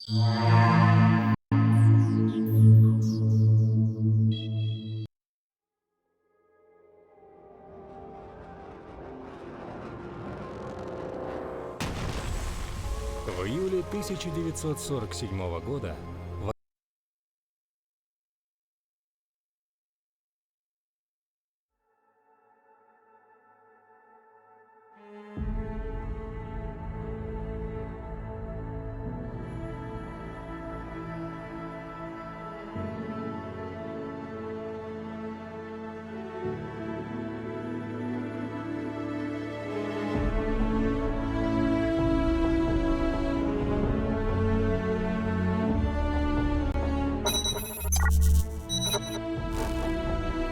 В июле 1947 года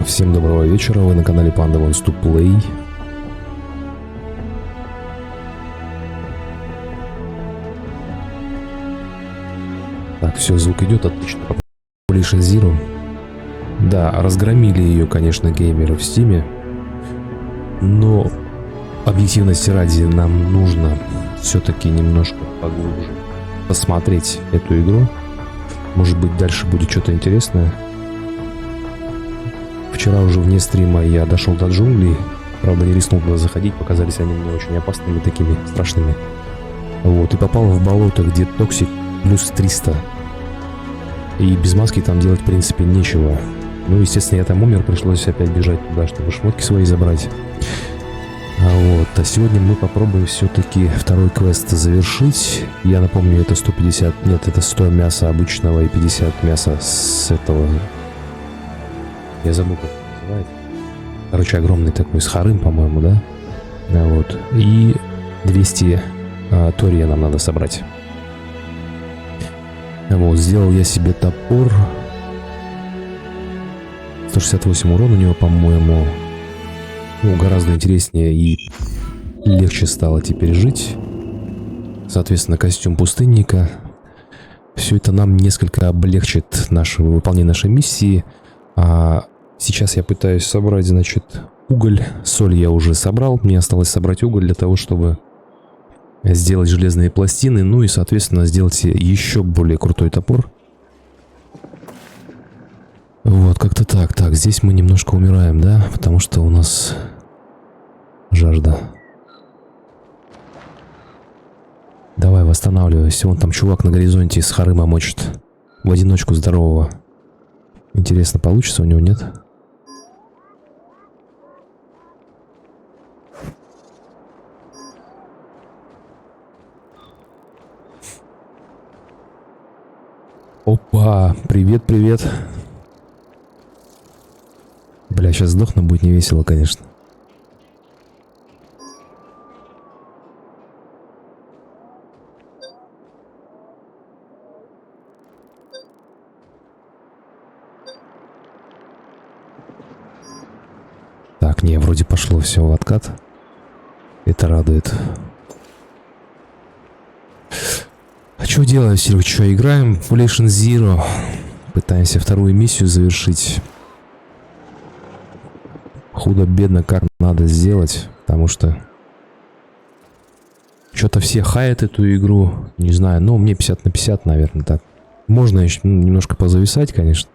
Всем доброго вечера, вы на канале Panda Wants to Play. Так, все, звук идет, отлично. Population Zero. Да, разгромили ее, конечно, геймеры в Стиме. Но объективности ради нам нужно все-таки немножко поглубже посмотреть эту игру. Может быть, дальше будет что-то интересное. Вчера уже вне стрима я дошел до джунглей. Правда, не рискнул туда заходить. Показались они мне очень опасными, такими страшными. Вот, и попал в болото, где токсик плюс 300. И без маски там делать, в принципе, нечего. Ну, естественно, я там умер. Пришлось опять бежать туда, чтобы шмотки свои забрать. А сегодня мы попробуем все-таки второй квест завершить. Я напомню, это 150... Нет, это 100 мяса обычного и 50 мяса с этого... Я забыл, как это называется. Короче, огромный такой, с харым, по-моему, да? Вот. И 200 тория нам надо собрать. Вот, сделал я себе топор. 168 урона у него, по-моему. Ну, гораздо интереснее и легче стало теперь жить. Соответственно, костюм пустынника. Все это нам несколько облегчит выполнение нашей миссии. Сейчас я пытаюсь собрать, значит, уголь. Соль я уже собрал. Мне осталось собрать уголь для того, чтобы сделать железные пластины. Ну и, соответственно, сделать еще более крутой топор. Вот, как-то так. Так, здесь мы немножко умираем, да? Потому что у нас жажда. Давай, восстанавливайся. Вон там чувак на горизонте с харыма мочит. В одиночку здорового. Интересно, получится у него, нет? Опа! Привет, привет. Бля, сейчас сдохну, будет невесело, конечно. Так, не, вроде пошло все в откат. Это радует. А что делаем, Серега? Что, играем в Population Zero? Пытаемся вторую миссию завершить. Худо-бедно как надо сделать, потому что что-то все хаят эту игру. Не знаю, но мне 50 на 50, наверное, так. Можно еще немножко позависать, конечно.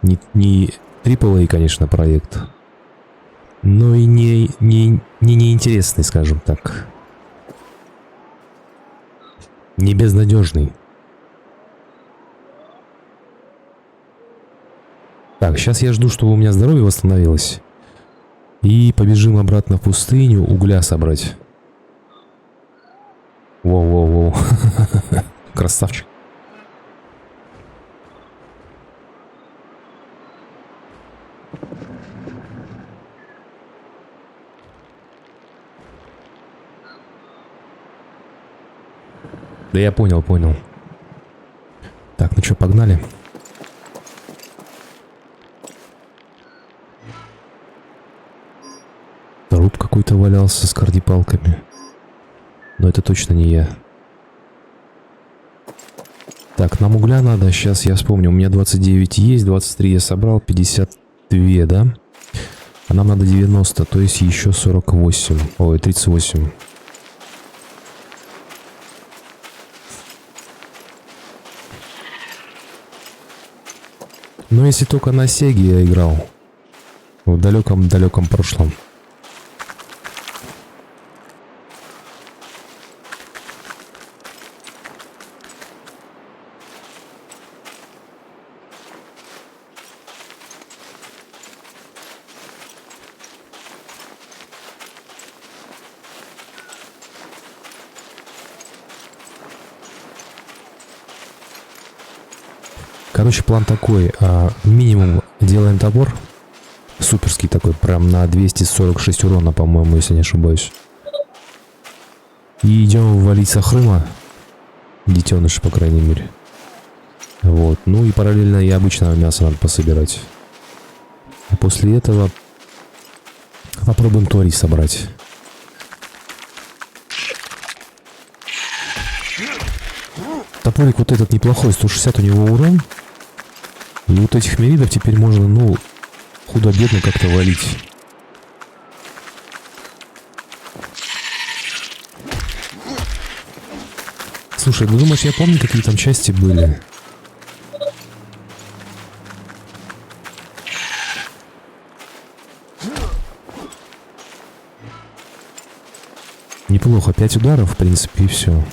Не AAA, конечно, проект. Но и не неинтересный, скажем так. Не безнадежный. Так, сейчас я жду, чтобы у меня здоровье восстановилось. И побежим обратно в пустыню угля собрать. Воу-воу-воу. Красавчик. Да я понял. Так, ну что, погнали. Труп какой-то валялся с кардипалками. Но это точно не я. Так, нам угля надо. Сейчас я вспомню. У меня 29 есть, 23 я собрал, 52, да? А нам надо 90, то есть еще 48. Ой, 38. Но если только на Сеге я играл. В далеком-далеком прошлом. Короче, план такой. Минимум делаем топор. Суперский такой, прям на 246 урона, по-моему, если не ошибаюсь. И идем валить Сахрыма. Детеныш, по крайней мере. Вот. Ну и параллельно и обычного мяса надо пособирать. А после этого попробуем твари собрать. Топорик вот этот неплохой, 160 у него урон. И вот этих меридов теперь можно, ну, худо-бедно как-то валить. Слушай, ну думаешь, я помню, какие там части были? Неплохо, 5 ударов, в принципе, и все.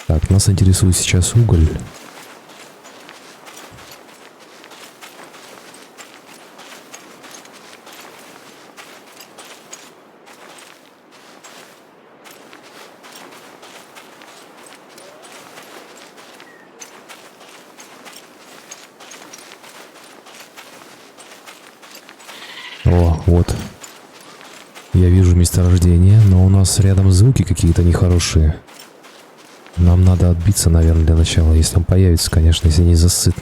Так, нас интересует сейчас уголь. О, вот. Я вижу месторождение, но у нас рядом звуки какие-то нехорошие. Нам надо отбиться, наверное, для начала. Если он появится, конечно, если не засыт.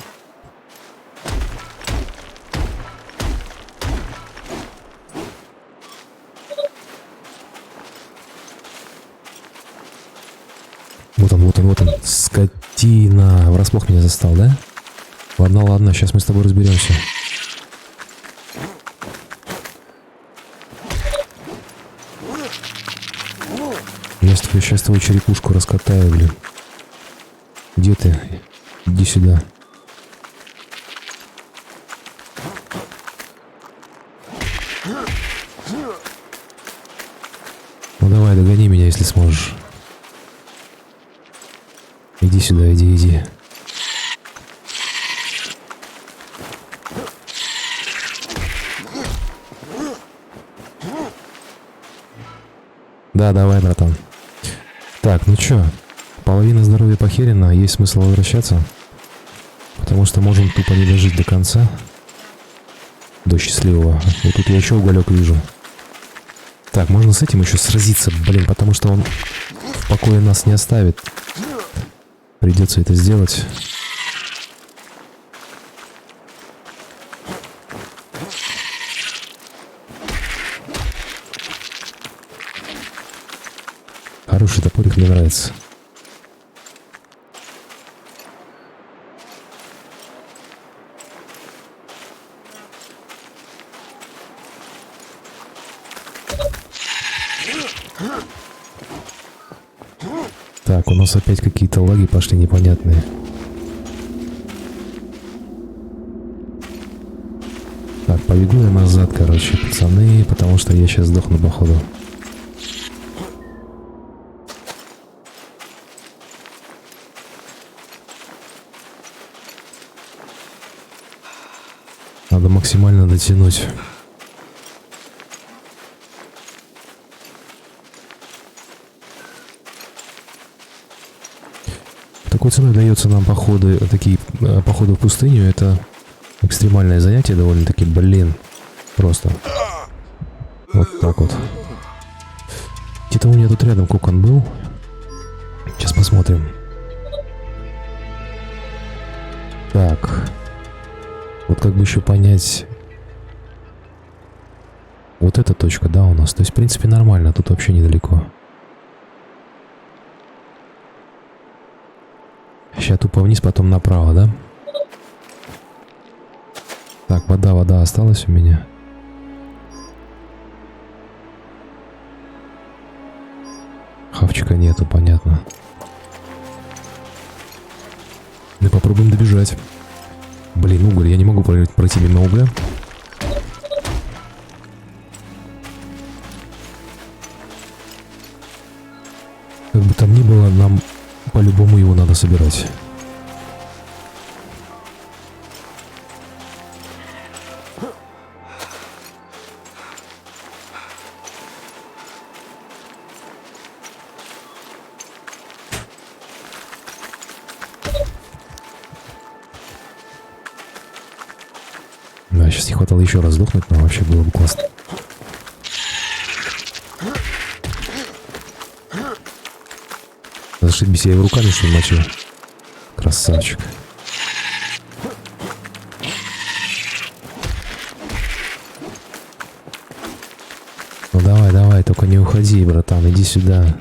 Вот он, вот он, вот он. Скотина. Врасплох меня застал, да? Ладно, ладно, сейчас мы с тобой разберемся. Я сейчас твою черепушку раскатаю, блин. Где ты? Иди сюда. Ну давай, догони меня, если сможешь. Иди сюда, иди. Да, давай, братан. Так, ну чё, половина здоровья похерена, есть смысл возвращаться, потому что можем тупо не дожить до конца, до счастливого. И тут я еще уголек вижу. Так, можно с этим еще сразиться, блин, потому что он в покое нас не оставит. Придется это сделать. Хороший топорик, мне нравится. Так, у нас опять какие-то лаги пошли непонятные. Так, побегу я назад, короче, пацаны, потому что я сейчас сдохну, походу. Надо максимально дотянуть. Такой ценой дается нам походы, такие походы в пустыню. Это экстремальное занятие довольно-таки, блин. Просто. Вот так вот. Где-то у меня тут рядом кокон был. Сейчас посмотрим. Так. Вот как бы еще понять. Вот эта точка, да, у нас. То есть, в принципе, нормально. Тут вообще недалеко. Сейчас тупо вниз, потом направо, да? Так, вода осталась у меня. Хавчика нету, понятно. Мы попробуем добежать. Блин, уголь, я не могу пройти мимо угля. Как бы там ни было, нам по-любому его надо собирать. Да, сейчас не хватало еще раз сдохнуть, но вообще было бы классно. Зашибись, я его руками что ли мочу. Красавчик. Ну давай, давай, только не уходи, братан, иди сюда.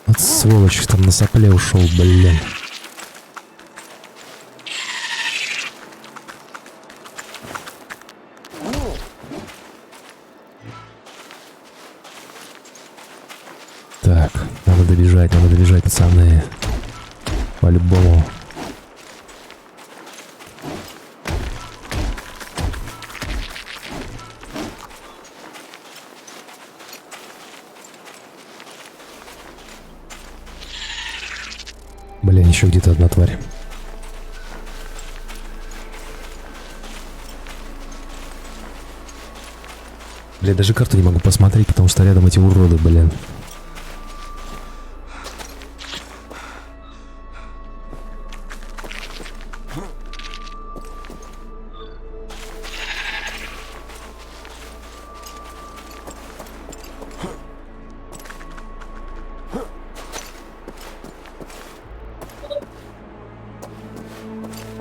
Вот сволочь там на сопле ушел, блин. Так, надо добежать, пацаны. По-любому. Блин, еще где-то одна тварь. Бля, даже карту не могу посмотреть, потому что рядом эти уроды, блин.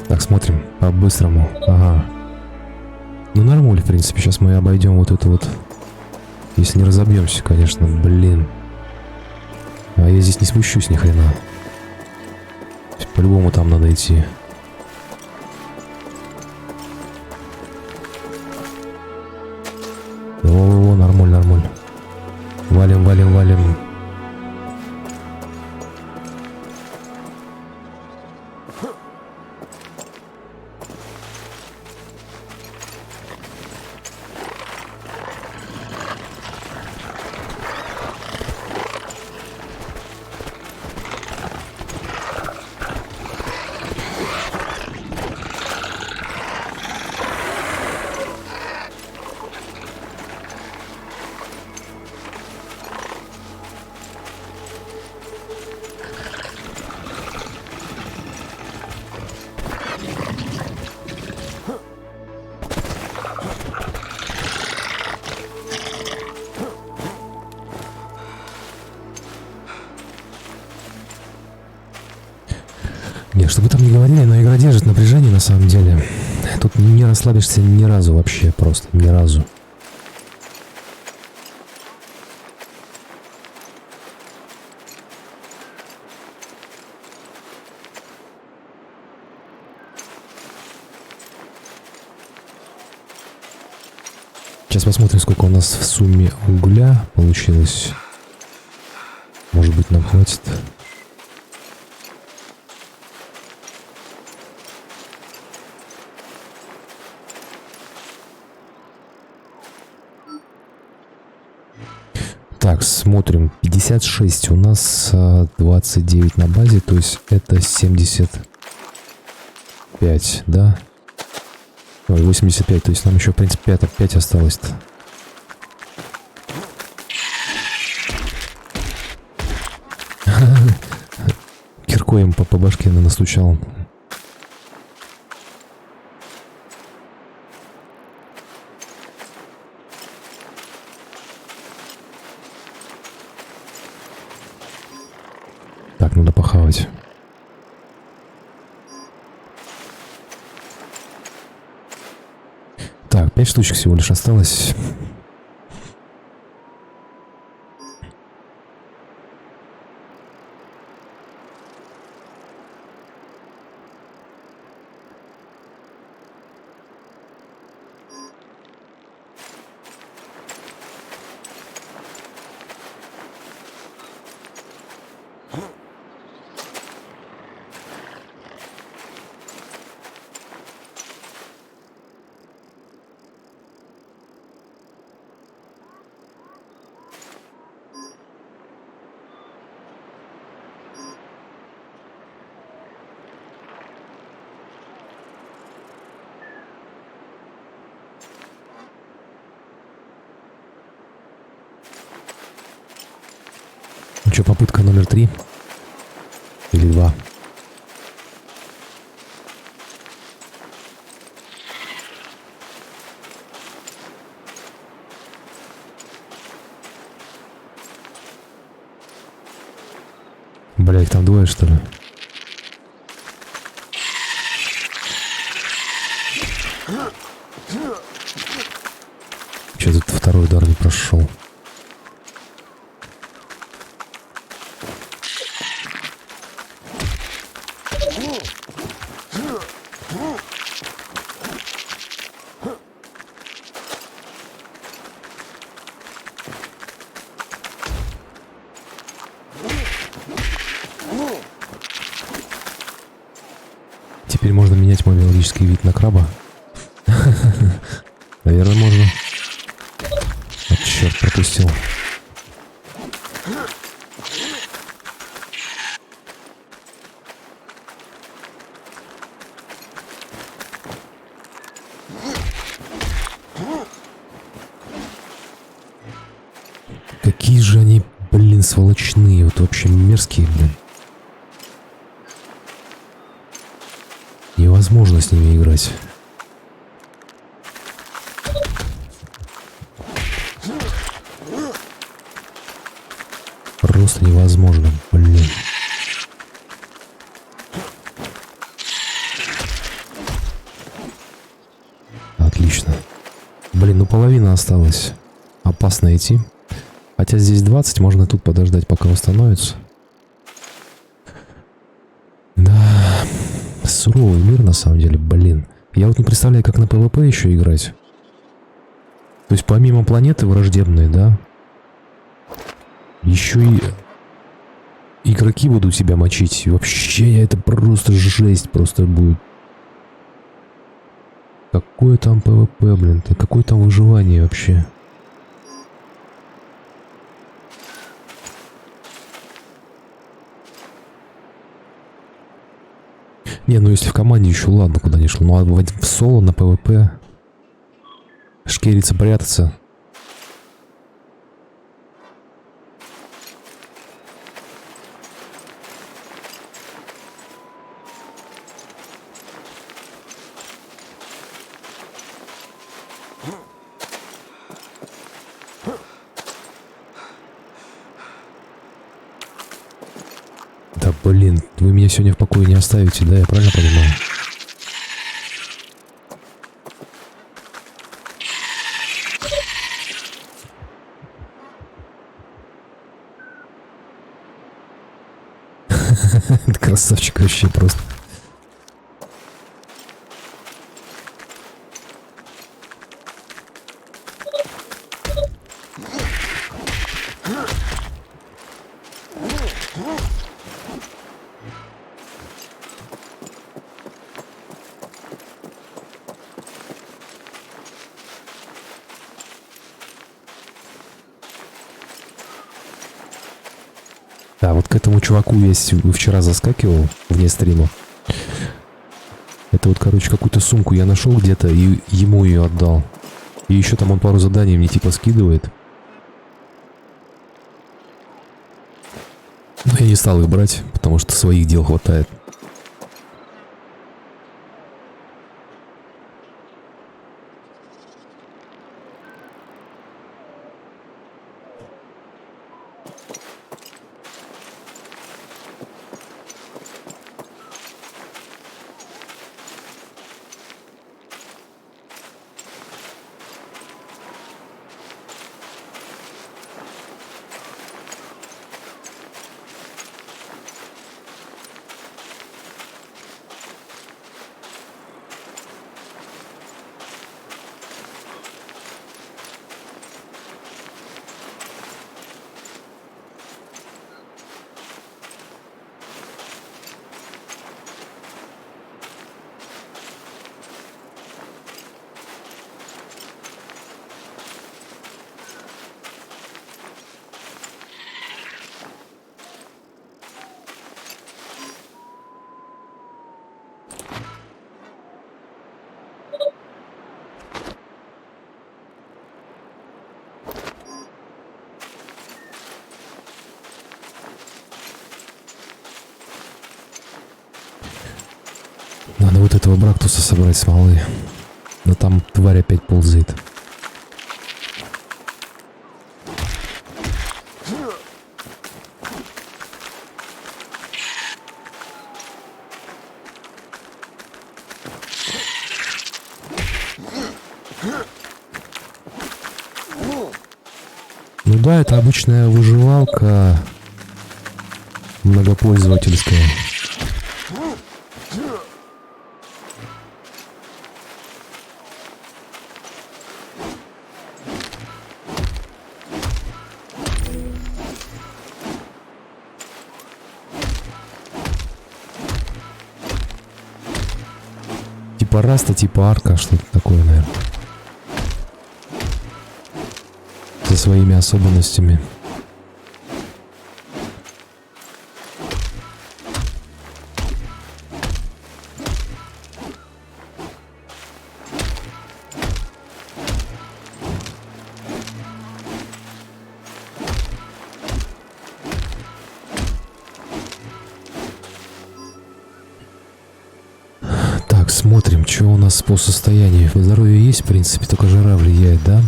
Так, смотрим по-быстрому. Ага. Ну, нормально, в принципе. Сейчас мы обойдем вот это вот. Если не разобьемся, конечно, блин. А я здесь не спущусь ни хрена. По-любому там надо идти. О, нормально, нормально. Валим, валим, валим. Нет, что бы там ни говорили, но игра держит напряжение на самом деле. Тут не расслабишься ни разу вообще, просто ни разу. Сейчас посмотрим, сколько у нас в сумме угля получилось. Может быть, нам хватит. Так, смотрим. 56 у нас, 29 на базе, то есть это 75, да? Ой, 85, то есть нам еще, в принципе, 5 осталось-то. Киркой им по башке настучал. Так, надо похавать. Так, 5 штучек всего лишь осталось. Ну что, попытка номер 3? Или 2? Бля, их там двое, что ли? Че тут второй удар не прошел? Теперь можно менять мой биологический вид на краба. Наверное, можно. А, черт, пропустил. Какие же они, блин, сволочные. Вот вообще мерзкие, блин. Невозможно с ними играть. Просто невозможно, блин. Отлично. Блин, ну половина осталась. Опасно идти. Хотя здесь 20, можно тут подождать, пока восстановится. Да, суровый мир на самом деле, блин. Я вот не представляю, как на ПВП еще играть. То есть помимо планеты враждебной, да, еще и игроки будут тебя мочить. И вообще, это просто жесть просто будет. Какое там ПВП, блин, какое там выживание вообще. Не, ну если в команде еще ладно, куда не шло. Ну а в соло на ПВП шкериться, прятаться. Да блин, вы меня сегодня в покое не оставите, да, я правильно понимаю? Красавчик вообще просто. Да, вот к этому чуваку я вчера заскакивал вне стрима. Это вот, короче, какую-то сумку я нашел где-то и ему ее отдал. И еще там он пару заданий мне типа скидывает. Но я не стал их брать, потому что своих дел хватает. вот этого брактуса собрать смолы. Но там тварь опять ползает. Ну да, это обычная выживалка многопользовательская. Типа раста, типа арка, что-то такое, наверное. Со своими особенностями. Так, смотрим, что у нас по состоянию. Здоровье есть, в принципе, только жара влияет, да?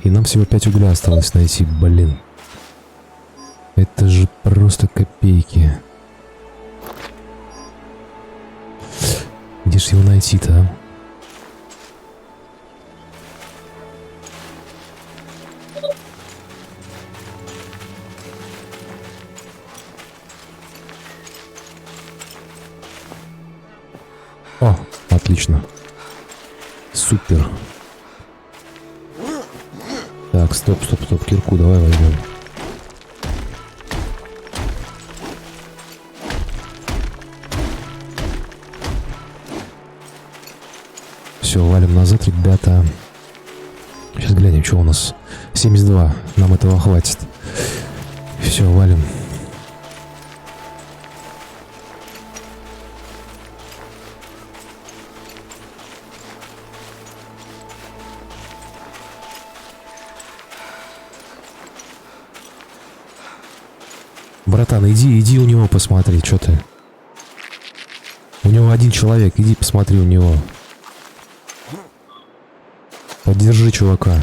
И нам всего 5 угля осталось найти, блин. Это же просто копейки. Где ж его найти-то, а? О, отлично. Супер. Так, стоп, кирку давай возьмем. Все, валим назад, ребята. Сейчас глянем, что у нас. 72, нам этого хватит. Все, валим. Братан, иди у него посмотри, что ты. У него один человек, иди посмотри у него. Поддержи чувака.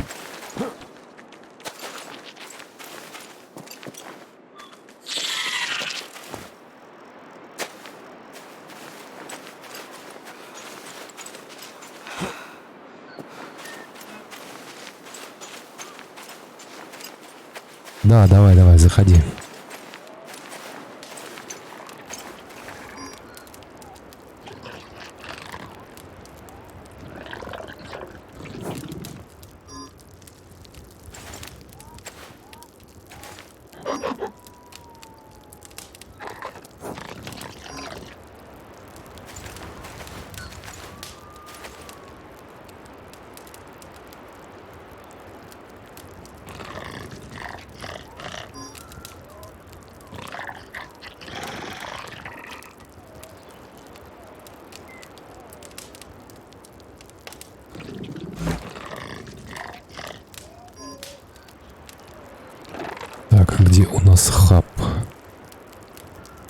Да, давай, заходи. Так, где у нас хаб?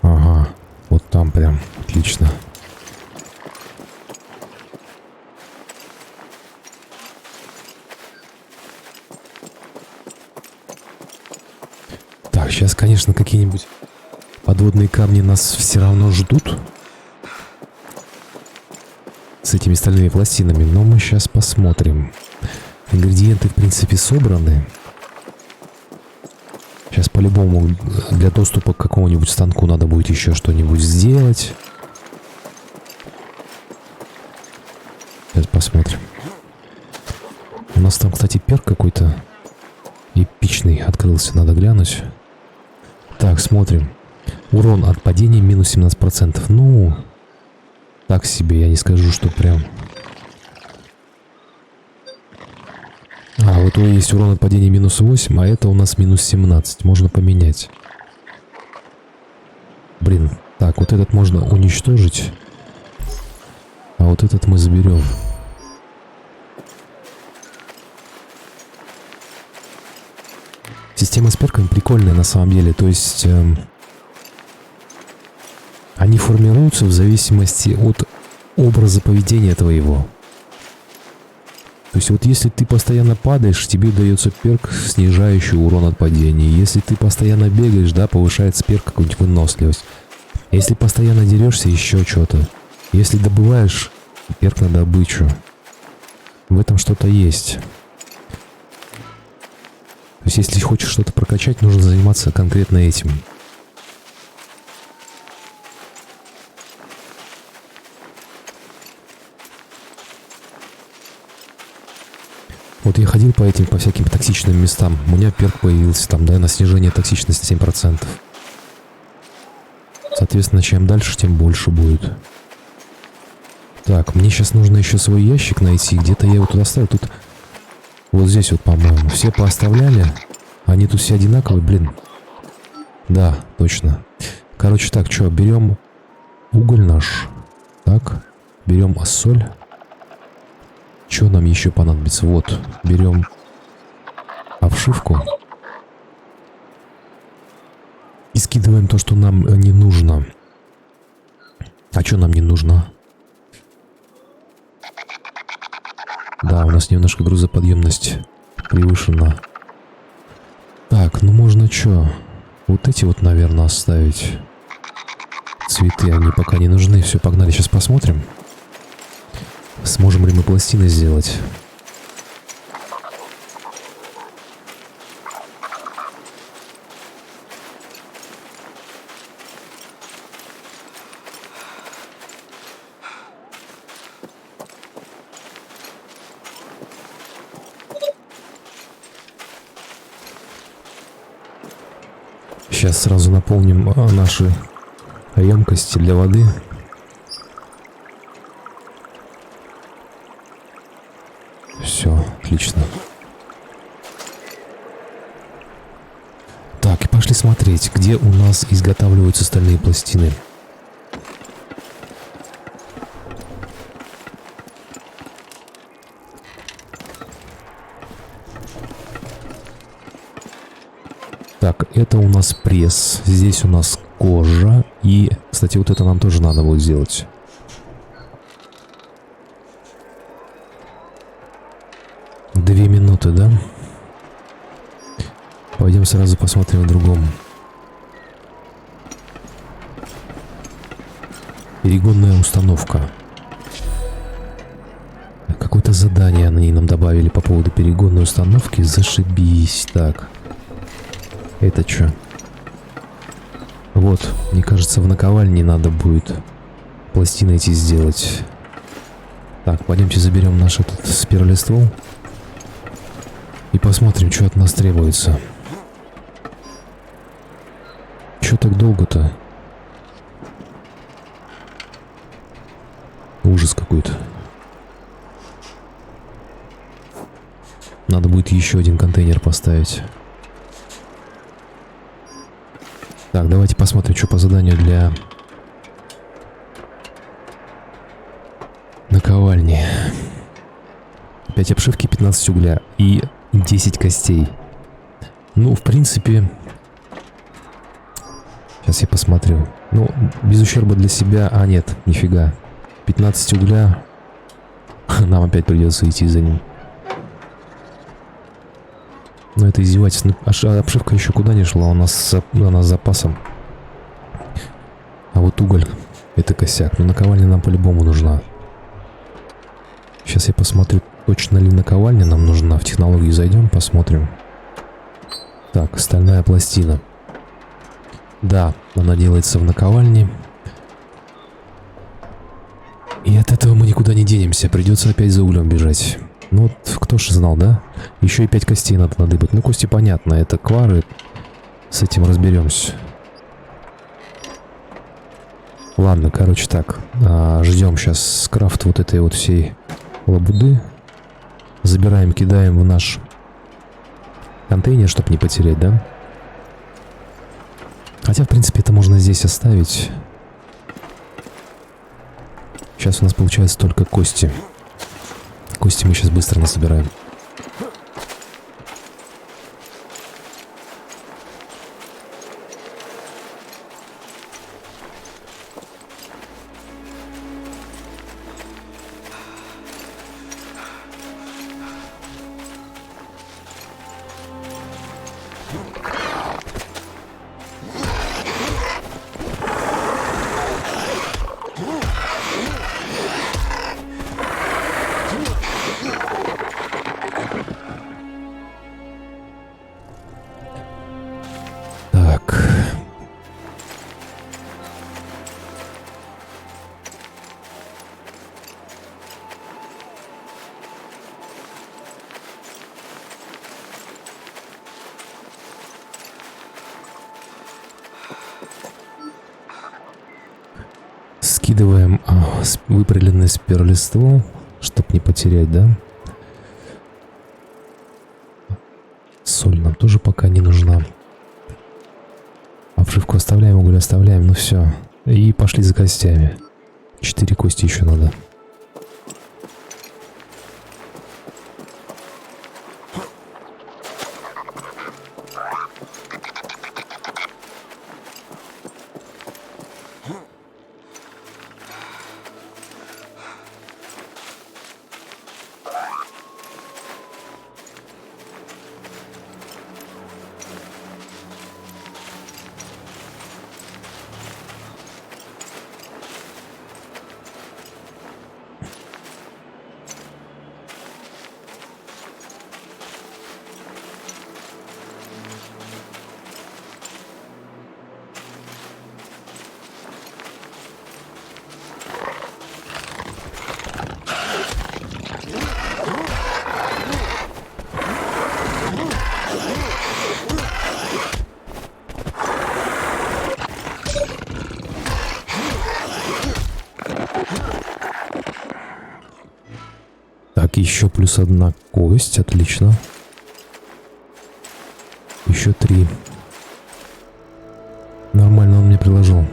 Ага, вот там прям, отлично. Так, сейчас, конечно, какие-нибудь подводные камни нас все равно ждут. С этими стальными пластинами, но мы сейчас посмотрим. Ингредиенты, в принципе, собраны. Сейчас по-любому для доступа к какому-нибудь станку надо будет еще что-нибудь сделать. Сейчас посмотрим. У нас там, кстати, перк какой-то эпичный открылся, надо глянуть. Так, смотрим. Урон от падения минус 17%. Ну, так себе, я не скажу, что прям... А, вот у него есть урон от падения минус 8, а это у нас минус 17. Можно поменять. Блин, так, вот этот можно уничтожить. А вот этот мы заберем. Система с перками прикольная на самом деле. То есть... они формируются в зависимости от образа поведения твоего. То есть вот если ты постоянно падаешь, тебе дается перк, снижающий урон от падения. Если ты постоянно бегаешь, да, повышается перк какую-нибудь выносливость. Если постоянно дерешься, еще что-то. Если добываешь, перк на добычу. В этом что-то есть. То есть если хочешь что-то прокачать, нужно заниматься конкретно этим. Вот я ходил по всяким токсичным местам. У меня перк появился там, да, на снижение токсичности 7%. Соответственно, чем дальше, тем больше будет. Так, мне сейчас нужно еще свой ящик найти. Где-то я его тут оставил. Тут вот здесь вот, по-моему. Все пооставляли. Они тут все одинаковые, блин. Да, точно. Короче, так, что, берем уголь наш. Так, берем соль. Что нам еще понадобится? Вот, берем обшивку. И скидываем то, что нам не нужно. А что нам не нужно? Да, у нас немножко грузоподъемность превышена. Так, ну можно что? Вот эти вот, наверное, оставить. Цветы, они пока не нужны. Все, погнали, сейчас посмотрим. Сможем ли мы пластины сделать? Сейчас сразу наполним наши емкости для воды. Все, отлично. Так, и пошли смотреть, где у нас изготавливаются стальные пластины. Так, это у нас пресс, здесь у нас кожа, и, кстати, вот это нам тоже надо будет сделать. Две минуты, да? Пойдем сразу посмотрим в другом. Перегонная установка. Какое-то задание они нам добавили по поводу перегонной установки. Зашибись. Так. Это что? Вот, мне кажется, в наковальне надо будет пластины эти сделать. Так, пойдемте заберем наш этот спиралиствол. И посмотрим, что от нас требуется. Чё так долго-то? Ужас какой-то. Надо будет еще один контейнер поставить. Так, давайте посмотрим, что по заданию для наковальни. 5 обшивки, 15 угля и 10 костей. Ну, в принципе... Сейчас я посмотрю. Ну, без ущерба для себя... А, нет, нифига. 15 угля. Нам опять придется идти за ним. Ну, это издевательство. Обшивка еще куда не шла. У нас с запасом. А вот уголь — это косяк. Но наковальня нам по-любому нужна. Сейчас я посмотрю, точно ли наковальня нам нужна. В технологии зайдем, посмотрим. Так, стальная пластина. Да, она делается в наковальне. И от этого мы никуда не денемся. Придется опять за углем бежать. Ну вот, кто ж знал, да? Еще и 5 костей надо надыбать. Ну, кости понятно, это квары. С этим разберемся. Ладно, короче, так. Ждем сейчас крафт вот этой вот всей лабуды. Забираем, кидаем в наш контейнер, чтобы не потерять, да? Хотя, в принципе, это можно здесь оставить. Сейчас у нас получается только кости. Кости мы сейчас быстро насобираем. Так. Скидываем выпрыленное спиралиство, чтоб не потерять, да? Соль нам тоже пока не нужна. Обшивку оставляем, уголь оставляем, ну все. И пошли за костями. 4 кости еще надо. Так, еще плюс 1 кость, отлично. Еще 3. Нормально он мне приложил.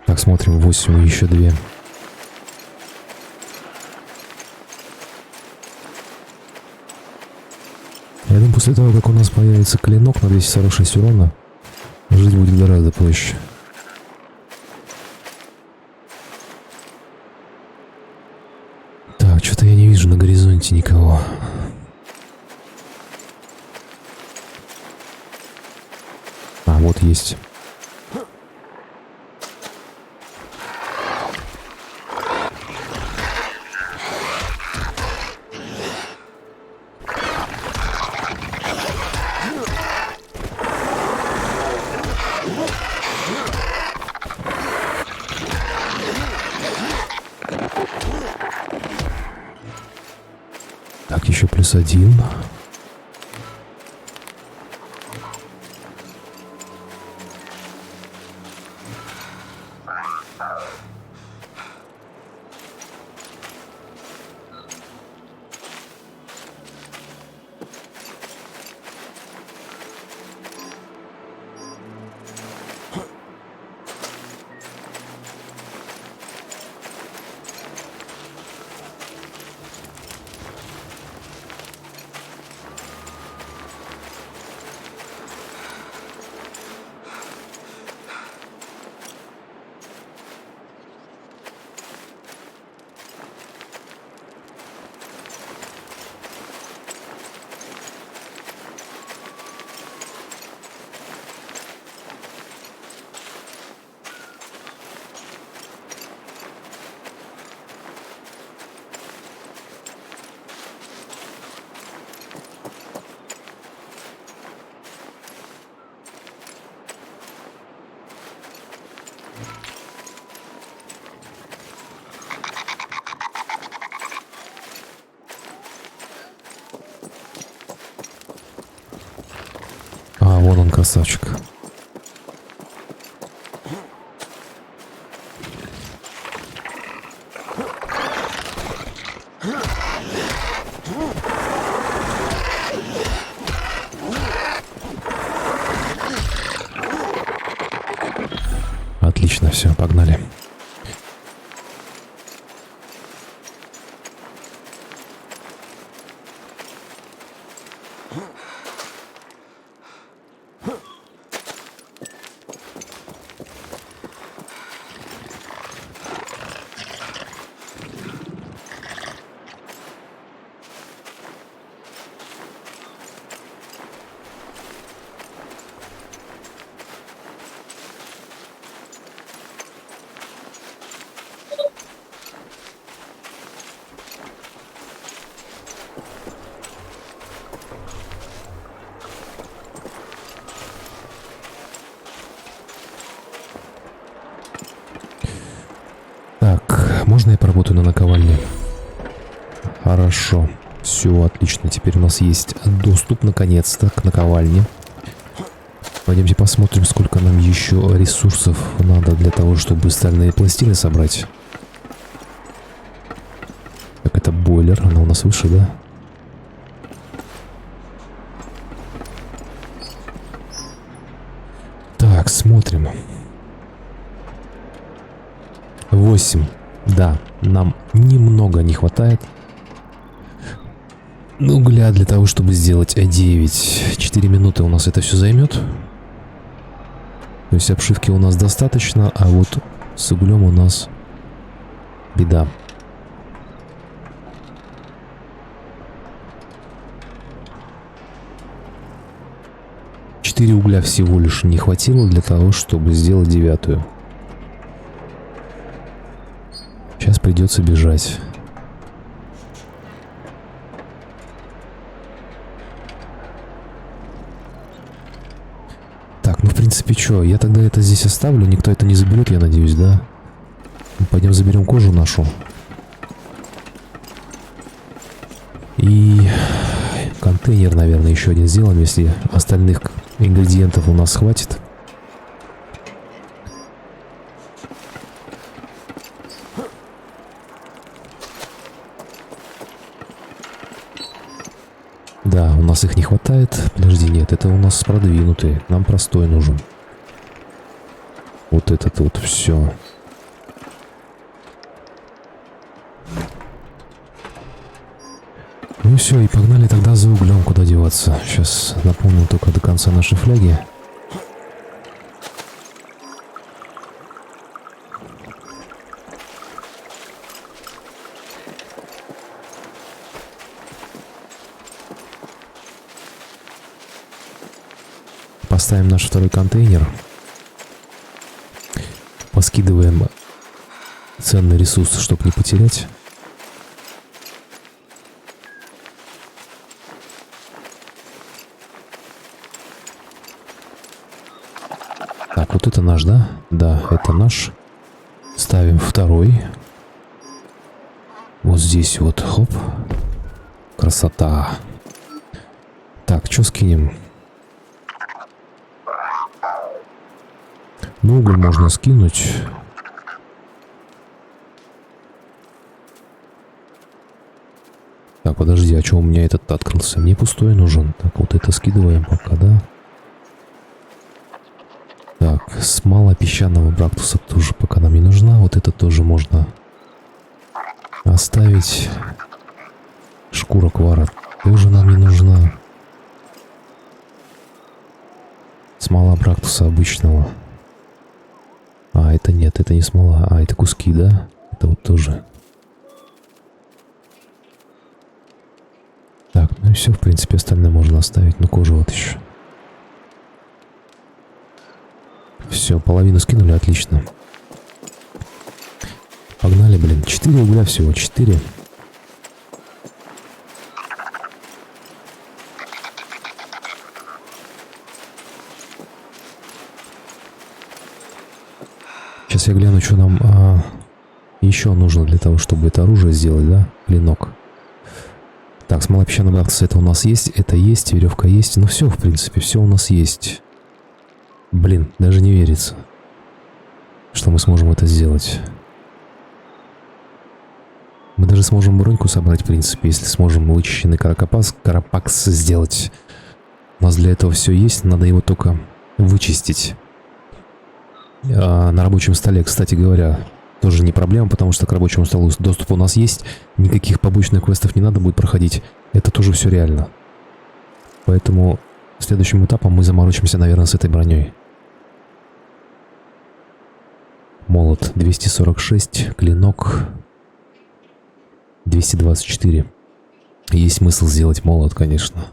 Так, смотрим, 8 и еще 2. Я думаю, после того, как у нас появится клинок на 246 урона, жить будет гораздо проще. Так, что-то я не вижу на горизонте никого. А, вот есть. Так, еще плюс 1. Красавчик. Отлично, все, погнали. Так, можно я поработаю на наковальне? Хорошо. Все, отлично. Теперь у нас есть доступ, наконец-то, к наковальне. Пойдемте посмотрим, сколько нам еще ресурсов надо для того, чтобы стальные пластины собрать. Так, это бойлер. Она у нас выше, да? Так, смотрим. 8. Да, нам немного не хватает. Угля для того, чтобы сделать 9. 4 минуты у нас это все займет. То есть обшивки у нас достаточно, а вот с углем у нас беда. Четыре угля всего лишь не хватило для того, чтобы сделать 9. Сейчас придется бежать. Так, ну в принципе что, я тогда это здесь оставлю, никто это не заберет, я надеюсь, да? Пойдем заберем кожу нашу. И контейнер, наверное, еще один сделаем, если остальных ингредиентов у нас хватит. Да, у нас их не хватает. Подожди, нет, это у нас продвинутый. Нам простой нужен. Вот этот вот, все. Ну все, и погнали тогда за углем, куда деваться. Сейчас напомню только до конца нашей фляги. Поставим наш второй контейнер. Поскидываем ценный ресурс, чтобы не потерять. Так, вот это наш, да? Да, это наш. Ставим второй. Вот здесь вот, хоп. Красота. Так, что скинем? Ну, уголь можно скинуть. Так, подожди, а что у меня этот открылся? Мне пустой нужен. Так, вот это скидываем пока, да? Так, смола песчаного брактуса тоже пока нам не нужна. Вот это тоже можно оставить. Шкура квара тоже нам не нужна. Смола брактуса обычного. А, это нет, это не смола. А, это куски, да? Это вот тоже. Так, ну и все, в принципе, остальное можно оставить. Ну, кожу вот еще. Все, половину скинули, отлично. Погнали, блин. 4 угля всего, 4. Сейчас я гляну, что нам еще нужно для того, чтобы это оружие сделать, да? Клинок. Так, смола песчаного брактуса это у нас есть, это есть, веревка есть. Ну все, в принципе, все у нас есть. Блин, даже не верится, что мы сможем это сделать. Мы даже сможем броньку собрать, в принципе, если сможем вычищенный карапакс сделать. У нас для этого все есть, надо его только вычистить. А на рабочем столе, кстати говоря, тоже не проблема, потому что к рабочему столу доступ у нас есть. Никаких побочных квестов не надо будет проходить. Это тоже все реально. Поэтому следующим этапом мы заморочимся, наверное, с этой броней. Молот 246, клинок 224. Есть смысл сделать молот, конечно.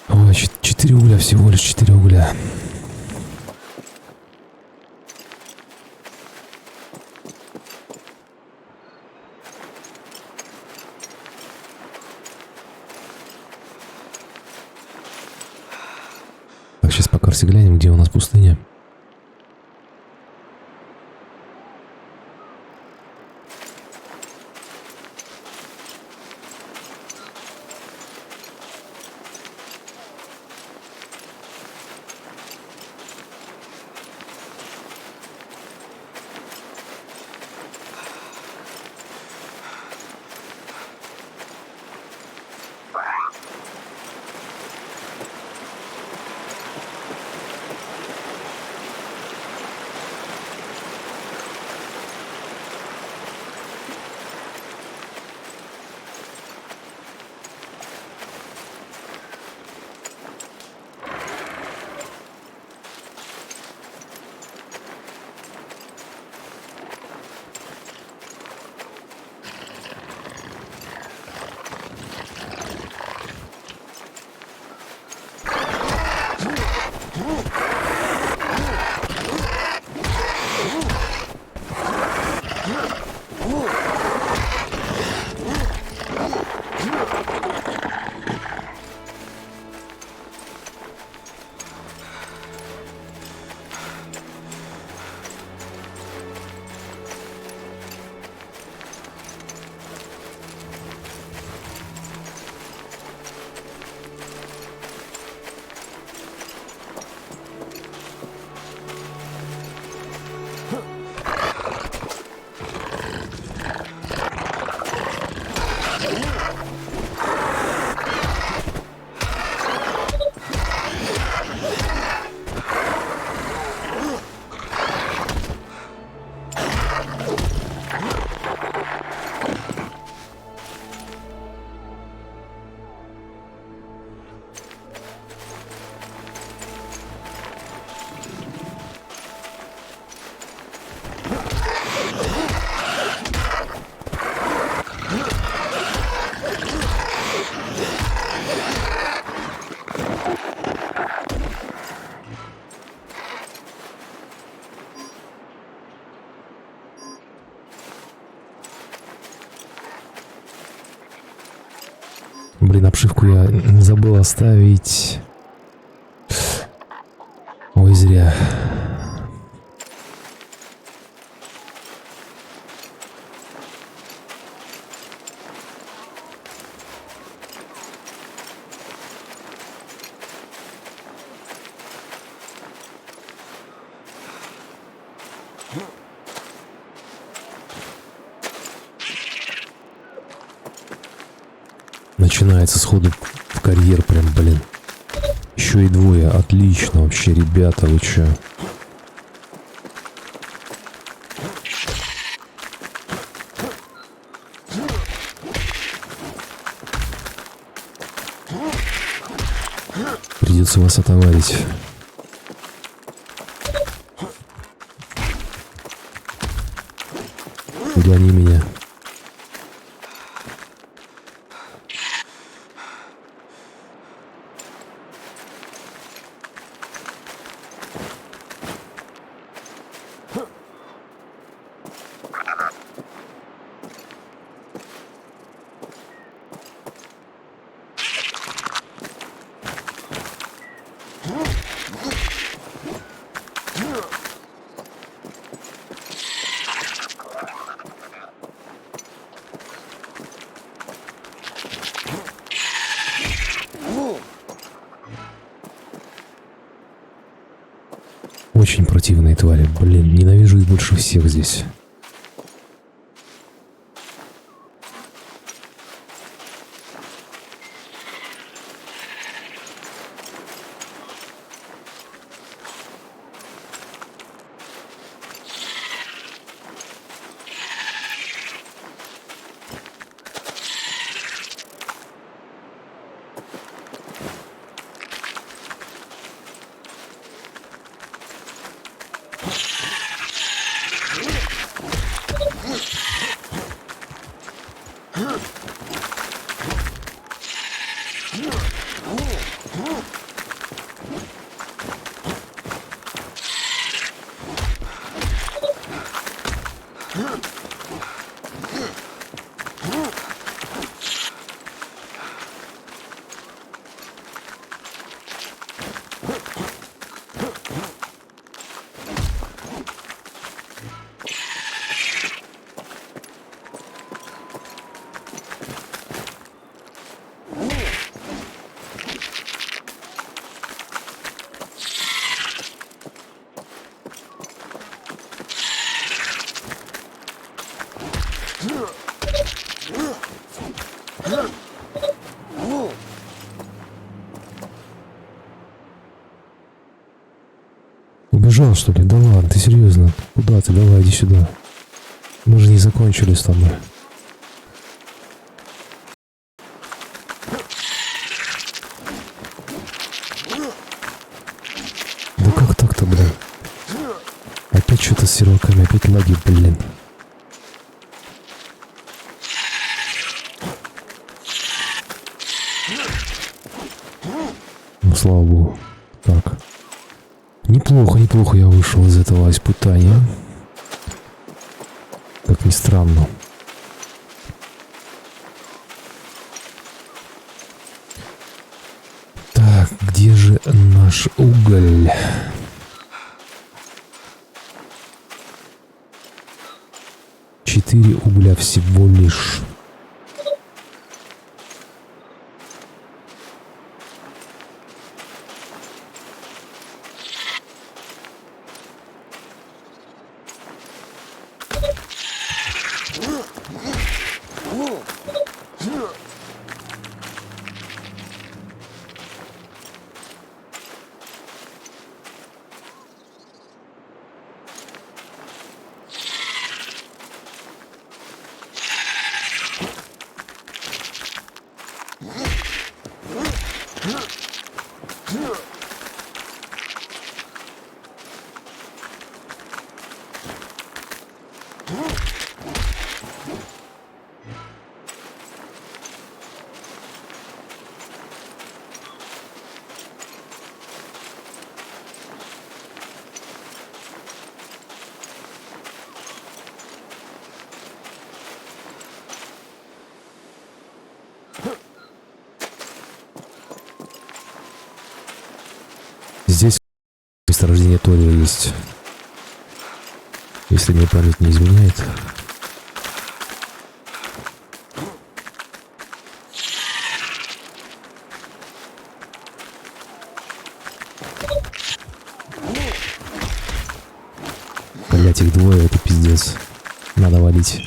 Ой, 4 угля, всего лишь 4 угля. Так, сейчас по карте глянем, где у нас пустыня. Блин, обшивку я забыл оставить. Ой, зря. Начинается сходу в карьер прям, блин. Еще и двое. Отлично вообще, ребята, вы че? Придется вас отоварить. Угони меня. очень противные твари. Блин, ненавижу их больше всех здесь. Убежал, что ли? Да ладно, ты серьезно? Куда ты? Давай, иди сюда. Мы же не закончили с тобой. Да как так-то, блин? Опять что-то с серваками, опять лаги, блин. Ну, слава богу. Так. Неплохо я вышел из этого испытания. Как ни странно. Так, где же наш уголь? Четыре угля всего лишь. Здесь месторождение тория есть. Если мне память не изменяет. Блять, их двое, это пиздец. Надо валить.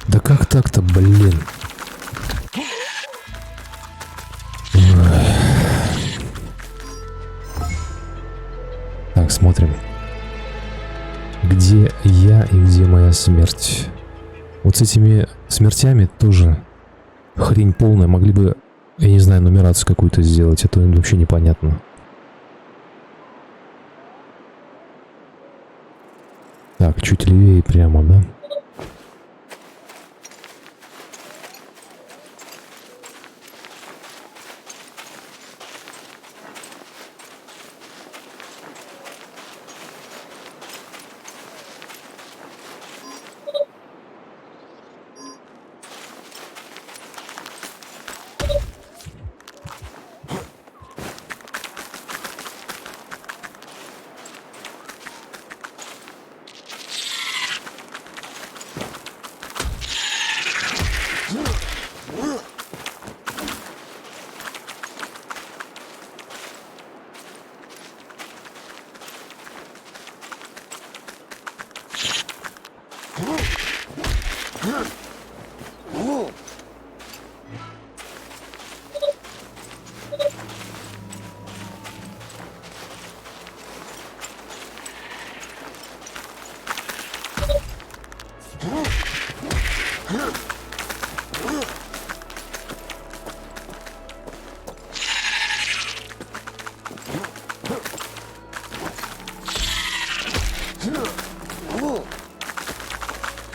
Да как так-то, блин? Так, смотрим. Где я и где моя смерть? Вот с этими смертями тоже хрень полная. Могли бы, я не знаю, нумерацию какую-то сделать. Это вообще непонятно. Так, чуть левее прямо, да?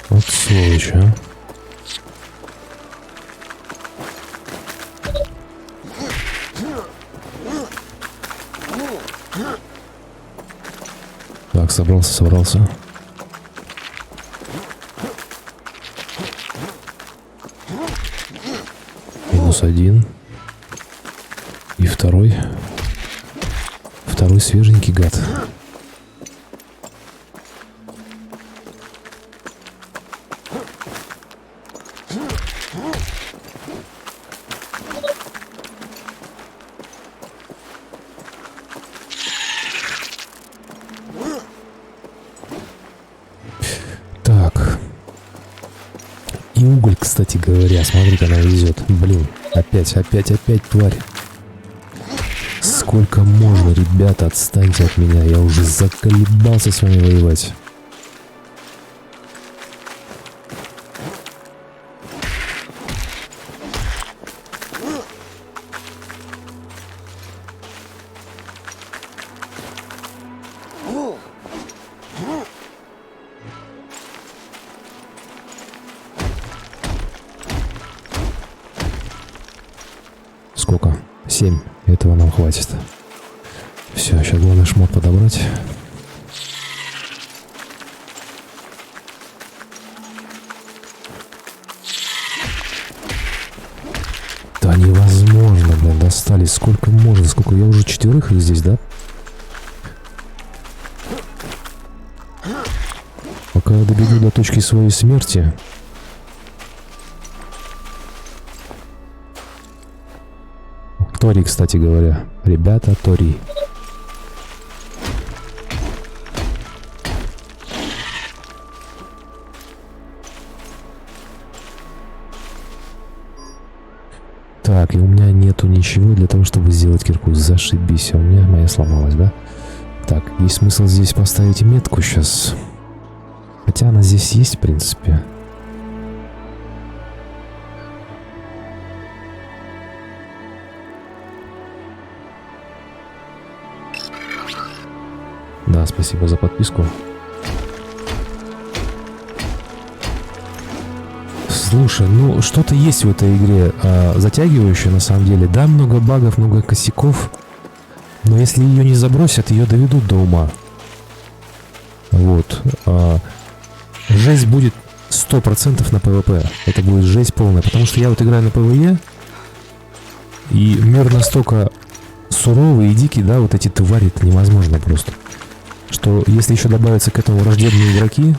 Вот сволочь, а. Так, собрался. -1. И второй свеженький гад. Так. И уголь, кстати говоря, смотри-ка, она везет. Блин, опять тварь. Сколько можно, ребята, отстаньте от меня. Я уже заколебался с вами воевать. Сколько? 7. Этого нам хватит. Все, сейчас главное шмот подобрать. Да невозможно, блин, достали. Сколько можно? Сколько? Я уже 4 их здесь, да? Пока я добегу до точки своей смерти. Тори, кстати говоря. Ребята, Тори. Так, и у меня нету ничего для того, чтобы сделать кирку. Зашибись. А у меня моя сломалась, да? Так, есть смысл здесь поставить метку сейчас. Хотя она здесь есть, в принципе. Да, спасибо за подписку. Слушай, ну что-то есть в этой игре затягивающее на самом деле. Да, много багов, много косяков. Но если ее не забросят, ее доведут до ума. Вот. Жесть будет 100% на PvP. Это будет жесть полная. Потому что я вот играю на PvE. И мир настолько суровый и дикий, да, вот эти твари, это невозможно просто. Что если еще добавятся к этому враждебные игроки,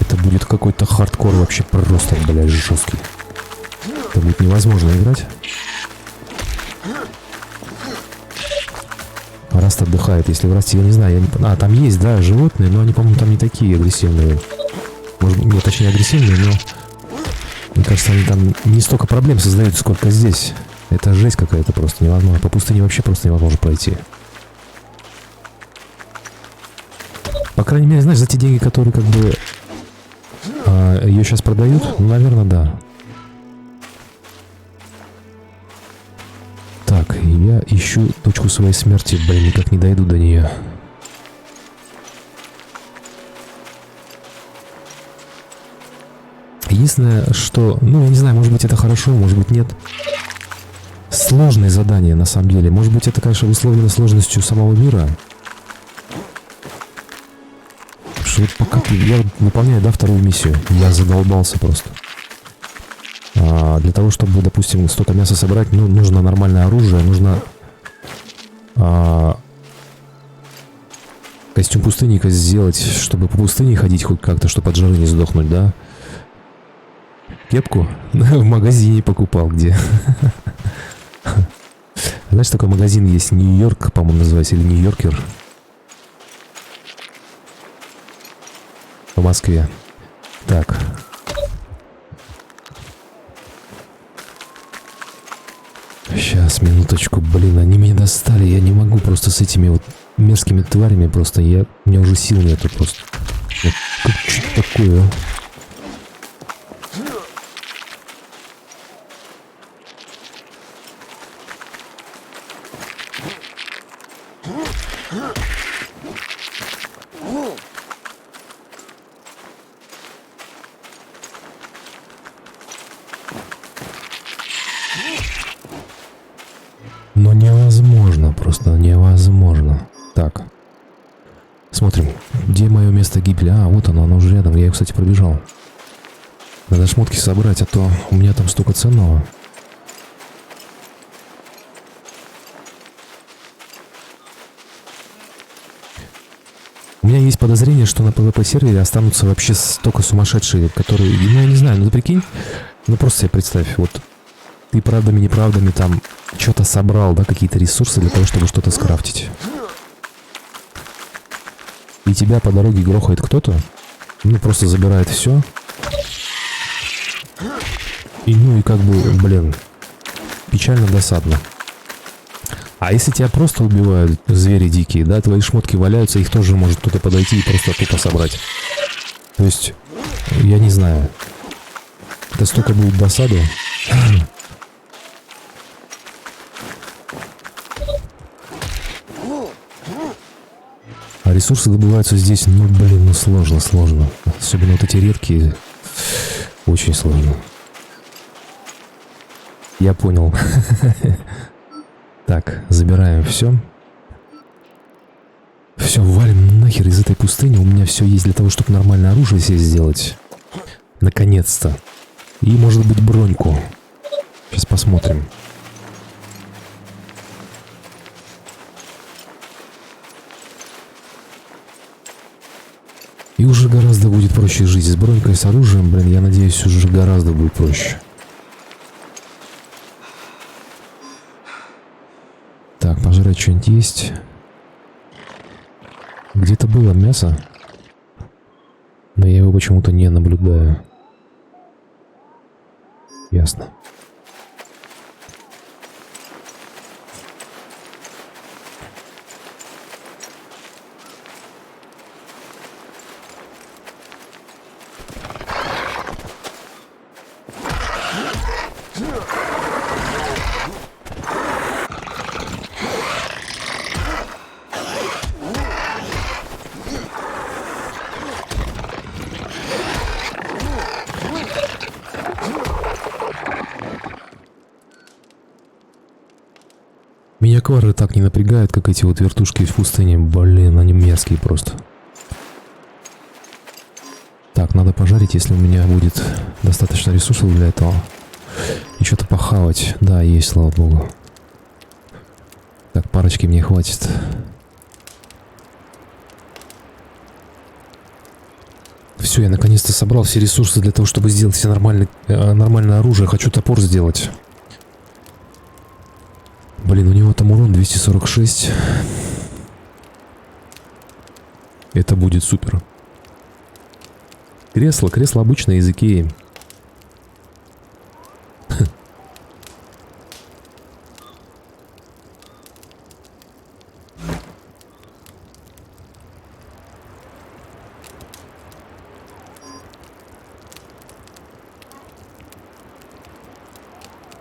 это будет какой-то хардкор вообще просто, блядь, жесткий. Это будет невозможно играть. Раст отдыхает, если в Расте, я не знаю, там есть, да, животные, но они, по-моему, там не такие агрессивные. Может быть, точнее агрессивные, но мне кажется, они там не столько проблем создают, сколько здесь. Это жесть какая-то просто невозможно. По пустыне вообще просто невозможно пройти. По крайней мере, знаешь, за те деньги, которые как бы ее сейчас продают, ну, наверное, да. Так, я ищу точку своей смерти, блин, никак не дойду до нее. Единственное, что, ну, я не знаю, может быть, это хорошо, может быть, нет. Сложные задания, на самом деле. Может быть, это, конечно, условлено сложностью самого мира. Что вот пока я выполняю, да, вторую миссию, я задолбался просто. Для того, чтобы, допустим, столько мяса собрать, ну, нужно нормальное оружие, нужно костюм пустынника сделать, чтобы по пустыне ходить хоть как-то, чтобы от жары не сдохнуть, да. Кепку в магазине покупал, где. Знаешь, такой магазин есть, Нью-Йорк, по-моему, называется, или Нью-Йоркер. В Москве. Так. Сейчас, минуточку. Блин, они меня достали. Я не могу просто с этими вот мерзкими тварями просто. У меня уже сил нету просто. Вот, что такое, а? Но невозможно, просто невозможно. Так. Смотрим, где мое место гибели. А, вот оно уже рядом. Я, кстати, пробежал. Надо шмотки собрать, а то у меня там столько ценного. У меня есть подозрение, что на PvP-сервере останутся вообще столько сумасшедшие, которые... Ну, я не знаю, ну ты прикинь. Ну, просто себе представь, вот ты правдами-неправдами там что-то собрал, да, какие-то ресурсы для того, чтобы что-то скрафтить. И тебя по дороге грохает кто-то, ну, просто забирает все. И, ну, и как бы, блин, печально досадно. А если тебя просто убивают звери дикие, да, твои шмотки валяются, их тоже может кто-то подойти и просто тупо собрать. То есть, я не знаю. Это столько будет досаду. А ресурсы добываются здесь, ну, блин, ну, сложно. Особенно вот эти редкие. Очень сложно. Я понял. Так, забираем все. Все, валим нахер из этой пустыни. У меня все есть для того, чтобы нормальное оружие себе сделать. Наконец-то. И, может быть, броньку. Сейчас посмотрим. И уже гораздо будет проще жить. С бронькой, с оружием, блин, я надеюсь, уже гораздо будет проще. Так, пожрать что-нибудь есть. Где-то было мясо, но я его почему-то не наблюдаю. Ясно. Меня квары так не напрягают, как эти вот вертушки в пустыне. Блин, они мерзкие просто. Так, надо пожарить, если у меня будет достаточно ресурсов для этого. И что-то похавать. Да, есть, слава богу. Так, парочки мне хватит. Все, я наконец-то собрал все ресурсы для того, чтобы сделать себе нормальное оружие. Хочу топор сделать. Блин, у него там урон 246. Это будет супер. Кресло обычное из Икеи.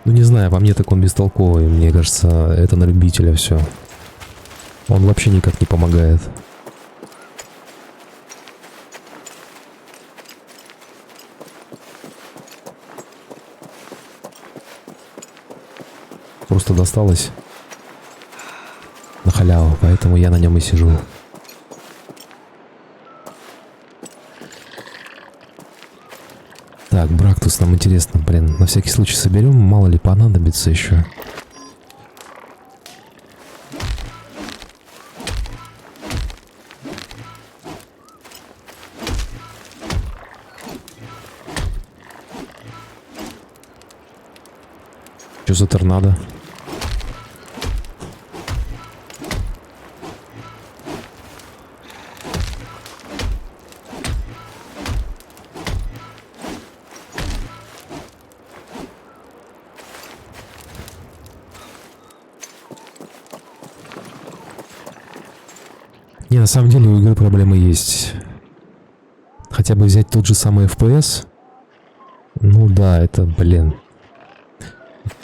Ну не знаю, по мне так он бестолковый. Мне кажется, это на любителя все. Он вообще никак не помогает. Просто досталось на халяву, поэтому я на нем и сижу. Так, Брактус, нам интересно, блин, на всякий случай соберем, мало ли понадобится еще. Что за торнадо? Не, на самом деле у игры проблемы есть. Хотя бы взять тот же самый FPS. Ну да, это, блин.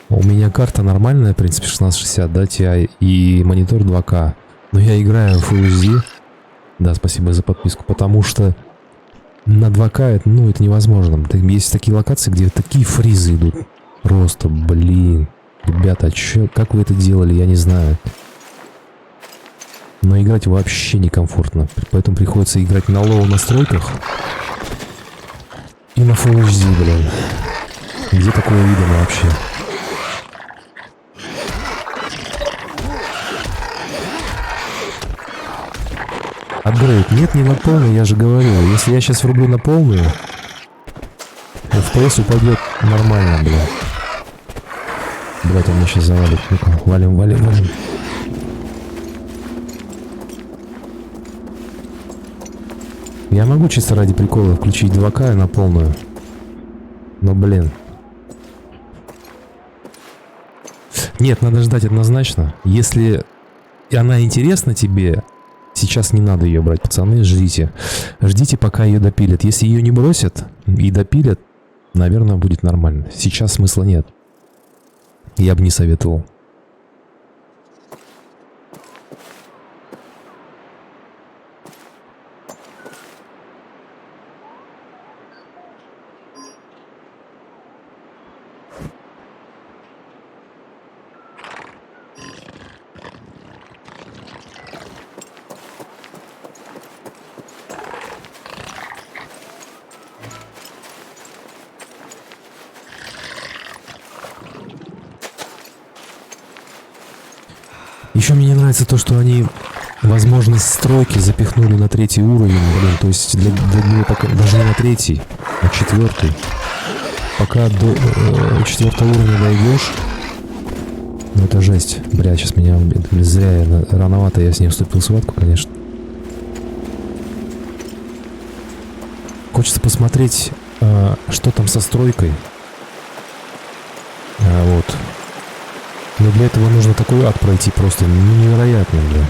У меня карта нормальная, в принципе, 1660, да, Ti, и монитор 2К. Но я играю в Full HD. Да, спасибо за подписку, потому что на 2К, это невозможно. Есть такие локации, где такие фризы идут. Просто, блин. Ребята, как вы это делали, я не знаю. Но играть вообще некомфортно. Поэтому приходится играть на лоу настройках. И на Full HD, блин. Где такое видно вообще? Апгрейд. Нет, не на полную, я же говорил. Если я сейчас врублю на полную, FPS упадет нормально, блин. Блять, он меня сейчас завалит. Ну-ка, валим. Я могу чисто ради прикола включить 2К на полную. Но, блин. Нет, надо ждать однозначно. Если она интересна тебе, сейчас не надо ее брать, пацаны, ждите. Ждите, пока ее допилят. Если ее не бросят и допилят, наверное, будет нормально. Сейчас смысла нет. Я бы не советовал. Еще мне не нравится то, что они возможность стройки запихнули на 3-й уровень, блин, то есть для него пока, даже не на 3-й, а 4-й. Пока до 4-го уровня дойдешь, ну это жесть. Бля, сейчас меня зря, рановато я с ней вступил в схватку, конечно. Хочется посмотреть, что там со стройкой. Вот. Но для этого нужно такой ад пройти просто невероятно, бля.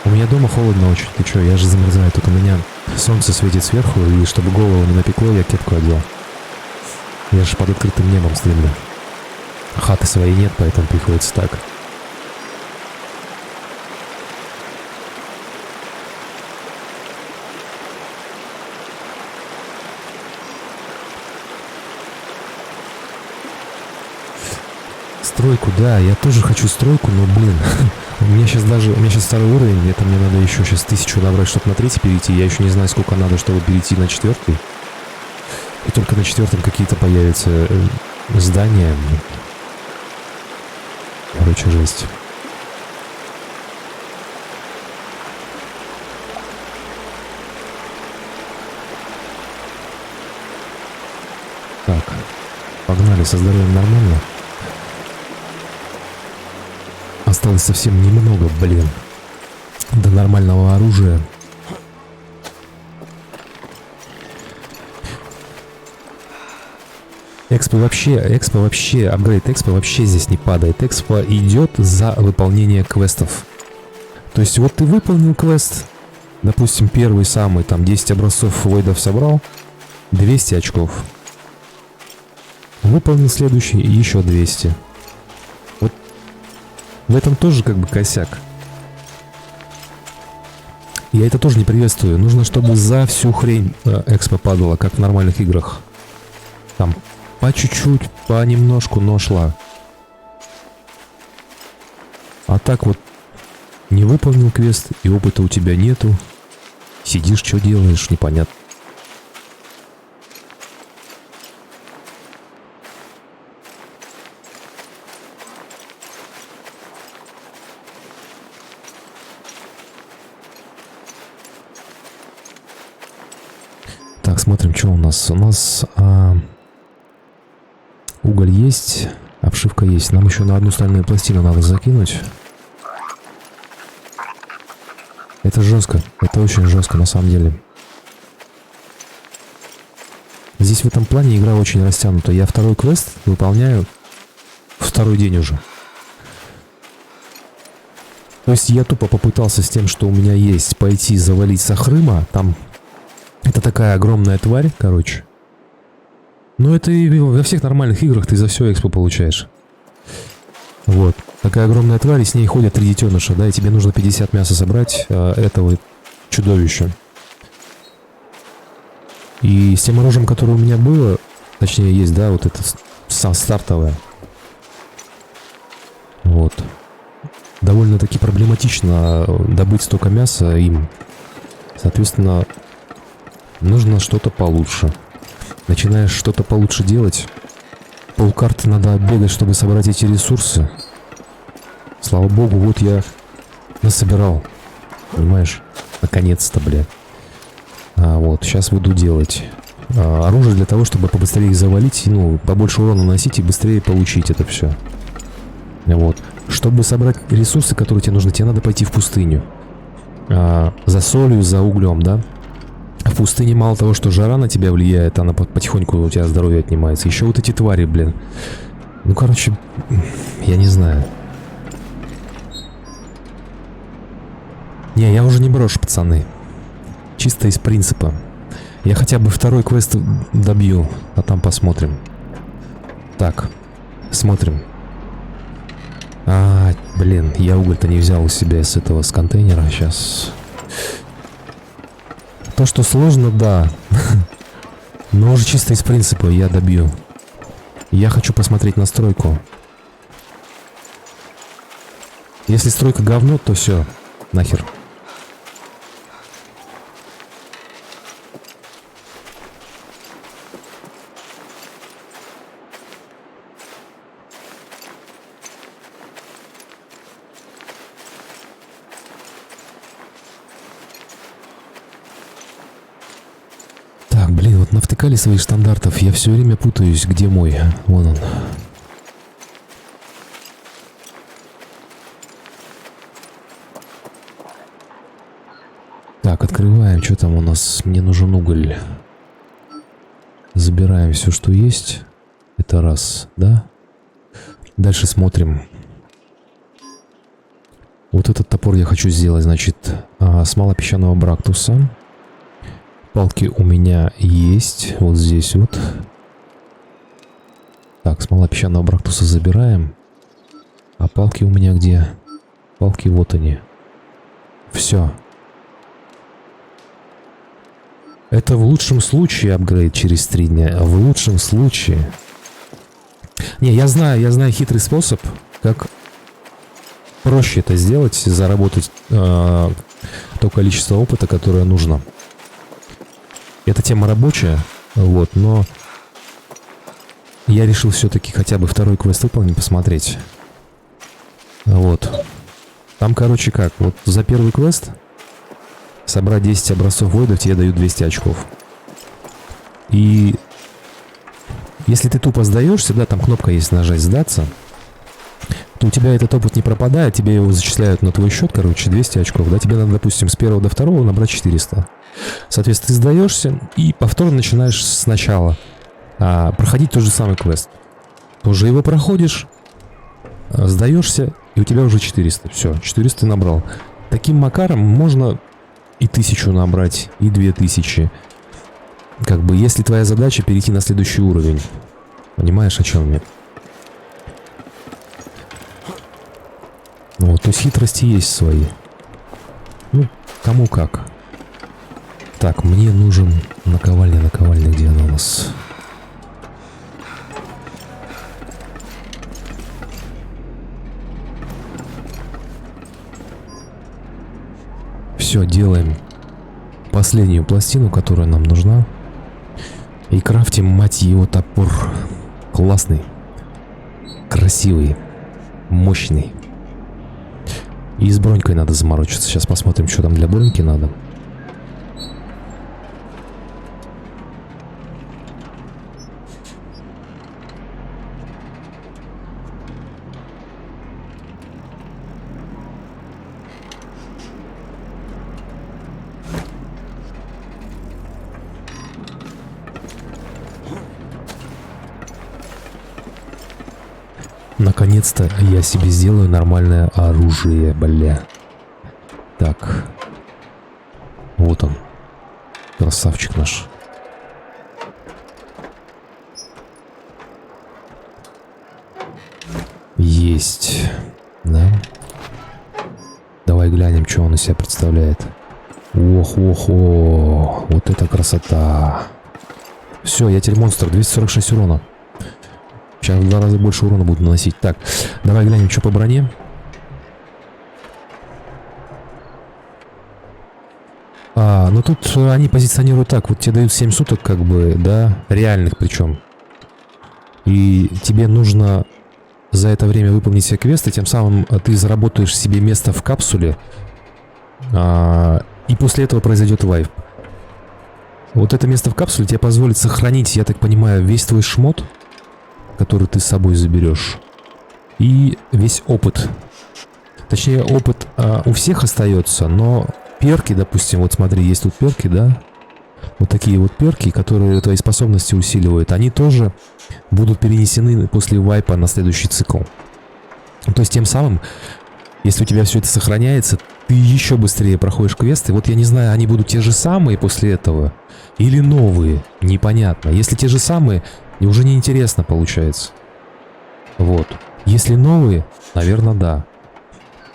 У меня дома холодно очень. Ты чё, я же замерзаю. Тут у меня солнце светит сверху, и чтобы голову не напекло, я кепку одел. Я же под открытым небом стримлю. Хаты своей нет, поэтому приходится так. Стройку, да, я тоже хочу стройку, но, блин, у меня сейчас второй уровень, это мне надо еще сейчас 1000 набрать, чтобы на 3-й перейти, я еще не знаю, сколько надо, чтобы перейти на 4-й. И только на 4-м какие-то появятся здания. Короче, жесть. Так, погнали, со здоровьем нормально. Осталось совсем немного, блин, до нормального оружия. Экспо вообще, апгрейд экспо вообще здесь не падает. Экспо идет за выполнение квестов. То есть вот ты выполнил квест, допустим, первый самый, там 10 образцов войдов собрал, 200 очков. Выполнил следующий, еще 200. В этом тоже как бы косяк. Я это тоже не приветствую. Нужно, чтобы за всю хрень экспо падала, как в нормальных играх. Там по чуть-чуть, понемножку, но шла. А так вот, не выполнил квест, и опыта у тебя нету. Сидишь, что делаешь, непонятно. Так, смотрим, что у нас. У нас уголь есть, обшивка есть. Нам еще на одну стальную пластину надо закинуть. Это жестко. Это очень жестко, на самом деле. Здесь в этом плане игра очень растянута. Я второй квест выполняю второй день уже. То есть я тупо попытался с тем, что у меня есть, пойти завалить Сахрыма. Там... Это такая огромная тварь, короче. Ну, это и во всех нормальных играх ты за все экспо получаешь. Вот. Такая огромная тварь, и с ней ходят 3 детеныша, да, и тебе нужно 50 мяса собрать этого чудовища. И с тем оружием, которое у меня было, точнее есть, да, вот это стартовое. Вот. Довольно-таки проблематично добыть столько мяса им. Соответственно, нужно что-то получше. Начинаешь что-то получше делать. Полкарты надо бегать, чтобы собрать эти ресурсы. Слава богу, вот я насобирал. Понимаешь? Наконец-то, бля. Вот, сейчас буду делать оружие для того, чтобы побыстрее их завалить, ну, побольше урона наносить и быстрее получить это все. Вот. Чтобы собрать ресурсы, которые тебе нужны, тебе надо пойти в пустыню. За солью, за углем, да? В пустыне мало того, что жара на тебя влияет, она потихоньку у тебя здоровье отнимается. Еще вот эти твари, блин. Ну, короче, я не знаю. Не, я уже не брошу, пацаны. Чисто из принципа. Я хотя бы второй квест добью, а там посмотрим. Так, смотрим. Блин, я уголь-то не взял у себя с этого, с контейнера. Сейчас. То, что сложно, да. Но уже чисто из принципа я добью. Я хочу посмотреть на стройку. Если стройка говно, то все, нахер. Блин, вот навтыкали своих стандартов, я все время путаюсь, где мой. Вон он. Так, открываем, что там у нас? Мне нужен уголь. Забираем все, что есть. Это раз, да? Дальше смотрим. Вот этот топор я хочу сделать, значит, смола песчаного брактуса. Палки у меня есть. Вот здесь вот. Так, смола песчаного брактуса забираем. А палки у меня где? Палки вот они. Все. Это в лучшем случае апгрейд через 3 дня. А в лучшем случае... Не, я знаю хитрый способ, как проще это сделать, заработать то количество опыта, которое нужно. Эта тема рабочая, вот, но я решил все-таки хотя бы второй квест выполнить, посмотреть. Вот. Там, короче, как, вот за первый квест собрать 10 образцов войдов тебе дают 200 очков. И если ты тупо сдаешься, да, там кнопка есть нажать «Сдаться», то у тебя этот опыт не пропадает, тебе его зачисляют на твой счет, короче, 200 очков, да, тебе надо, допустим, с 1 до 2 набрать 400. Соответственно, ты сдаешься и повторно начинаешь сначала проходить тот же самый квест. Тоже его проходишь, сдаешься, и у тебя уже 400. Все, 400 ты набрал. Таким макаром можно и 1000 набрать, и 2000. Как бы, если твоя задача перейти на следующий уровень. Понимаешь, о чем я? Вот, то есть хитрости есть свои. Ну, кому как. Так, мне нужен наковальня, где она у нас? Все, делаем последнюю пластину, которая нам нужна. И крафтим, мать его, топор. Классный. Красивый. Мощный. И с бронькой надо заморочиться. Сейчас посмотрим, что там для броньки надо. Наконец-то я себе сделаю нормальное оружие, бля. Так. Вот он. Красавчик наш. Есть. Да. Давай глянем, что он из себя представляет. Ох. Вот это красота. Все, я теперь монстр. 246 урона. Сейчас в 2 раза больше урона буду наносить. Так, давай глянем, что по броне. Ну тут они позиционируют так. Вот тебе дают 7 суток, как бы, да, реальных причем. И тебе нужно за это время выполнить все квесты, тем самым ты заработаешь себе место в капсуле. И после этого произойдет вайп. Вот это место в капсуле тебе позволит сохранить, я так понимаю, весь твой шмот, который ты с собой заберешь. И весь опыт. Точнее, опыт у всех остается, но перки, допустим, вот смотри, есть тут перки, да? Вот такие вот перки, которые твои способности усиливают, они тоже будут перенесены после вайпа на следующий цикл. То есть тем самым, если у тебя все это сохраняется, ты еще быстрее проходишь квесты. Вот я не знаю, они будут те же самые после этого или новые, непонятно. Если те же самые, уже неинтересно получается. Вот. Если новые, наверное, да.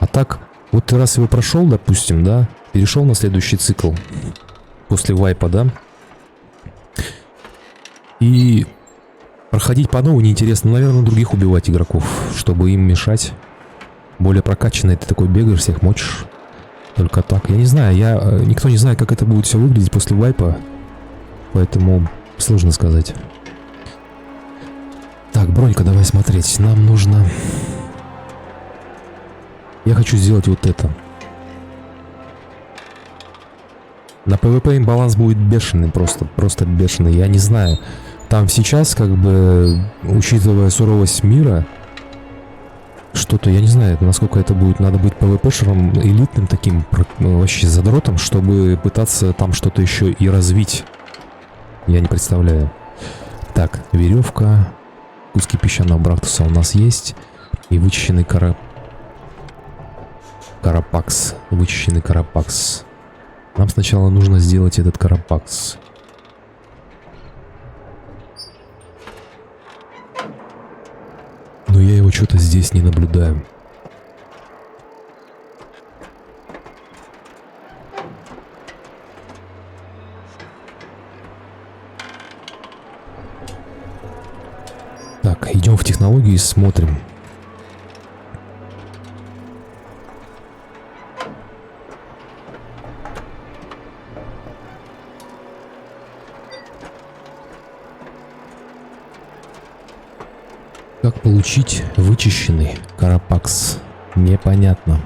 А так, вот ты раз его прошел, допустим, да, перешел на следующий цикл после вайпа, да, и проходить по новой неинтересно. Наверное, других убивать игроков, чтобы им мешать. Более прокачанный ты такой бегаешь, всех мочишь. Только так. Я не знаю, никто не знает, как это будет все выглядеть после вайпа. Поэтому сложно сказать. Так, бронька, давай смотреть. Нам нужно... Я хочу сделать вот это. На PvP имбаланс будет бешеный, просто бешеный. Я не знаю. Там сейчас, как бы, учитывая суровость мира, что-то, я не знаю, насколько это будет. Надо быть PvP-шером элитным таким, вообще задротом, чтобы пытаться там что-то еще и развить. Я не представляю. Так, веревка. Куски песчаного брактуса у нас есть. И вычищенный карапакс. Вычищенный карапакс. Нам сначала нужно сделать этот карапакс. Но я его что-то здесь не наблюдаю. Так, идем в технологии и смотрим. Как получить вычищенный карапакс? Непонятно.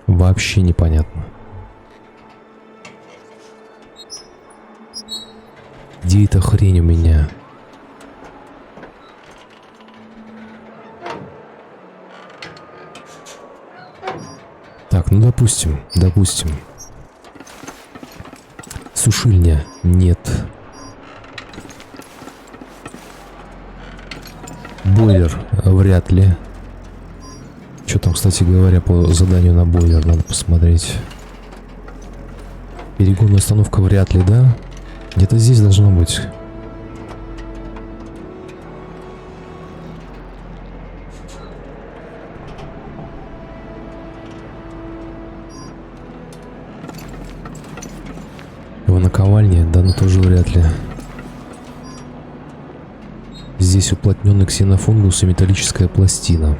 Вообще непонятно. Где эта хрень у меня? Так, ну допустим. Сушильня нет. Бойлер вряд ли. Что там, кстати говоря, по заданию на бойлер надо посмотреть. Перегонная установка вряд ли, да? Где-то здесь должно быть. Его наковальня, да, но тоже вряд ли. Здесь уплотненный ксенофундус и металлическая пластина.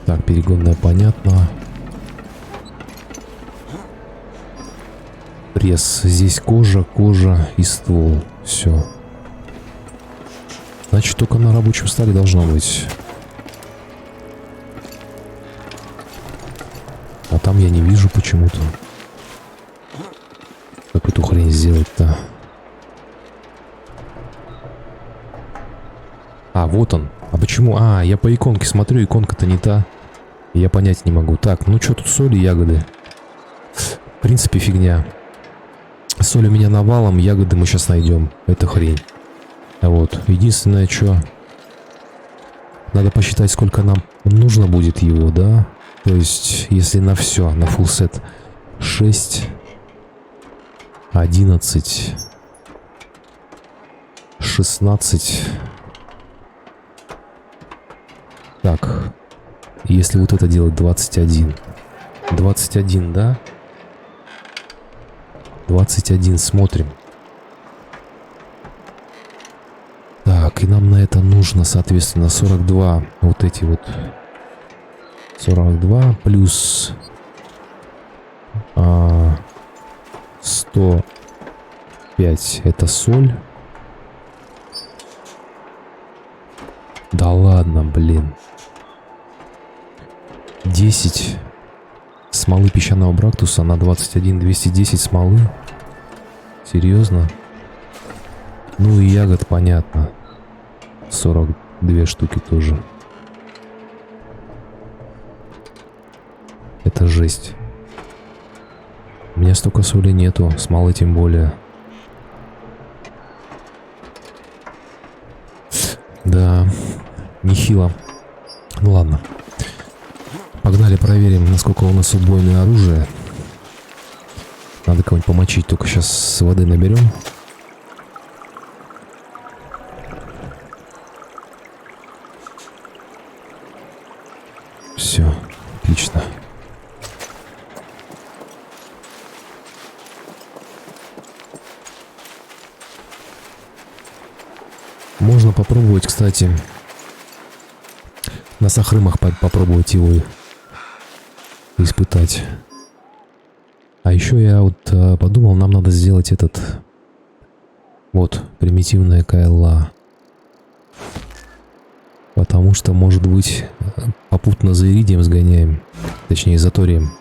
Так, перегонная, понятно. Пресс. Здесь кожа и ствол. Все. Значит, только на рабочем столе должно быть. А там я не вижу почему-то. Как эту хрень сделать-то? А, вот он. А почему? А, я по иконке смотрю, иконка-то не та. Я понять не могу. Так, ну что тут соль и ягоды? В принципе, фигня. Соль у меня навалом, ягоды мы сейчас найдем. Это хрень. А вот, единственное, что... Надо посчитать, сколько нам нужно будет его, да? То есть, если на все, на full set 6, 11, 16. Так, если вот это делать 21. 21, да? 21, смотрим. Так, и нам на это нужно, соответственно, 42. Вот эти вот 42 плюс 105. Это соль. Да ладно, блин. 10 смолы песчаного брактуса на 21. 210 смолы. Серьезно? Ну и ягод, понятно. 42 штуки тоже. Это жесть. У меня столько соли нету, смолы тем более. Да, нехило. Ну ладно. Погнали проверим, насколько у нас убойное оружие. Надо кого-нибудь помочить, только сейчас с воды наберем. Все, отлично. Можно попробовать, кстати, на сахрымах попробовать его испытать. А еще я вот подумал, нам надо сделать этот вот примитивная КЛА. Потому что, может быть, попутно за иридием сгоняем. Точнее, за торием.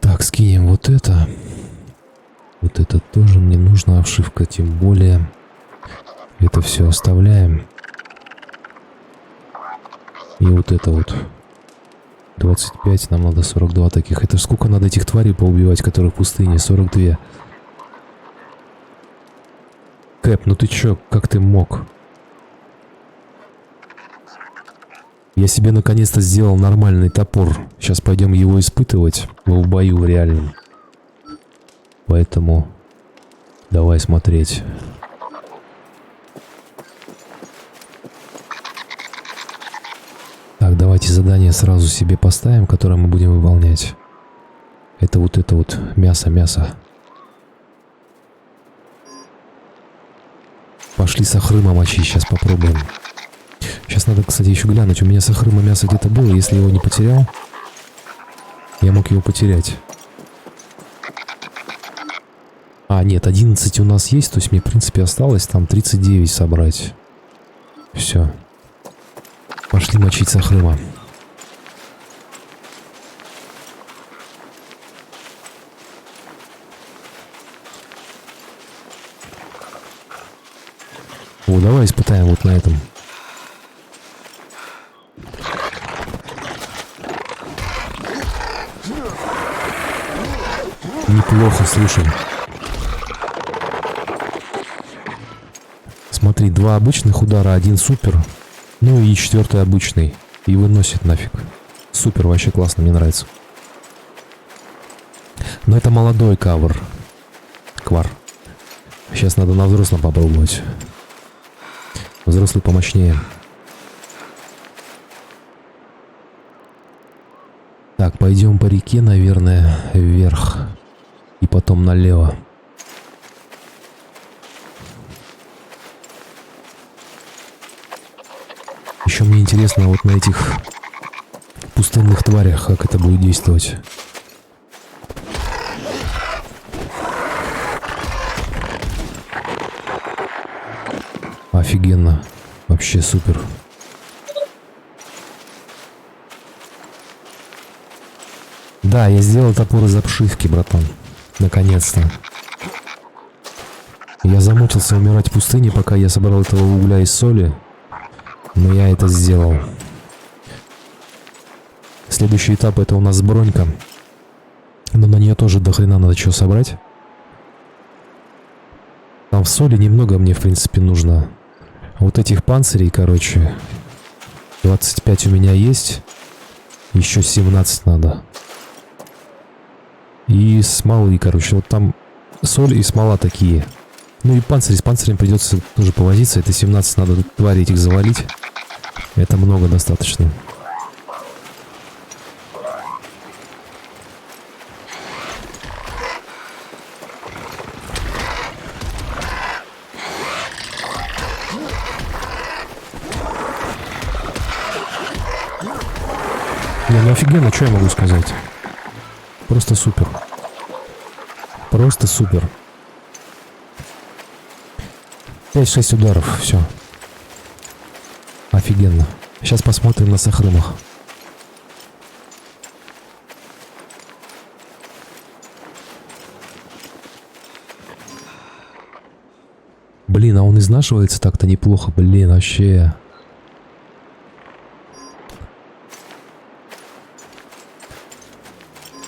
Так, скинем вот это. Вот это тоже мне нужна обшивка, тем более. Это все оставляем. И вот это вот 25, нам надо 42 таких. Это сколько надо этих тварей поубивать, которые в пустыне? 42. Кэп, ну ты чё, как ты мог? Я себе наконец-то сделал нормальный топор. Сейчас пойдем его испытывать в бою реальном. Поэтому давай смотреть. Так, давайте задание сразу себе поставим, которое мы будем выполнять. Это вот мясо. Пошли сахрыма мочить, сейчас попробуем. Сейчас надо, кстати, еще глянуть. У меня сахрыма мясо где-то было, если я его не потерял. Я мог его потерять. А, нет, 11 у нас есть, то есть мне, в принципе, осталось там 39 собрать. Все. Пошли мочить сахрыма. О, давай испытаем вот на этом. Неплохо, слушай. Смотри, 2 обычных удара, 1 супер. Ну и 4-й обычный. И выносит нафиг. Супер, вообще классно, мне нравится. Но это молодой кавр. Квар. Сейчас надо на взрослом попробовать. Взрослый помощнее. Так, пойдем по реке, наверное, вверх. И потом налево. Еще мне интересно вот на этих пустынных тварях, как это будет действовать. Офигенно. Вообще супер. Да, я сделал топор из обшивки, братан. Наконец-то. Я замучился умирать в пустыне, пока я собрал этого угля из соли. Но я это сделал. Следующий этап — это у нас бронька. Но на нее тоже дохрена надо чего собрать. Там в соли немного мне, в принципе, нужно. Вот этих панцирей, короче, 25 у меня есть. Еще 17 надо. И смолы, короче. Вот там соль и смола такие. Ну и панцирь. С панцирем придется тоже повозиться. Это 17 надо твари этих завалить. Это много достаточно. Не, ну офигенно, что я могу сказать? Просто супер. Просто супер. 5-6 ударов, все. Офигенно. Сейчас посмотрим на Сахрымах. Блин, а он изнашивается так-то неплохо, блин, вообще.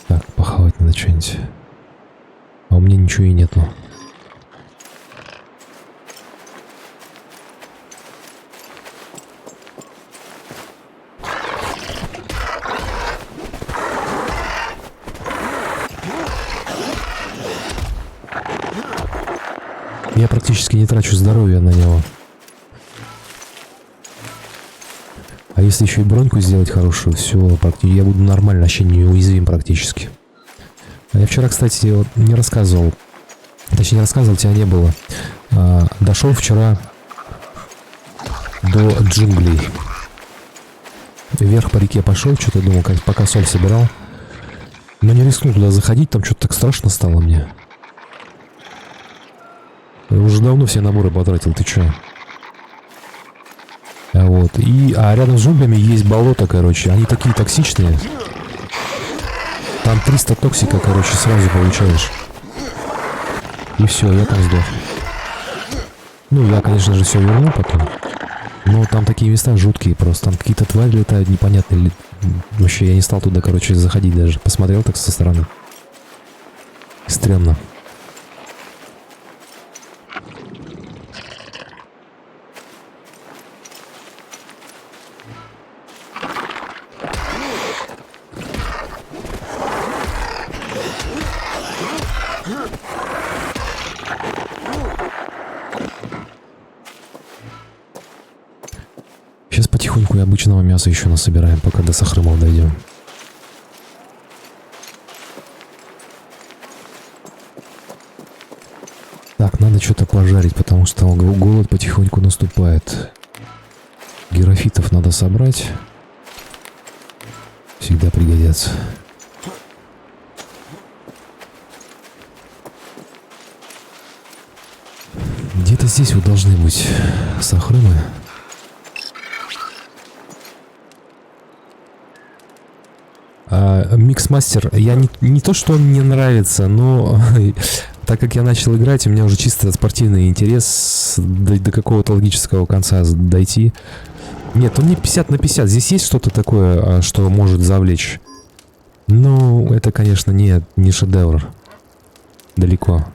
Так, похавать надо что-нибудь. А у меня ничего и нету. Я практически не трачу здоровье на него. А если еще и броньку сделать хорошую, все, я буду нормально, вообще неуязвим практически. А я вчера, кстати, вот не рассказывал. Точнее, не рассказывал, тебя не было. Дошел вчера до джунглей. Вверх по реке пошел, что-то думал, пока соль собирал. Но не рискнул туда заходить, там что-то так страшно стало мне. Я уже давно все наборы потратил, ты чё? Вот. А рядом с джунглями есть болото, короче. Они такие токсичные. Там 300 токсика, короче, сразу получаешь. И все, я там сдох. Ну, я, конечно же, все вернул потом. Но там такие места жуткие просто. Там какие-то твари летают непонятные. Вообще, я не стал туда, короче, заходить даже. Посмотрел так со стороны. Стрёмно. Сейчас потихоньку и обычного мяса еще насобираем, пока до Сахрымов дойдем. Так, надо что-то пожарить, потому что голод потихоньку наступает. Герофитов надо собрать. Всегда пригодятся. Где-то здесь вот должны быть Сахрымы. Миксмастер, я не то, что он мне нравится, но так как я начал играть, у меня уже чисто спортивный интерес до какого-то логического конца дойти. Нет, он не 50 на 50. Здесь есть что-то такое, что может завлечь. Но это, конечно, не шедевр. Далеко.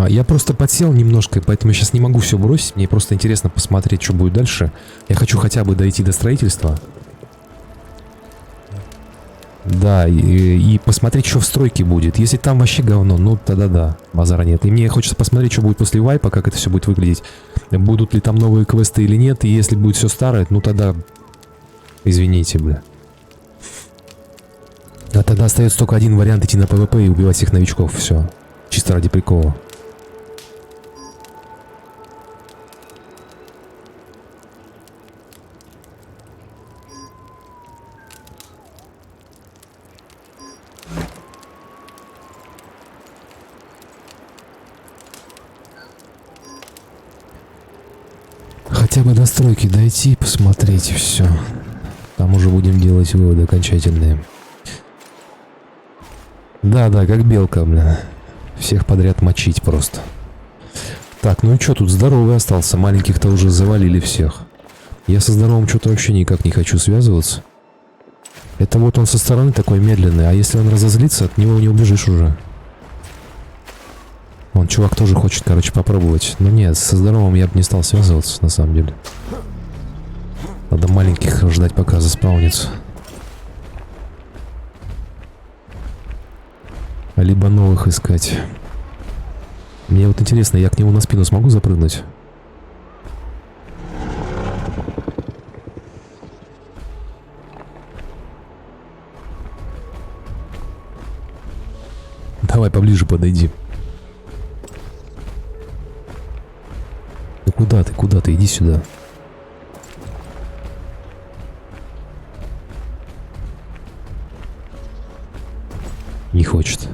Я просто подсел немножко, поэтому я сейчас не могу все бросить. Мне просто интересно посмотреть, что будет дальше. Я хочу хотя бы дойти до строительства. Да, и посмотреть, что в стройке будет. Если там вообще говно, ну тогда да, базара нет. И мне хочется посмотреть, что будет после вайпа, как это все будет выглядеть. Будут ли там новые квесты или нет. И если будет все старое, ну тогда... Извините, бля. А тогда остается только один вариант: идти на ПВП и убивать всех новичков. Все. Чисто ради прикола. Хотя бы до стройки дойти, посмотреть и все. Там уже будем делать выводы окончательные. Да, как белка, бля. Всех подряд мочить просто. Так, ну и что, тут здоровый остался. Маленьких-то уже завалили всех. Я со здоровым что-то вообще никак не хочу связываться. Это вот он со стороны такой медленный, а если он разозлится, от него не убежишь уже. Он, чувак, тоже хочет, короче, попробовать. Но нет, со здоровым я бы не стал связываться, на самом деле. Надо маленьких ждать, пока заспаунится. Либо новых искать. Мне вот интересно, я к нему на спину смогу запрыгнуть? Давай поближе подойди. Ну куда ты, куда ты? Иди сюда. Не хочет.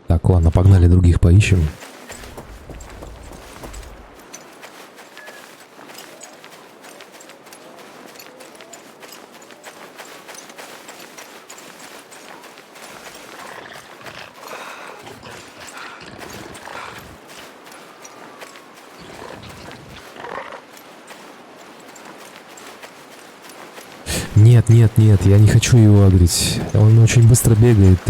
Так, ладно, погнали, других поищем. Нет, нет, нет, я не хочу его агрить. Он очень быстро бегает.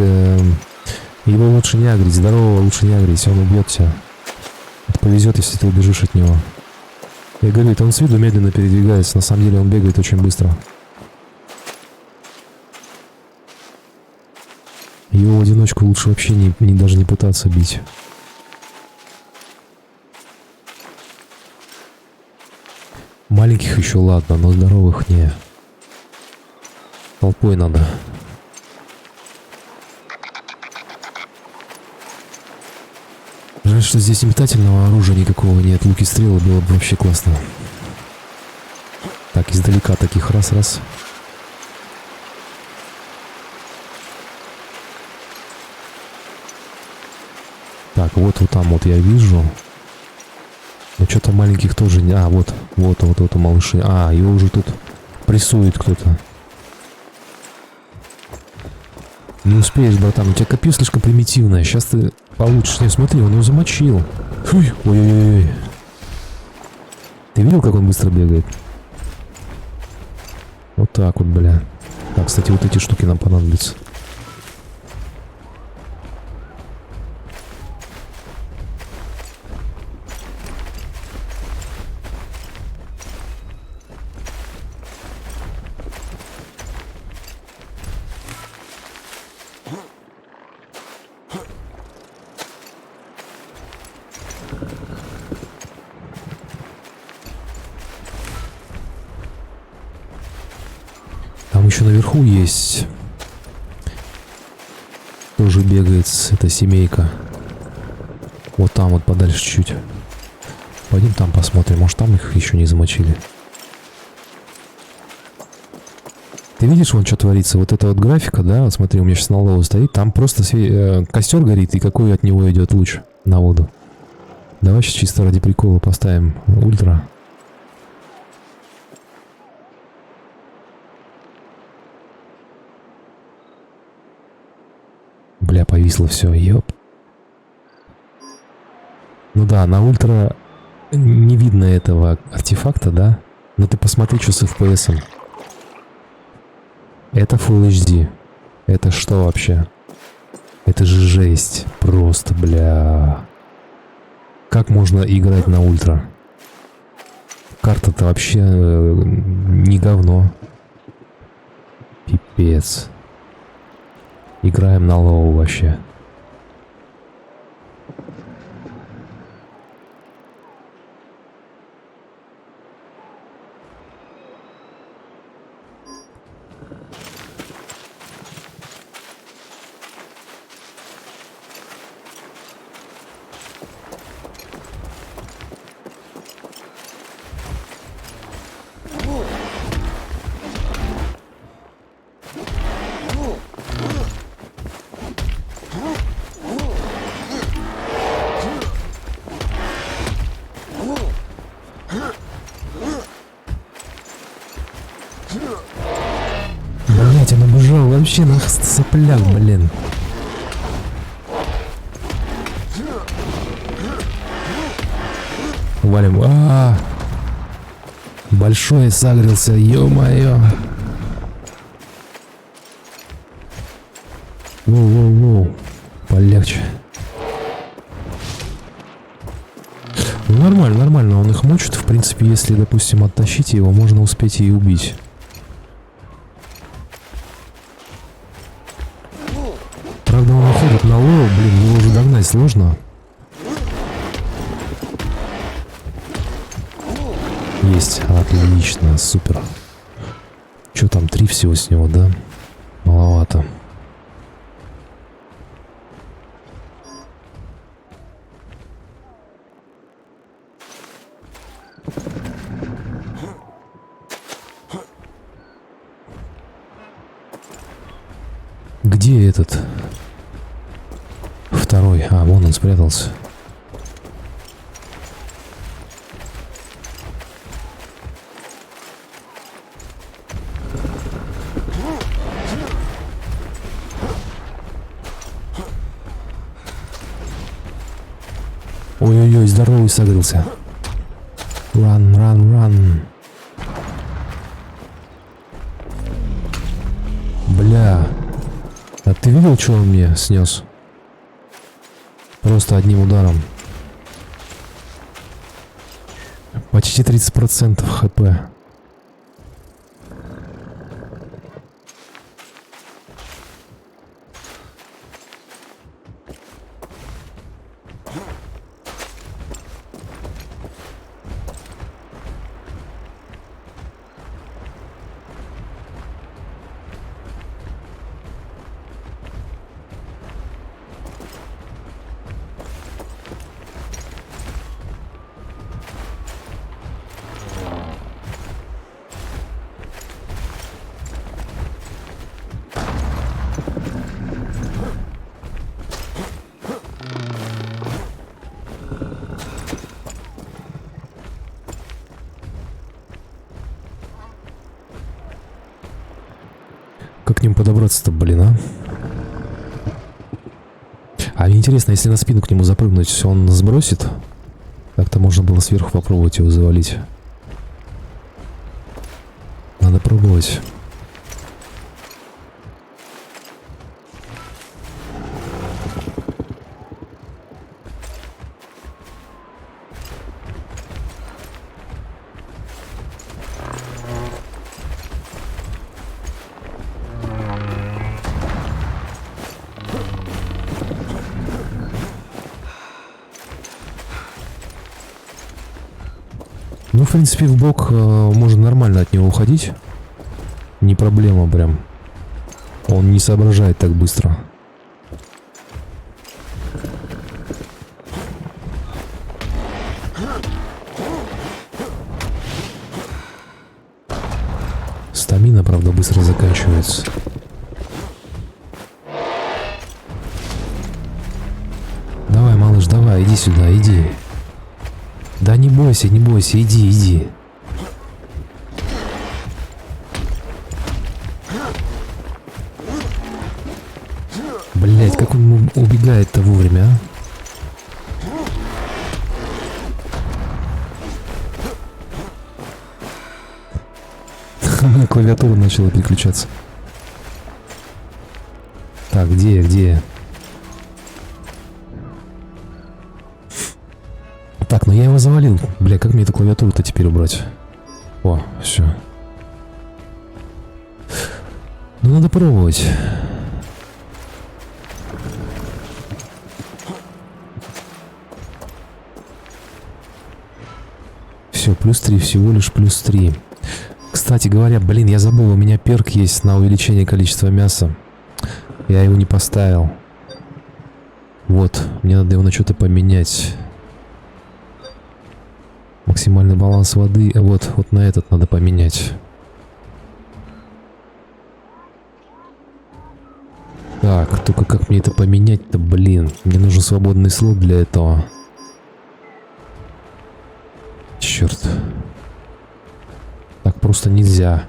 Его лучше не агрить, здорового лучше не агрить, он убьет тебя. Это повезет, если ты убежишь от него. Я говорю, это он с виду медленно передвигается, на самом деле он бегает очень быстро. Его в одиночку лучше вообще даже не пытаться бить. Маленьких еще ладно, но здоровых не. Толпой надо. Жаль, что здесь метательного оружия никакого нет. Луки, стрелы было бы вообще классно. Так, издалека таких раз-раз. Так, вот там вот я вижу. Но что-то маленьких тоже не... А, вот у малыши. А, его уже тут прессует кто-то. Не успеешь, братан, у тебя копье слишком примитивное. Сейчас ты получишь. Не, смотри, он его замочил. Фуй, ой-ой-ой. Ты видел, как он быстро бегает? Вот так вот, бля. Так, кстати, вот эти штуки нам понадобятся. Там еще наверху есть. Тоже бегает эта семейка. Вот там вот подальше чуть-чуть. Пойдем там посмотрим. Может, там их еще не замочили. Ты видишь, вон что творится? Вот эта вот графика, да? Вот смотри, у меня сейчас на лоу стоит. Там просто костер горит, и какой от него идет луч на воду. Давай сейчас чисто ради прикола поставим ультра. Бля, повисло все, ёп. Ну да, на ультра не видно этого артефакта, да? Но ты посмотри, что с FPS-ом. Это Full HD. Это что вообще? Это же жесть. Просто, бля. Как можно играть на ультра? Карта-то вообще не говно. Пипец. Играем на лоу вообще. вообще на соплях, блин. Валим. Большой сагрился, ё-моё. Воу-воу-воу. Полегче. Ну, нормально, нормально. Он их мучит. В принципе, если, допустим, оттащить его, можно успеть и убить. Правда, он уходит на лоу. Блин, его уже догнать сложно. Есть. Отлично. Супер. Что там, 3 всего с него, да? Маловато. Где этот? Второй. Вон он спрятался. Ой-ой-ой, здоровый согрелся. Run, run, run. Бля. А ты видел, что он мне снес? Просто одним ударом. Почти 30% хп. Как к ним подобраться-то, блин, А мне интересно, если на спину к нему запрыгнуть, он сбросит? Так-то можно было сверху попробовать его завалить. Надо пробовать. Ну, в принципе, в бок можно нормально от него уходить. Не проблема прям. Он не соображает так быстро. Стамина, правда, быстро заканчивается. Давай, малыш, давай, иди сюда, иди. Да не бойся, иди, иди. Блять, как он убегает-то вовремя, У меня клавиатура начала переключаться. Так, где? Так, ну я его завалил. Бля, как мне эту клавиатуру-то теперь убрать? О, все. Ну, надо пробовать. Все, +3, всего лишь +3. Кстати говоря, блин, я забыл, у меня перк есть на увеличение количества мяса. Я его не поставил. Вот, мне надо его на что-то поменять. Максимальный баланс воды, вот на этот надо поменять. Так, только как мне это поменять-то, блин? Мне нужен свободный слот для этого. Черт. Так просто нельзя.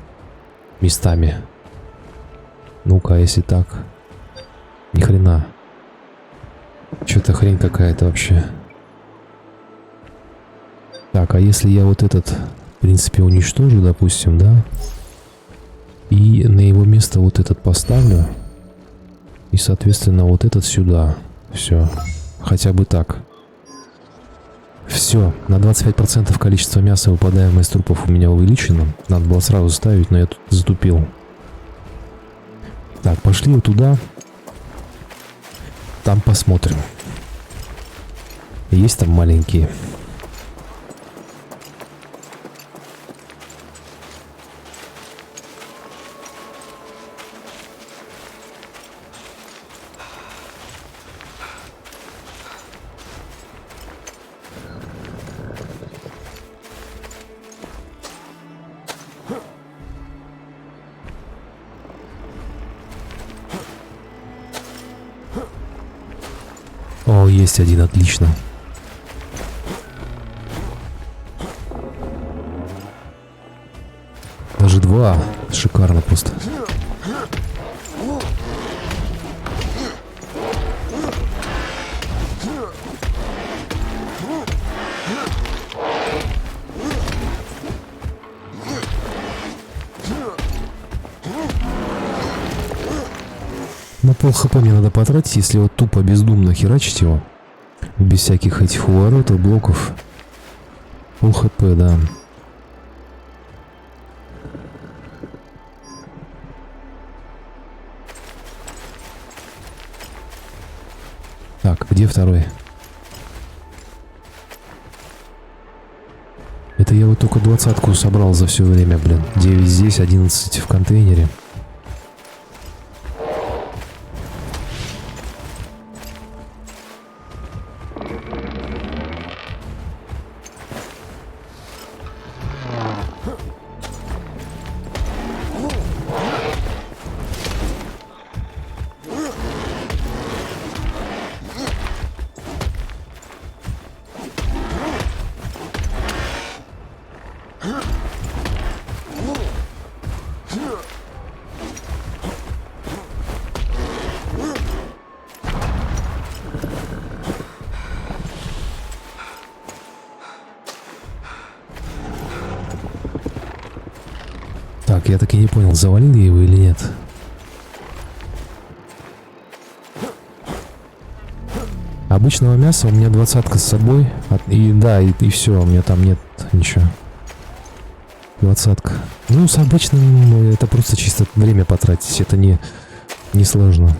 Местами. Ну-ка, если так. Ни хрена. Что-то хрень какая-то вообще. Так, а если я вот этот, в принципе, уничтожу, допустим, да? И на его место вот этот поставлю. И, соответственно, вот этот сюда. Все. Хотя бы так. Все. На 25% количество мяса, выпадаемое из трупов, у меня увеличено. Надо было сразу ставить, но я тут затупил. Так, пошли вот туда. Там посмотрим. Есть там маленькие. О, есть один, отлично. Даже два. Шикарно просто. На пол хп мне надо потратить, если вот тупо бездумно херачить его. Без всяких этих уворотов, блоков. Пол хп, да. Так, где второй? Это я вот только 20-ку собрал за все время, блин. 9 здесь, 11 в контейнере. Так, я так и не понял, завалил я его или нет. Обычного мяса у меня 20-ка с собой. И да, и все, у меня там нет ничего. 20-ка. Ну, с обычным это просто чисто время потратить. Это не сложно.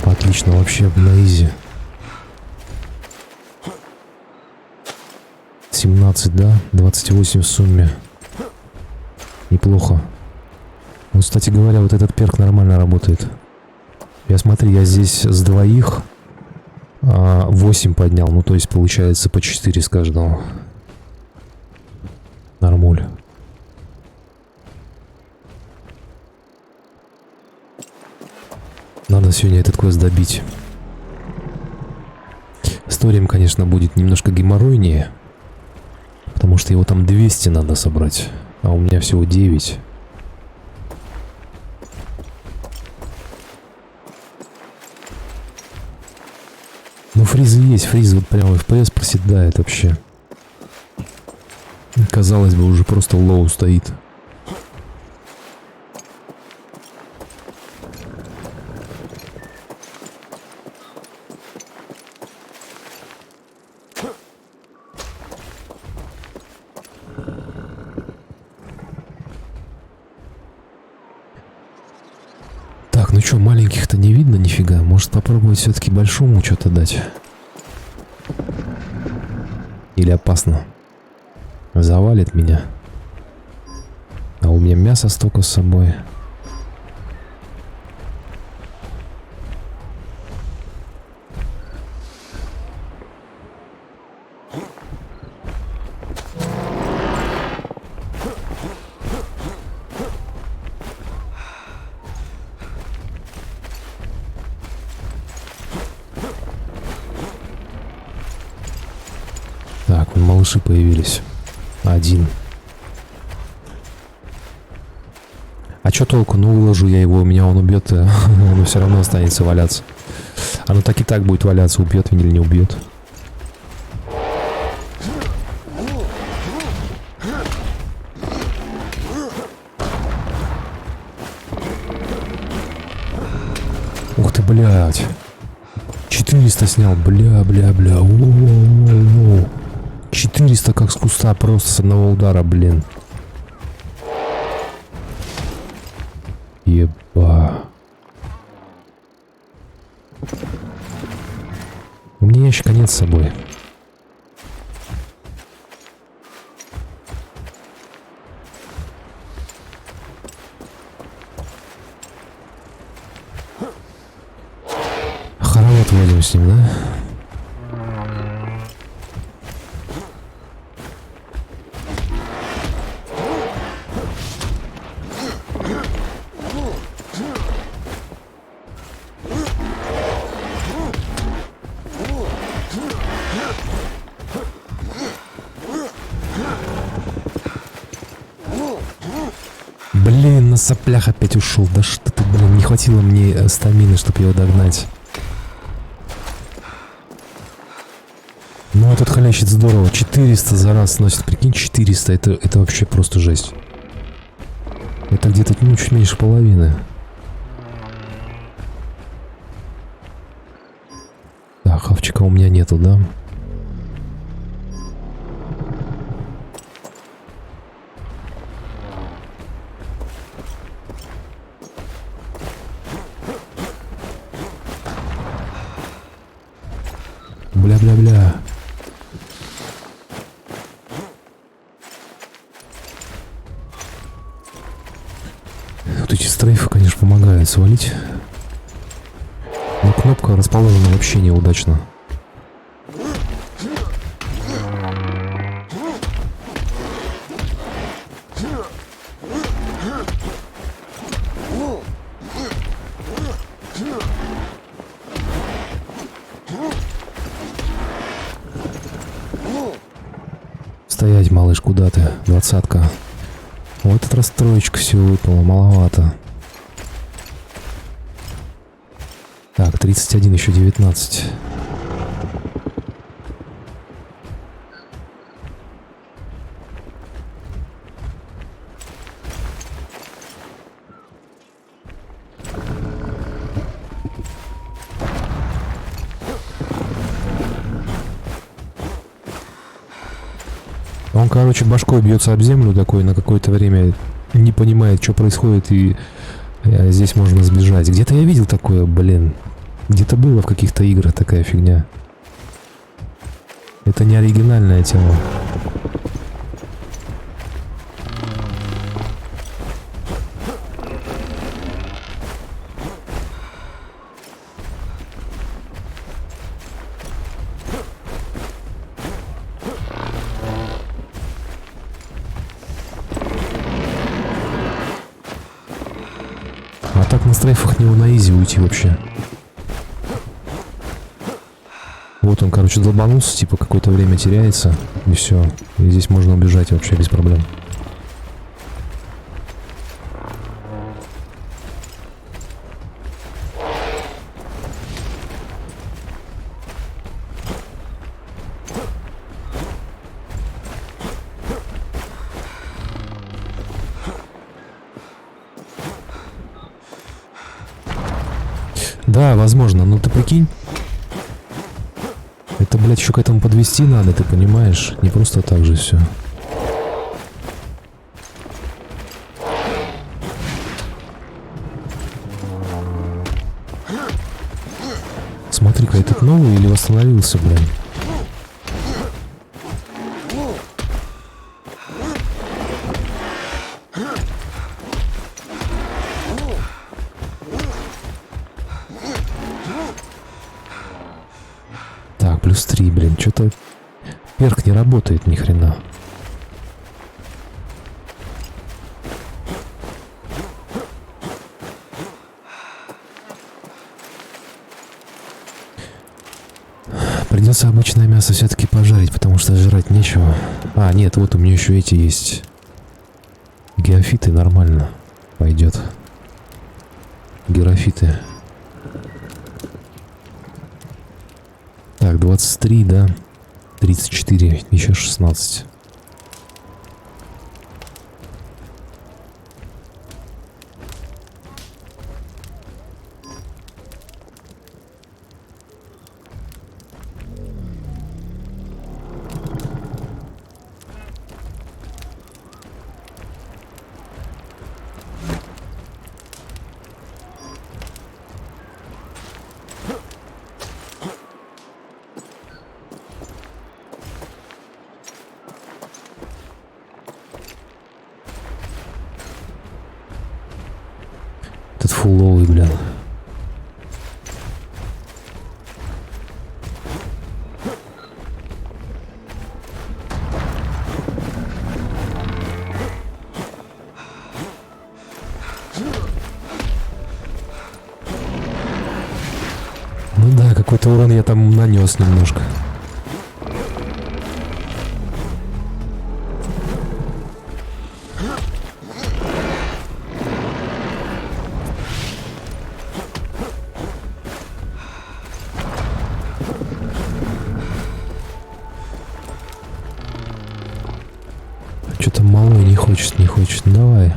Отлично, вообще на изи. 17, да? 28 в сумме. Неплохо. Вот, кстати говоря, вот этот перк нормально работает. Я смотри, я здесь с двоих 8 поднял. Ну, то есть получается по 4 с каждого. Нормуль. Надо сегодня этот квест добить. С Торием, конечно, будет немножко геморройнее. Потому что его там 200 надо собрать. А у меня всего 9. Ну, фризы есть. Фриз вот прямо FPS проседает вообще. Казалось бы, уже просто лоу стоит. Так, ну что, маленьких-то не видно нифига. Может попробовать все-таки большому что-то дать? Или опасно? Завалит меня. А у меня мяса столько с собой. малыши появились. Один. А чё толку? Ну, выложу я его, меня он убьет, он все равно останется валяться. Оно так и так будет валяться, убьет меня или не убьет. Ух ты, блядь. 400 снял, бля. О-о-о-о. 400 как с куста, просто с одного удара, блин. Еба. У меня ящика нет с собой. Хоровод возим с ним, да? Блин, на соплях опять ушел. Да что ты, блин, не хватило мне стамины, чтобы его догнать. Ну, этот халящит здорово. 400 за раз сносит. Прикинь, 400. Это вообще просто жесть. Это где-то, ну, чуть меньше половины. Так, хавчика у меня нету, да? Бля. Вот эти стрейфы, конечно, помогают свалить. Но кнопка расположена вообще неудачно. Стоять, малыш, куда ты? 20-ка. Вот этот раз троечка все выпала, маловато. Так, 31, еще 19. Он, короче, башкой бьется об землю такой на какое-то время, не понимает, что происходит, и здесь можно сбежать. Где-то я видел такое, блин. Где-то было в каких-то играх такая фигня. Это не оригинальная тема. А так на стрейфах него на изи уйти вообще. Вот он, короче, долбанулся, типа какое-то время теряется, и все. И здесь можно убежать вообще без проблем. Да, возможно, но ты прикинь. Это, блядь, еще к этому подвести надо, ты понимаешь? Не просто так же все. Смотри-ка, этот новый или восстановился, блядь? Так, плюс 3, блин, что-то перк не работает ни хрена. Придется обычное мясо все-таки пожарить, потому потому что жрать нечего. А, нет, вот у меня еще эти есть. Геофиты нормально. Пойдет. Герофиты. Так, 23, да. 34, еще 16. Этот фулловый, блин. Ну да, какой-то урон я там нанес немножко. Что-то малой не хочет. Ну, давай.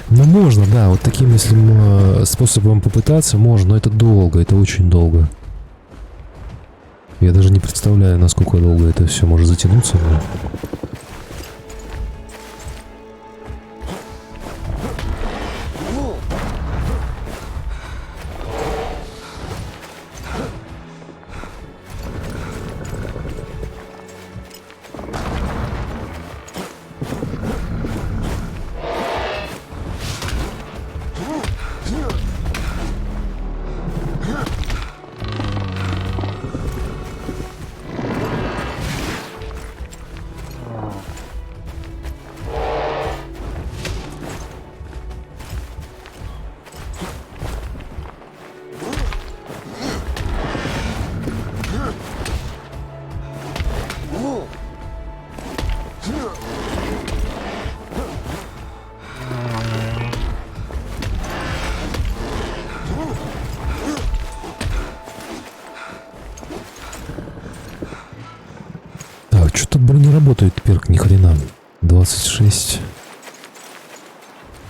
Ну можно, да, вот таким, если способом попытаться, можно, но это долго, это очень долго. Я даже не представляю, насколько долго это все может затянуться. Но... Что-то не работает перк, ни хрена. 26.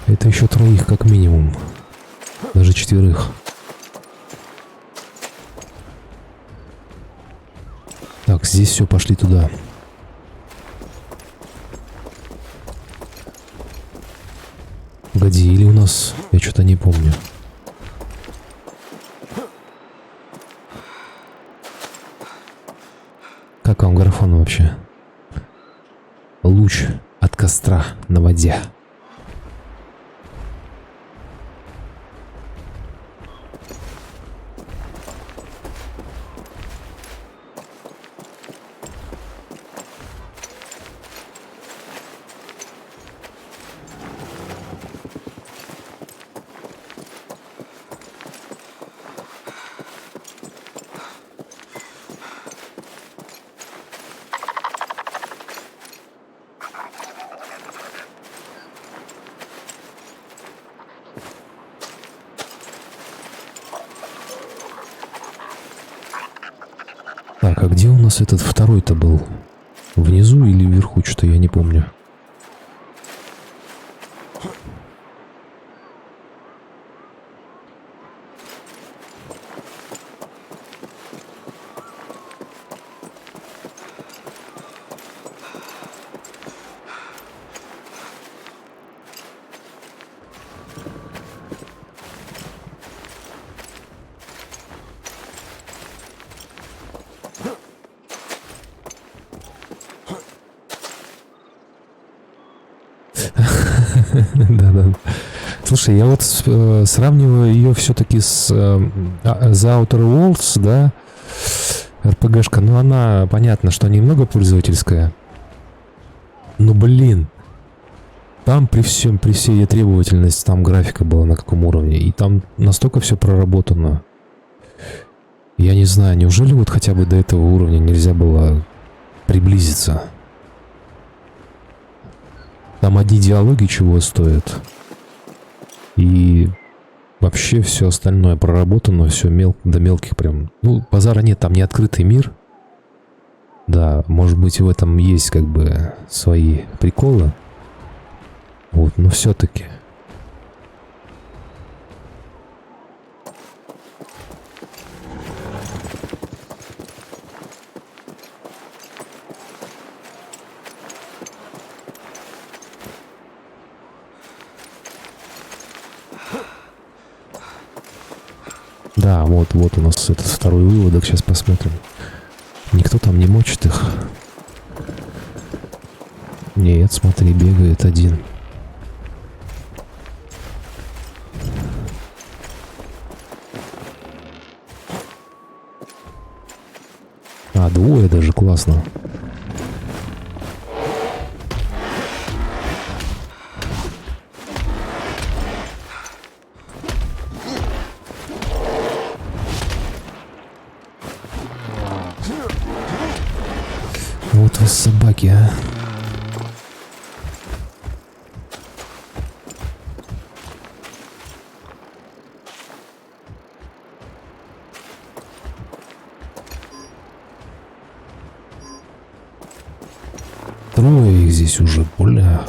Это еще троих как минимум. Даже 4. Так, здесь все, пошли туда. Погоди, или у нас... Я что-то не помню. Как вам графон вообще? Луч от костра на воде. Так, а где у нас этот второй-то был? Внизу или вверху? Что-то я не помню. Да. Слушай, я вот сравниваю ее все-таки с The Outer Worlds, да, РПГшка, но она, понятно, что немного пользовательская. Но, блин, там при всей ее требовательности, там графика была на каком уровне, и там настолько все проработано. Я не знаю, неужели вот хотя бы до этого уровня нельзя было приблизиться? Там одни диалоги чего стоят. И вообще все остальное проработано, все до мелких прям. Ну, базара нет, там не открытый мир. Да, может быть, в этом есть как бы свои приколы. Вот, но все-таки. Да, вот у нас этот второй выводок, сейчас посмотрим. Никто там не мочит их. Нет, смотри, бегает один. А, двое даже, классно. Вот вы собаки, а. Трое их здесь уже, бля.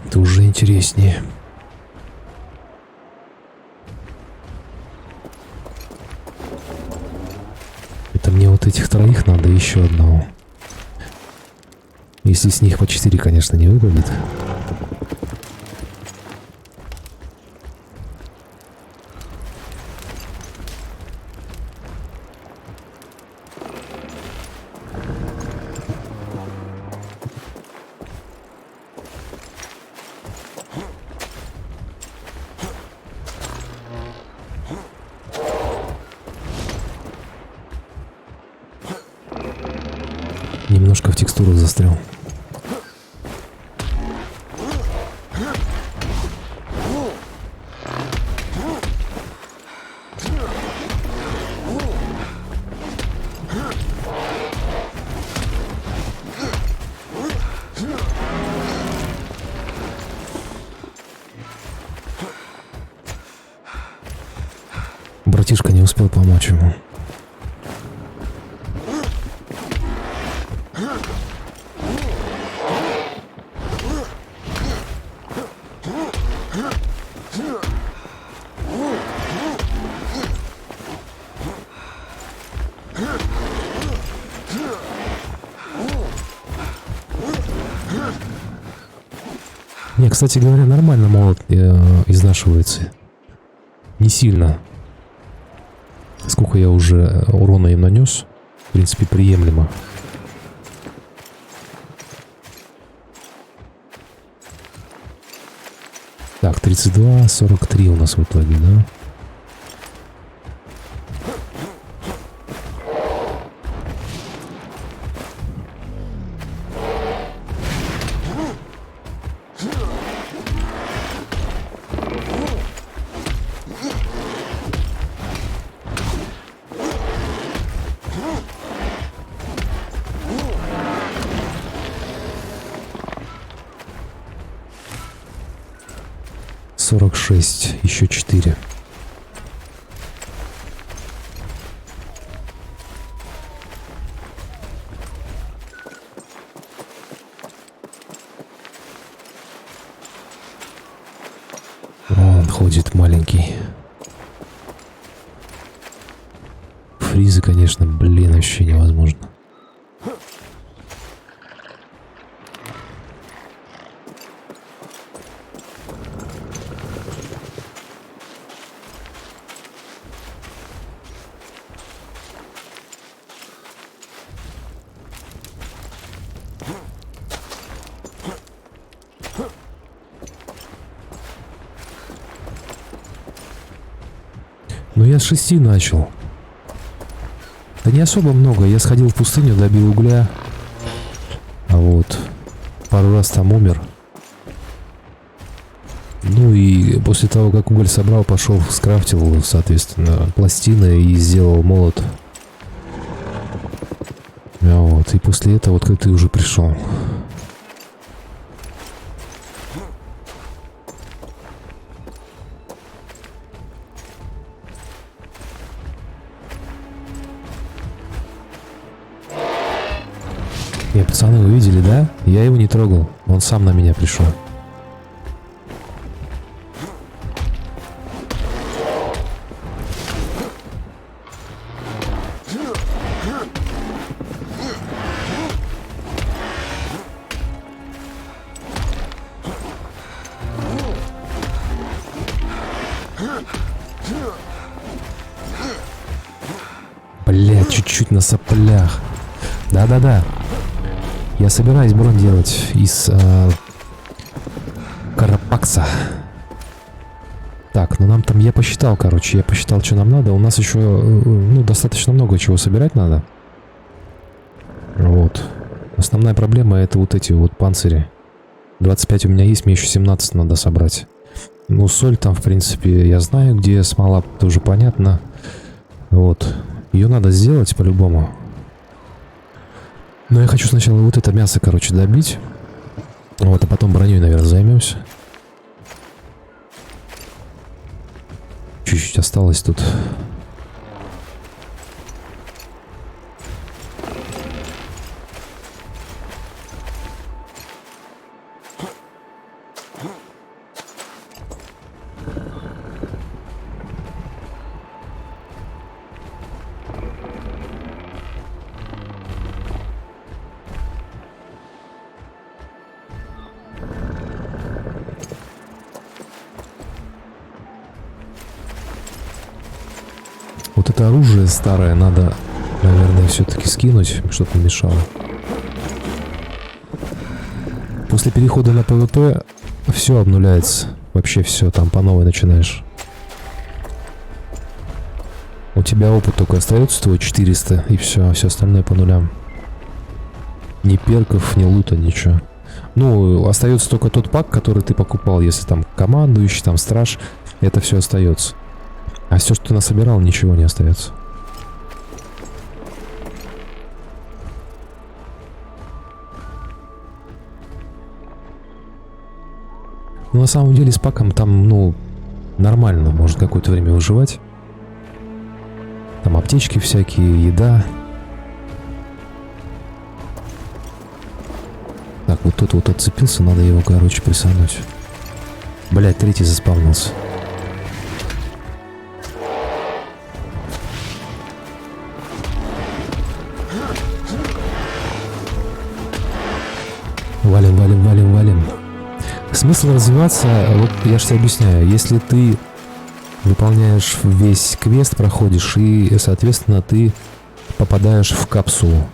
Это уже интереснее. Это мне вот этих троих надо, еще одного. Если с них по 4, конечно, не выпадет. Немножко в текстурах застрял. Братишка не успел помочь ему. Не, кстати говоря, нормально молот изнашивается. Не сильно. Сколько я уже урона им нанес, в принципе, приемлемо. Так, 32, 43 у нас в итоге, да? Еще 4. Он ходит маленький. Фризы, конечно, блин, вообще невозможно. Но я с 6 начал. Да не особо много. Я сходил в пустыню, добил угля. А вот пару раз там умер. Ну и после того, как уголь собрал, пошел, скрафтил, соответственно, пластины и сделал молот. Вот, и после этого, вот как ты уже пришел. Не, пацаны, вы видели, да? Я его не трогал, он сам на меня пришел. Бля, чуть-чуть на соплях. Да-да-да. Я собираюсь бронь делать из карапакса. Так, ну нам там, я посчитал, короче, что нам надо. У нас еще, ну, достаточно много чего собирать надо. Вот. Основная проблема это вот эти вот панцири. 25 у меня есть, мне еще 17 надо собрать. Ну, соль там, в принципе, я знаю, где смола, тоже понятно. Вот. Ее надо сделать по-любому. Но я хочу сначала вот это мясо, короче, добить. Вот, а потом броней, наверное, займемся. Чуть-чуть осталось тут. Вот это оружие старое надо, наверное, все-таки скинуть, чтобы не мешало. После перехода на ПВП все обнуляется. Вообще все, там по новой начинаешь. У тебя опыт только остается твой 400, и все остальное по нулям. Ни перков, ни лута, ничего. Ну, остается только тот пак, который ты покупал, если там командующий, там страж, это все остается. А все, что ты насобирал, ничего не остается. Ну, на самом деле, с паком там, ну, нормально, может какое-то время выживать. Там аптечки всякие, еда. Так, вот тот вот отцепился, надо его, короче, присануть. Блять, третий заспавнился. Валим. Смысл развиваться, вот я же тебе объясняю, если ты выполняешь весь квест, проходишь, и, соответственно, ты попадаешь в капсулу.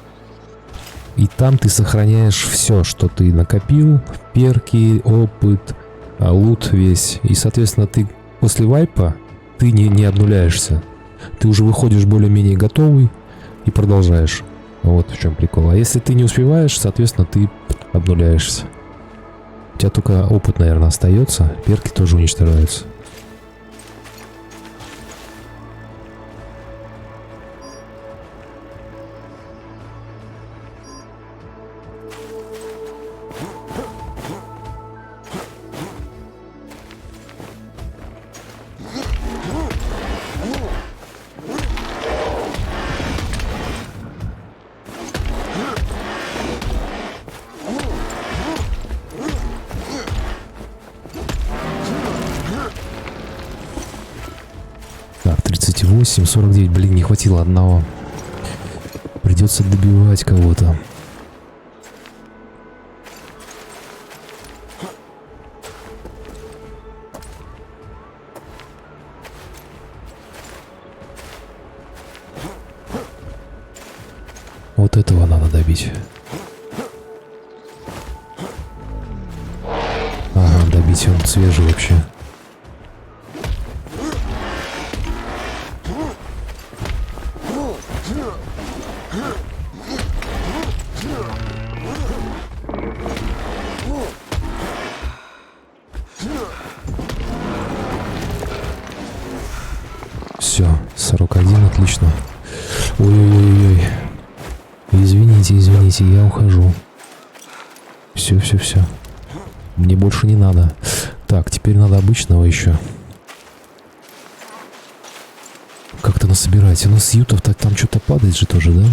И там ты сохраняешь все, что ты накопил, перки, опыт, лут весь. И, соответственно, ты после вайпа, ты не обнуляешься. Ты уже выходишь более-менее готовый и продолжаешь. Вот в чем прикол. А если ты не успеваешь, соответственно, ты обнуляешься. У тебя только опыт, наверное, остается. Перки тоже уничтожаются. Так, 38, 49, блин, не хватило одного. Придется добивать кого-то. Вот этого надо добить. Ага, добить, он свежий вообще. 41, отлично. Ой-ой-ой-ой. Извините, извините, я ухожу. Все, все, все. Мне больше не надо. Так, теперь надо обычного еще. Как-то насобирать. У нас с ютов там что-то падает же тоже, да?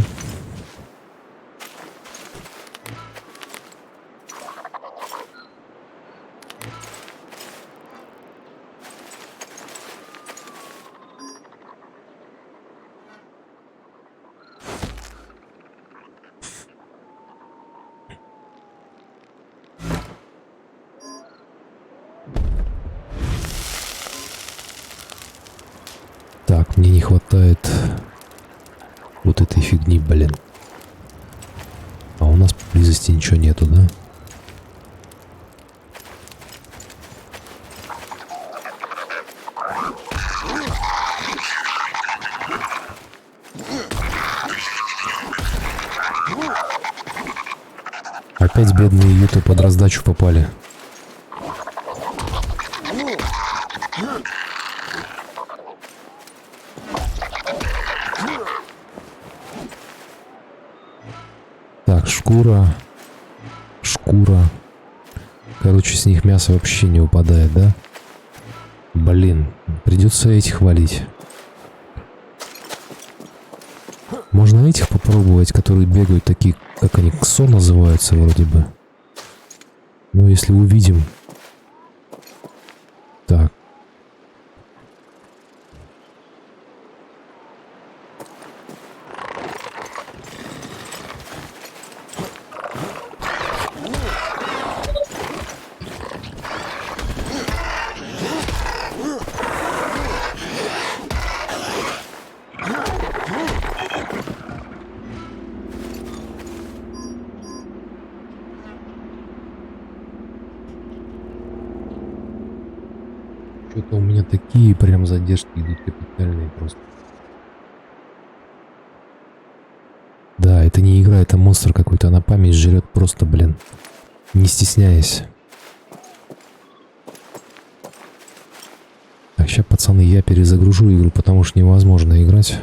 Так, мне не хватает вот этой фигни, блин. А у нас поблизости ничего нету, да? Опять бедные юты под раздачу попали. Так, шкура. Шкура. Короче, с них мясо вообще не упадает, да? Блин, придется этих валить. Можно этих попробовать, которые бегают такие, как они, ксо называются вроде бы. Ну, если увидим. Так. Что-то у меня такие прям задержки идут капитальные просто. Да, это не игра, это монстр какой-то, она память жрет просто, блин. Не стесняясь. Так, сейчас, пацаны, я перезагружу игру, потому что невозможно играть.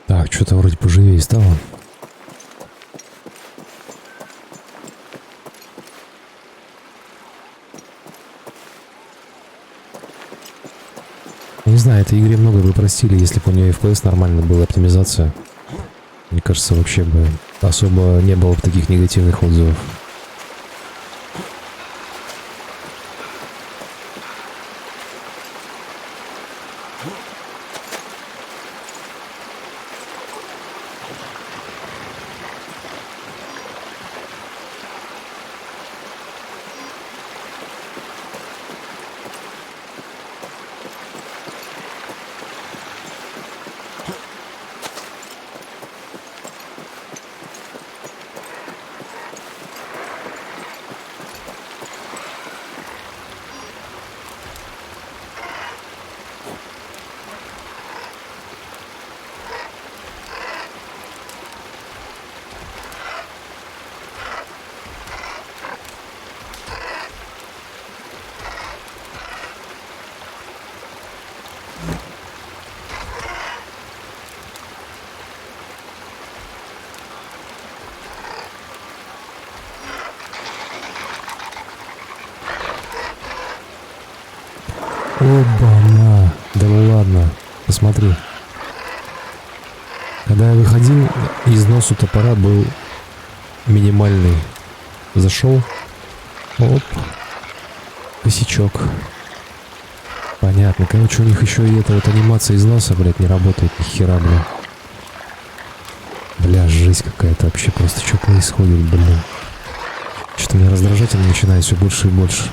Так, что-то вроде поживее стало. Я не знаю, этой игре много бы простили, если бы у нее FPS нормально была, оптимизация. Мне кажется, вообще бы особо не было бы таких негативных отзывов. Оба-на! Да ну ладно, посмотри. Когда я выходил, износ у топора был минимальный. Зашел. Оп. Косячок. Понятно. Короче, у них еще и эта вот анимация износа, блядь, не работает ни хера, блин. Бля, жесть какая-то вообще просто. Что происходит, блин? Что-то меня раздражательно начинает все больше и больше.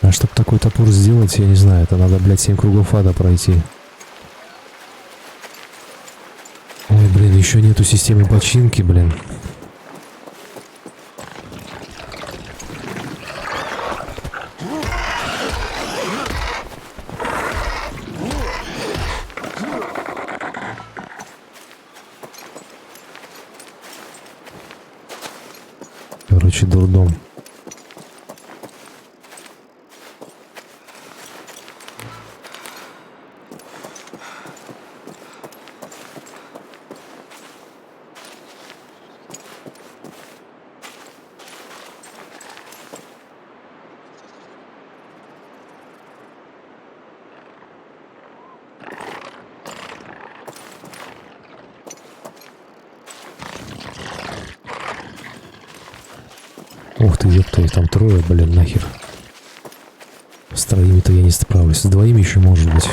А чтобы такой топор сделать, я не знаю, это надо, блядь, 7 кругов ада пройти. Ой, блин, еще нету системы починки, блин. Короче, дурдом. Ух ты, ёпта, их там трое, блин, нахер. С троими-то я не справлюсь. С двоими еще может быть.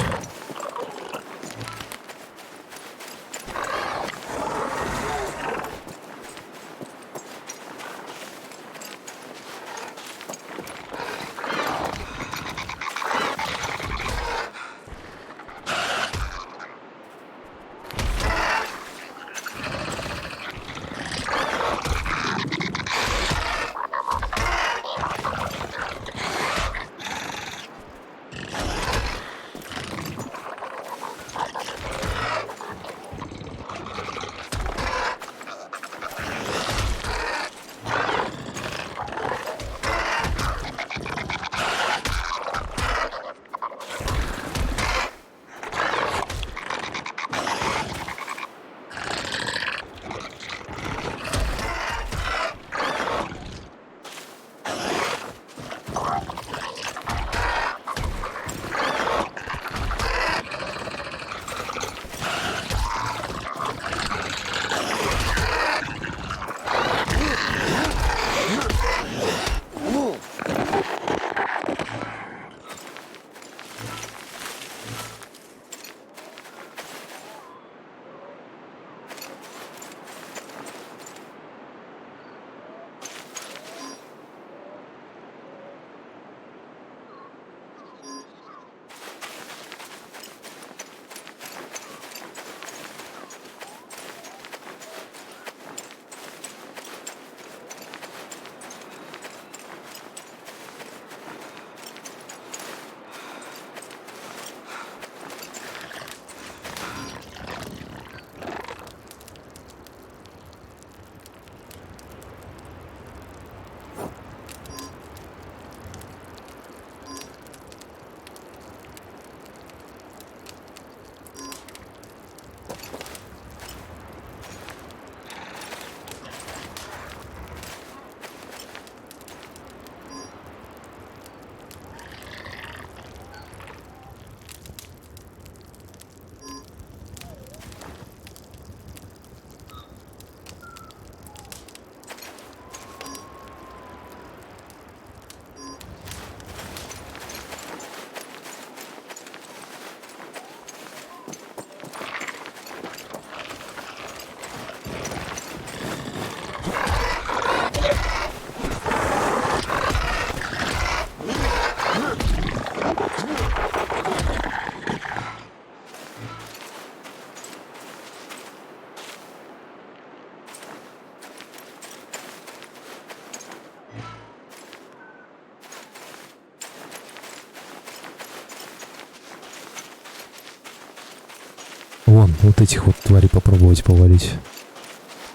Вон, вот этих вот тварей попробовать повалить.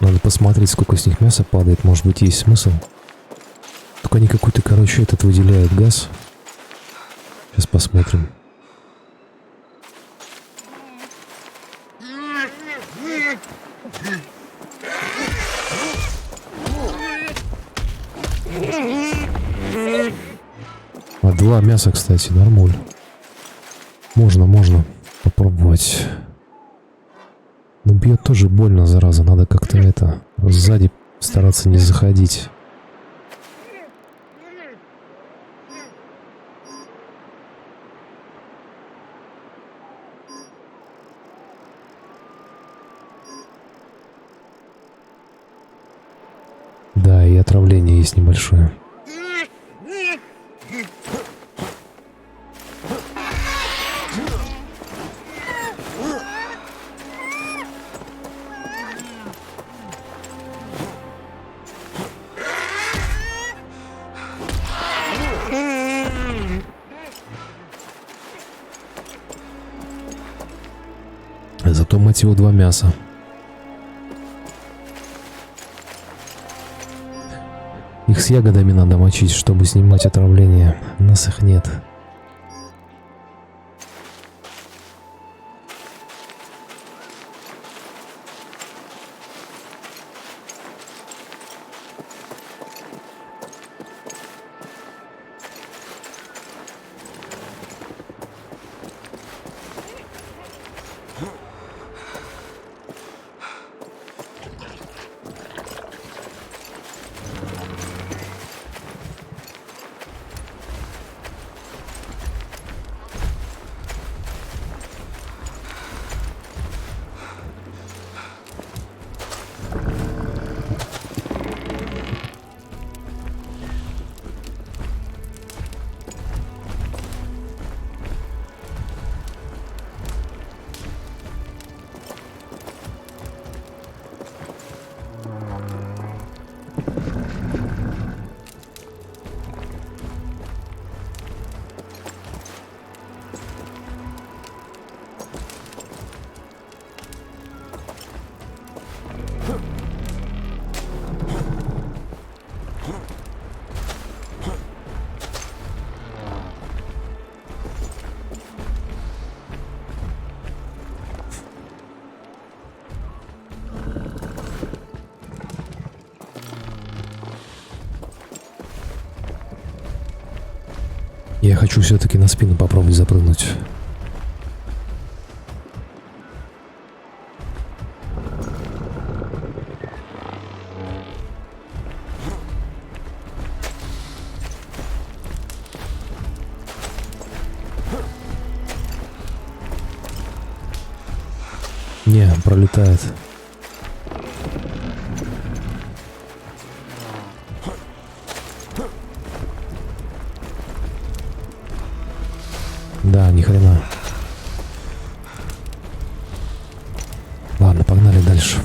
Надо посмотреть, сколько с них мяса падает. Может быть, есть смысл. Только они какой-то, короче, этот выделяют газ. Сейчас посмотрим. А 2 мяса, кстати, нормуль. Можно попробовать. Но бьет тоже больно, зараза. Надо как-то это сзади стараться не заходить. Да, и отравление есть небольшое. Зато, мать его, 2 мяса. Их с ягодами надо мочить, чтобы снимать отравление. У нас их нет. Я хочу все-таки на спину попробовать запрыгнуть. Не, пролетает. Да, ни хрена. Ладно, погнали дальше.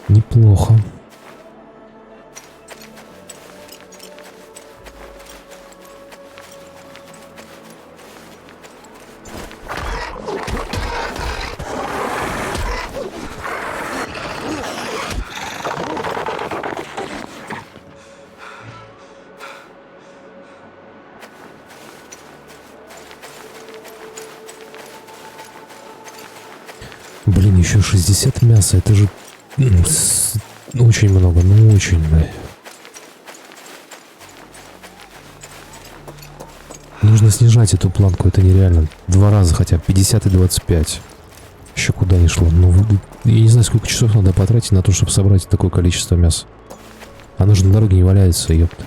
Неплохо. еще 60 мяса. Это же очень много, ну очень, да. Нужно снижать эту планку, это нереально. 2 раза хотя бы, 50 и 25. Еще куда ни шло. Ну, я не знаю, сколько часов надо потратить на то, чтобы собрать такое количество мяса. Оно же на дороге не валяется, ёпта.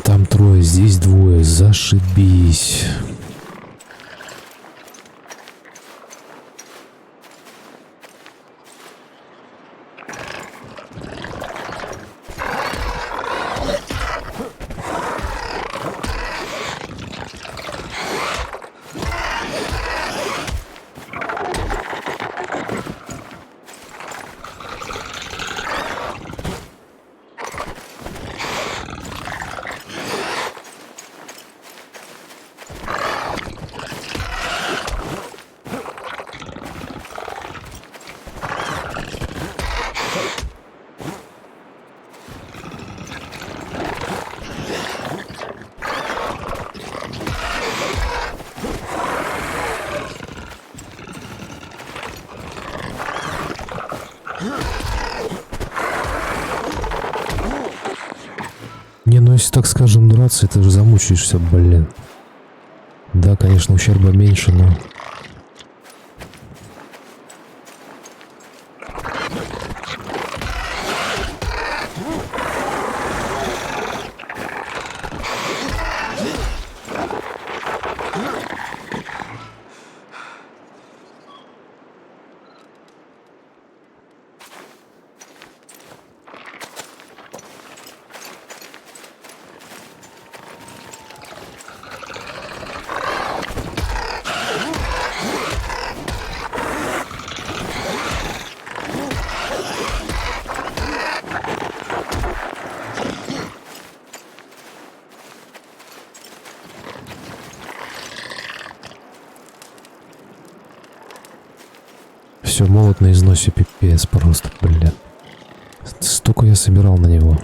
Там 3, здесь 2. Зашибись. Не, ну если так скажем драться, это же замучаешься, блин. Да, конечно, ущерба меньше, но... Все, молот на износе, пипец просто, блин. Столько я собирал на него.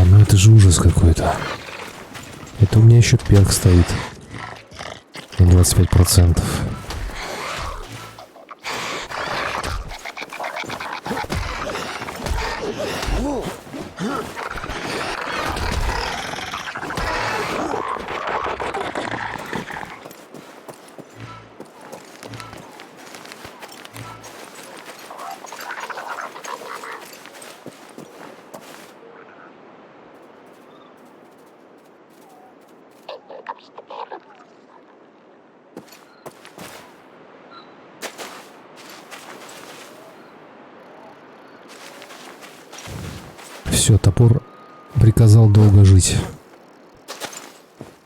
Ну это же ужас какой-то. Это у меня еще перк стоит. На 25%. Все, топор приказал долго жить.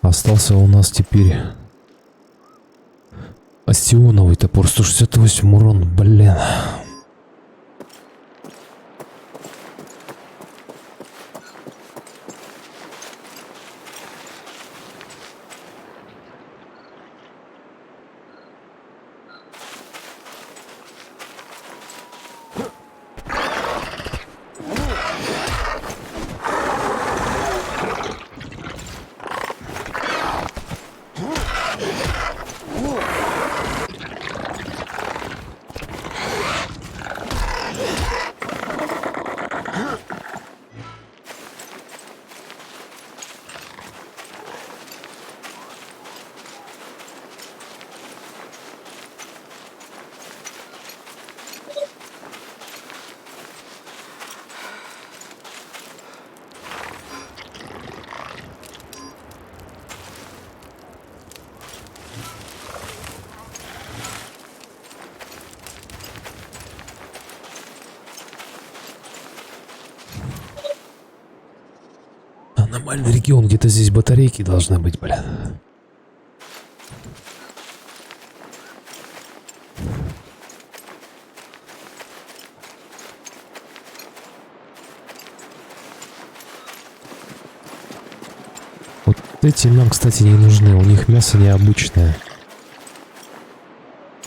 Остался у нас теперь остионовый топор, 168 урон, блин. Аномальный регион, где-то здесь батарейки должны быть, блин. Вот эти нам, кстати, не нужны, у них мясо необычное.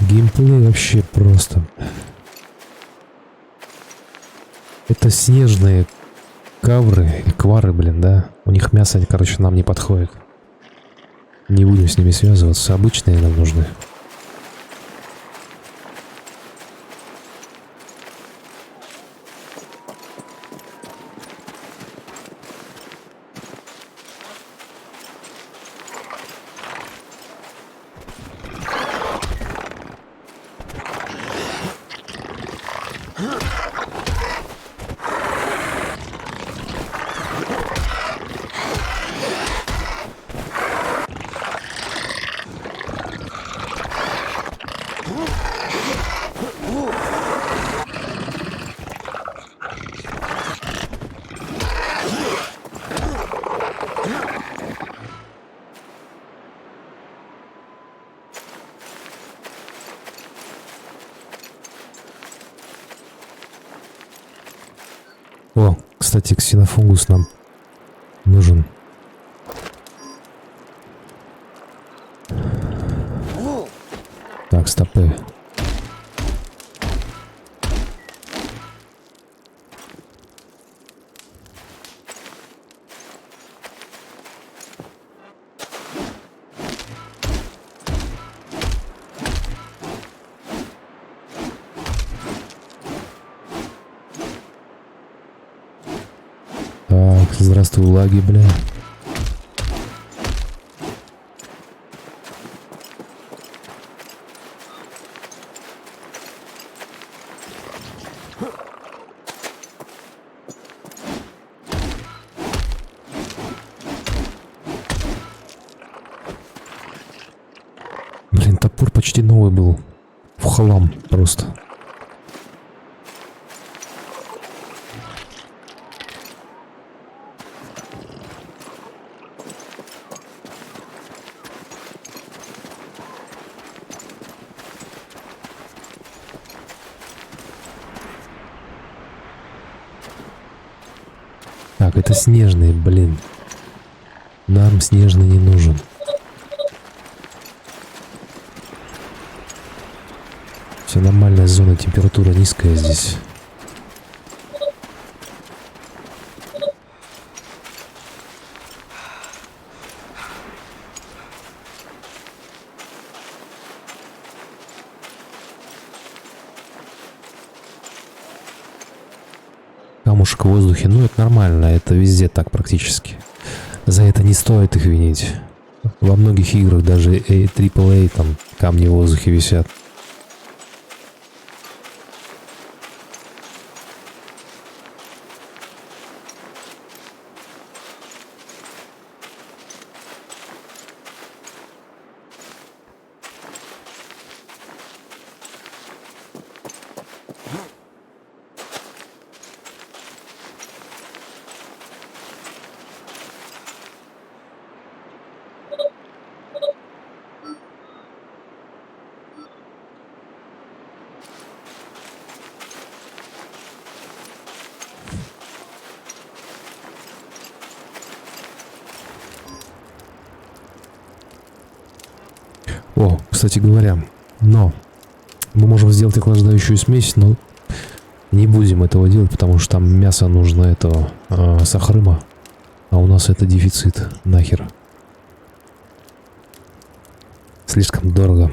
Геймплей вообще просто. Это снежные кавры или квары, блин, да? У них мясо, короче, нам не подходит. Не будем с ними связываться. Обычные нам нужны. О, кстати, ксенофунгус нам нужен. Так, стопы. Так, здравствуй, лаги, бля. Блин, топор почти новый был. В хлам просто. Так, это снежный, блин. Нам снежный не нужен. Все нормальная зона, температура низкая здесь. Камушек в воздухе, ну это нормально, это везде так практически. За это не стоит их винить. Во многих играх, даже AAA, там камни в воздухе висят. О, кстати говоря, но мы можем сделать охлаждающую смесь, но не будем этого делать, потому что там мясо нужно этого сахарыма, а у нас это дефицит, нахер. Слишком дорого.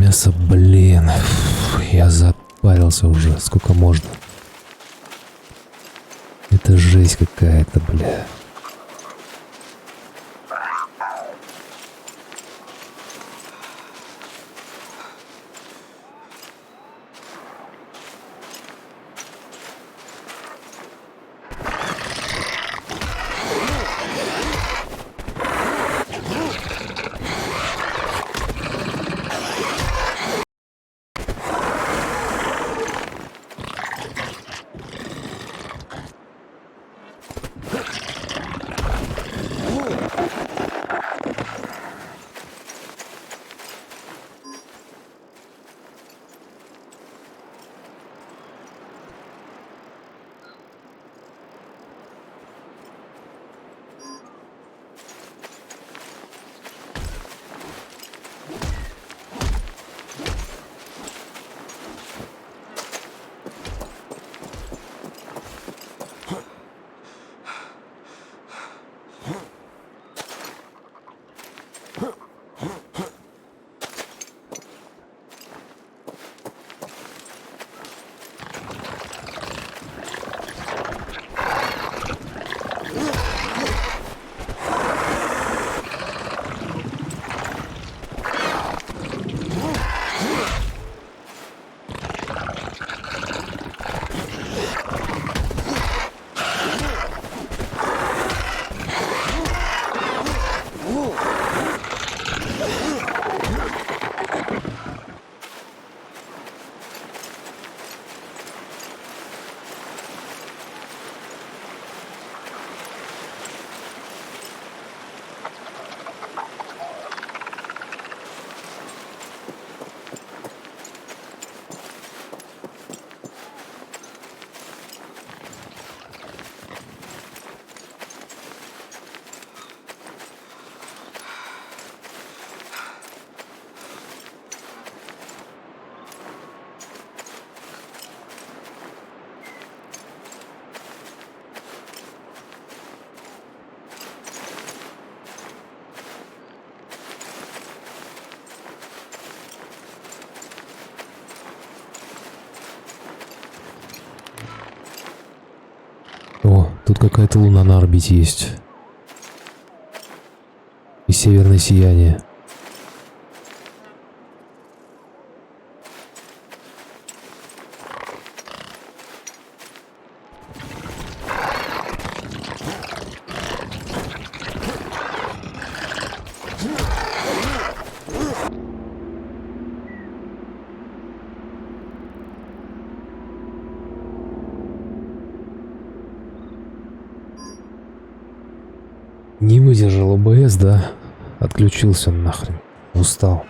мясо, блин. Фу, я запарился уже. Сколько можно? Это жесть какая-то, бля. О, тут какая-то луна на орбите есть. И северное сияние. Не выдержал ОБС, да? Отключился нахрен. Устал.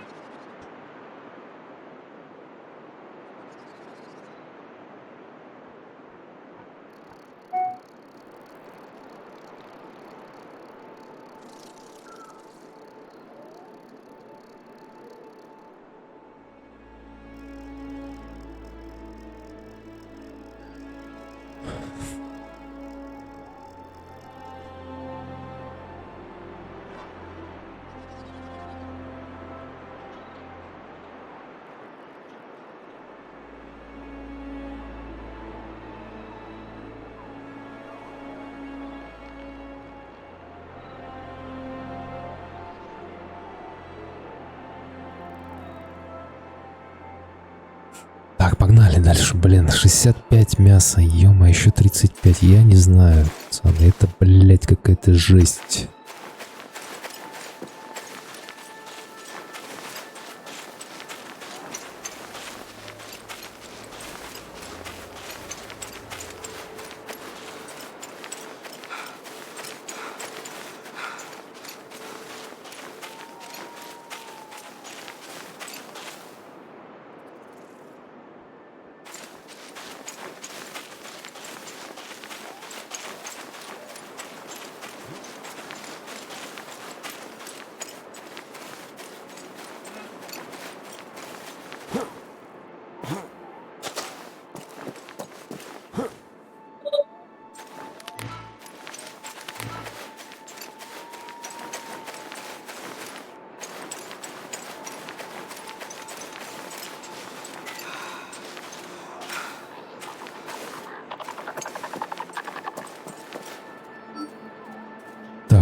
Так, погнали дальше, блин, 65 мяса, ё-моё, еще 35, я не знаю, пацаны, это, блядь, какая-то жесть.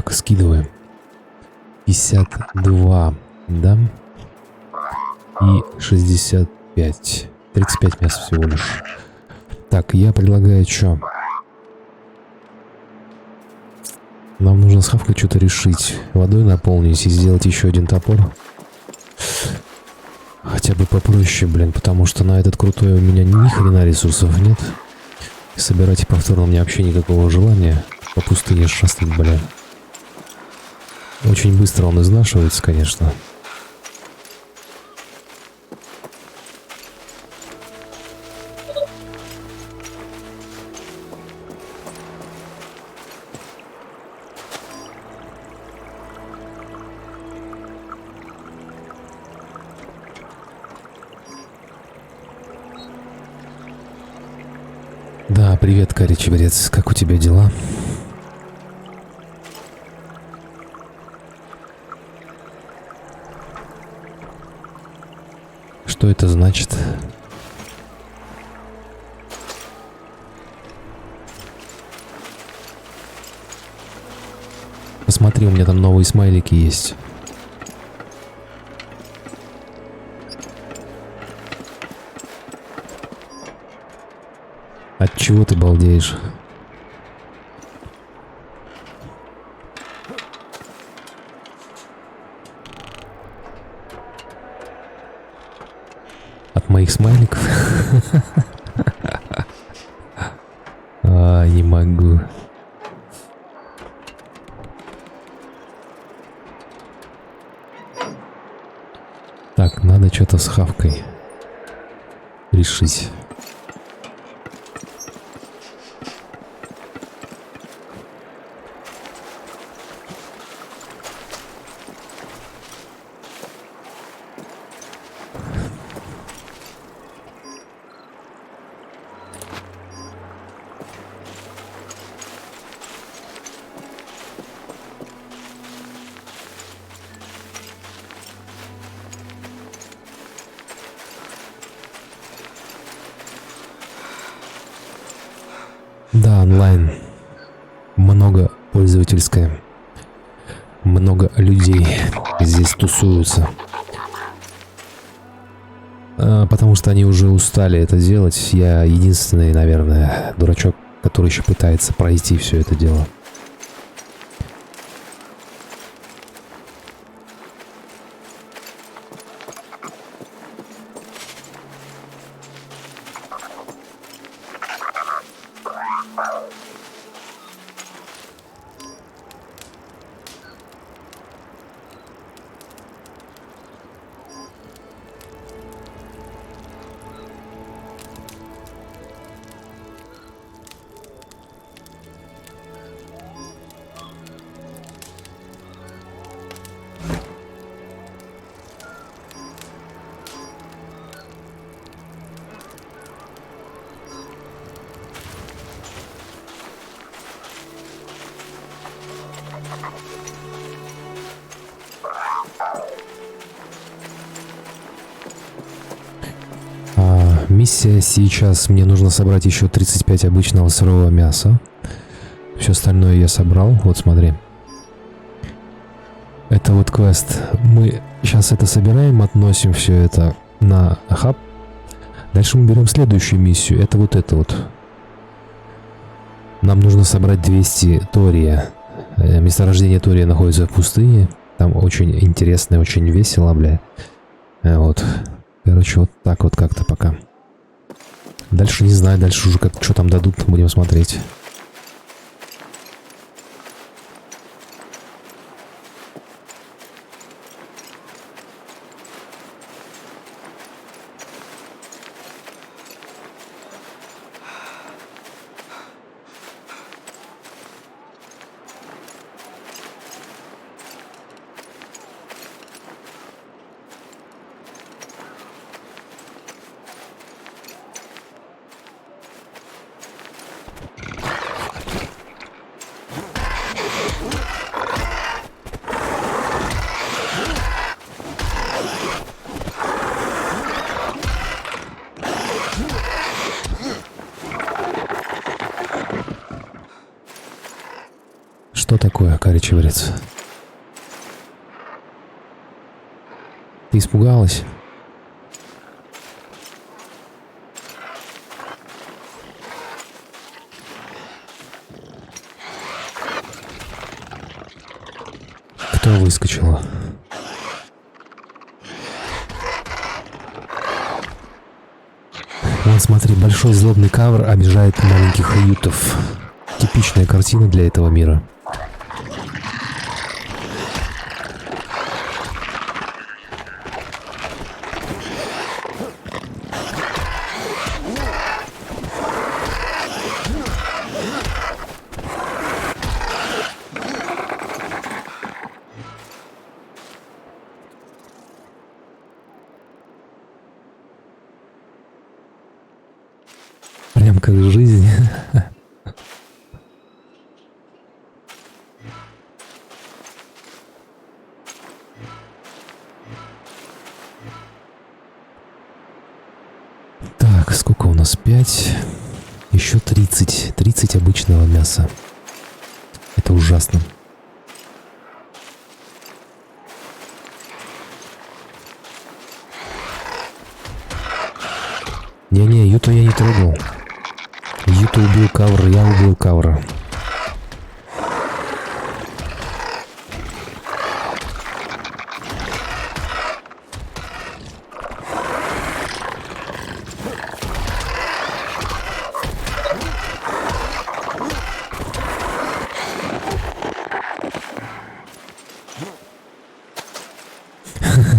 Так, скидываем. 52, да? И 65. 35 мяса всего лишь. Так, я предлагаю что? Нам нужно с Хавкой что-то решить. Водой наполнить и сделать еще один топор. Хотя бы попроще, блин, потому что на этот крутой у меня ни хрена ресурсов нет. И собирать их повторно у меня вообще никакого желания. По пустыне шастать, блин. Очень быстро он изнашивается, конечно. Да, привет, Кари Чебрец. Как у тебя дела? Что это значит? Посмотри, у меня там новые смайлики есть. От чего ты балдеешь? От моих смайликов? Не могу. Так, надо что-то с Хавкой решить. Да, онлайн. Много пользовательское. Много людей здесь тусуются. Потому что они уже устали это делать. Я единственный, наверное, дурачок, который еще пытается пройти все это дело. Миссия сейчас. Мне нужно собрать еще 35 обычного сырого мяса. Все остальное я собрал. Вот смотри. Это вот квест. Мы сейчас это собираем, относим все это на хаб. Дальше мы берем следующую миссию. Это вот это вот. Нам нужно собрать 200 тория. Месторождение тория находится в пустыне. Там очень интересно и очень весело, бля. Вот. Короче, вот так вот как-то пока. Дальше не знаю, дальше уже как что там дадут, будем смотреть. такое, каричеврец? Ты испугалась? Кто выскочила? Вон, смотри, большой злобный кавр обижает маленьких ютов. Типичная картина для этого мира. Прям как жизнь. Так, сколько у нас? 5. Еще 30. 30 обычного мяса. Это ужасно. Не-не, Юту я не трогал. Юту убил кавра, я убил кавра.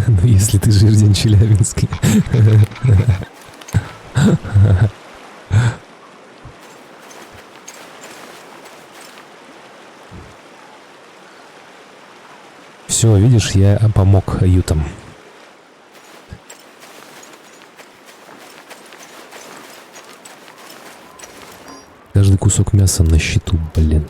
Ну, если ты Жирдин Челябинский. Все, видишь, я помог ютам. Каждый кусок мяса на счету, блин.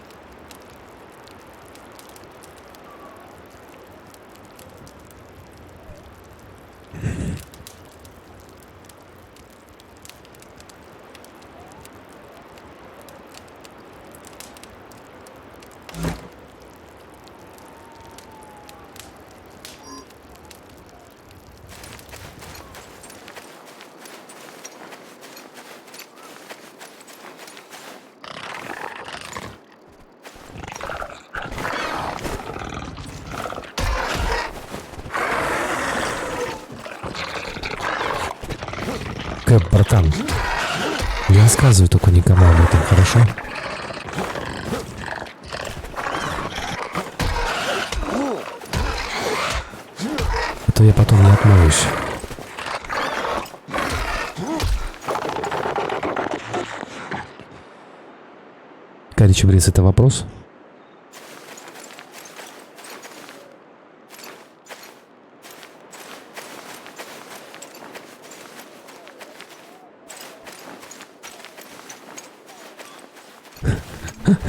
Кэп, братан, не рассказывай только никому об этом, хорошо? А то я потом не отмоюсь. Каричеврец, это вопрос?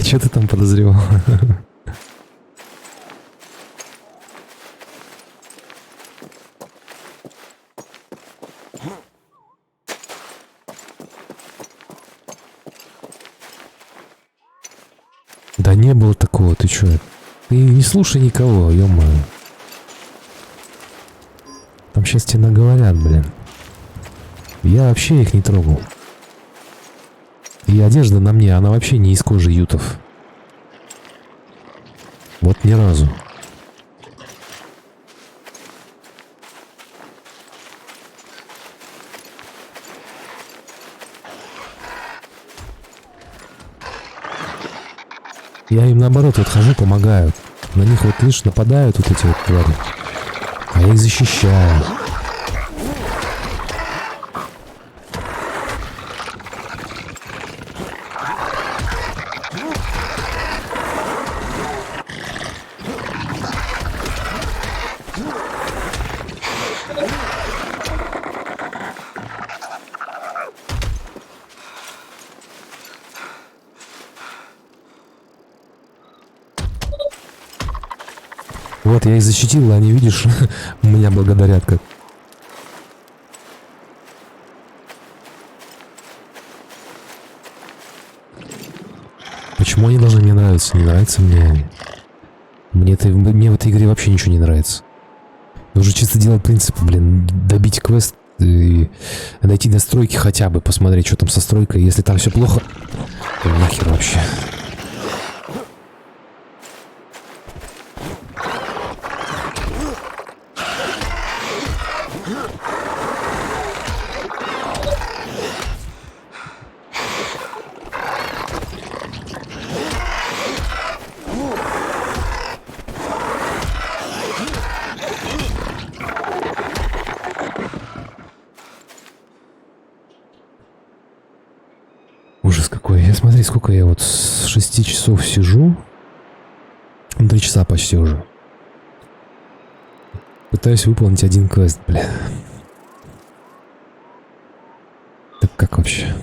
Что ты там подозревал? Да не было такого, ты чё? Ты не слушай никого, ё-моё. Там сейчас тебе наговорят, блин. Я вообще их не трогал. И одежда на мне, она вообще не из кожи ютов. Вот ни разу. Я им наоборот вот хожу, помогаю. На них вот, видишь, нападают вот эти вот твари. А я их защищаю. Вот, я их защитил, а они, видишь, меня благодарят как. Почему они должны мне нравиться? Не нравятся мне они. Мне в этой игре вообще ничего не нравится. Нужно чисто делать принцип, блин, добить квест и дойти до стройки хотя бы, посмотреть, что там со стройкой. Если там все плохо, то нахер вообще. Ужас какой. Я смотри, сколько я вот с 6 часов сижу. 3 часа почти уже. Пытаюсь выполнить один квест, бля. Так как вообще?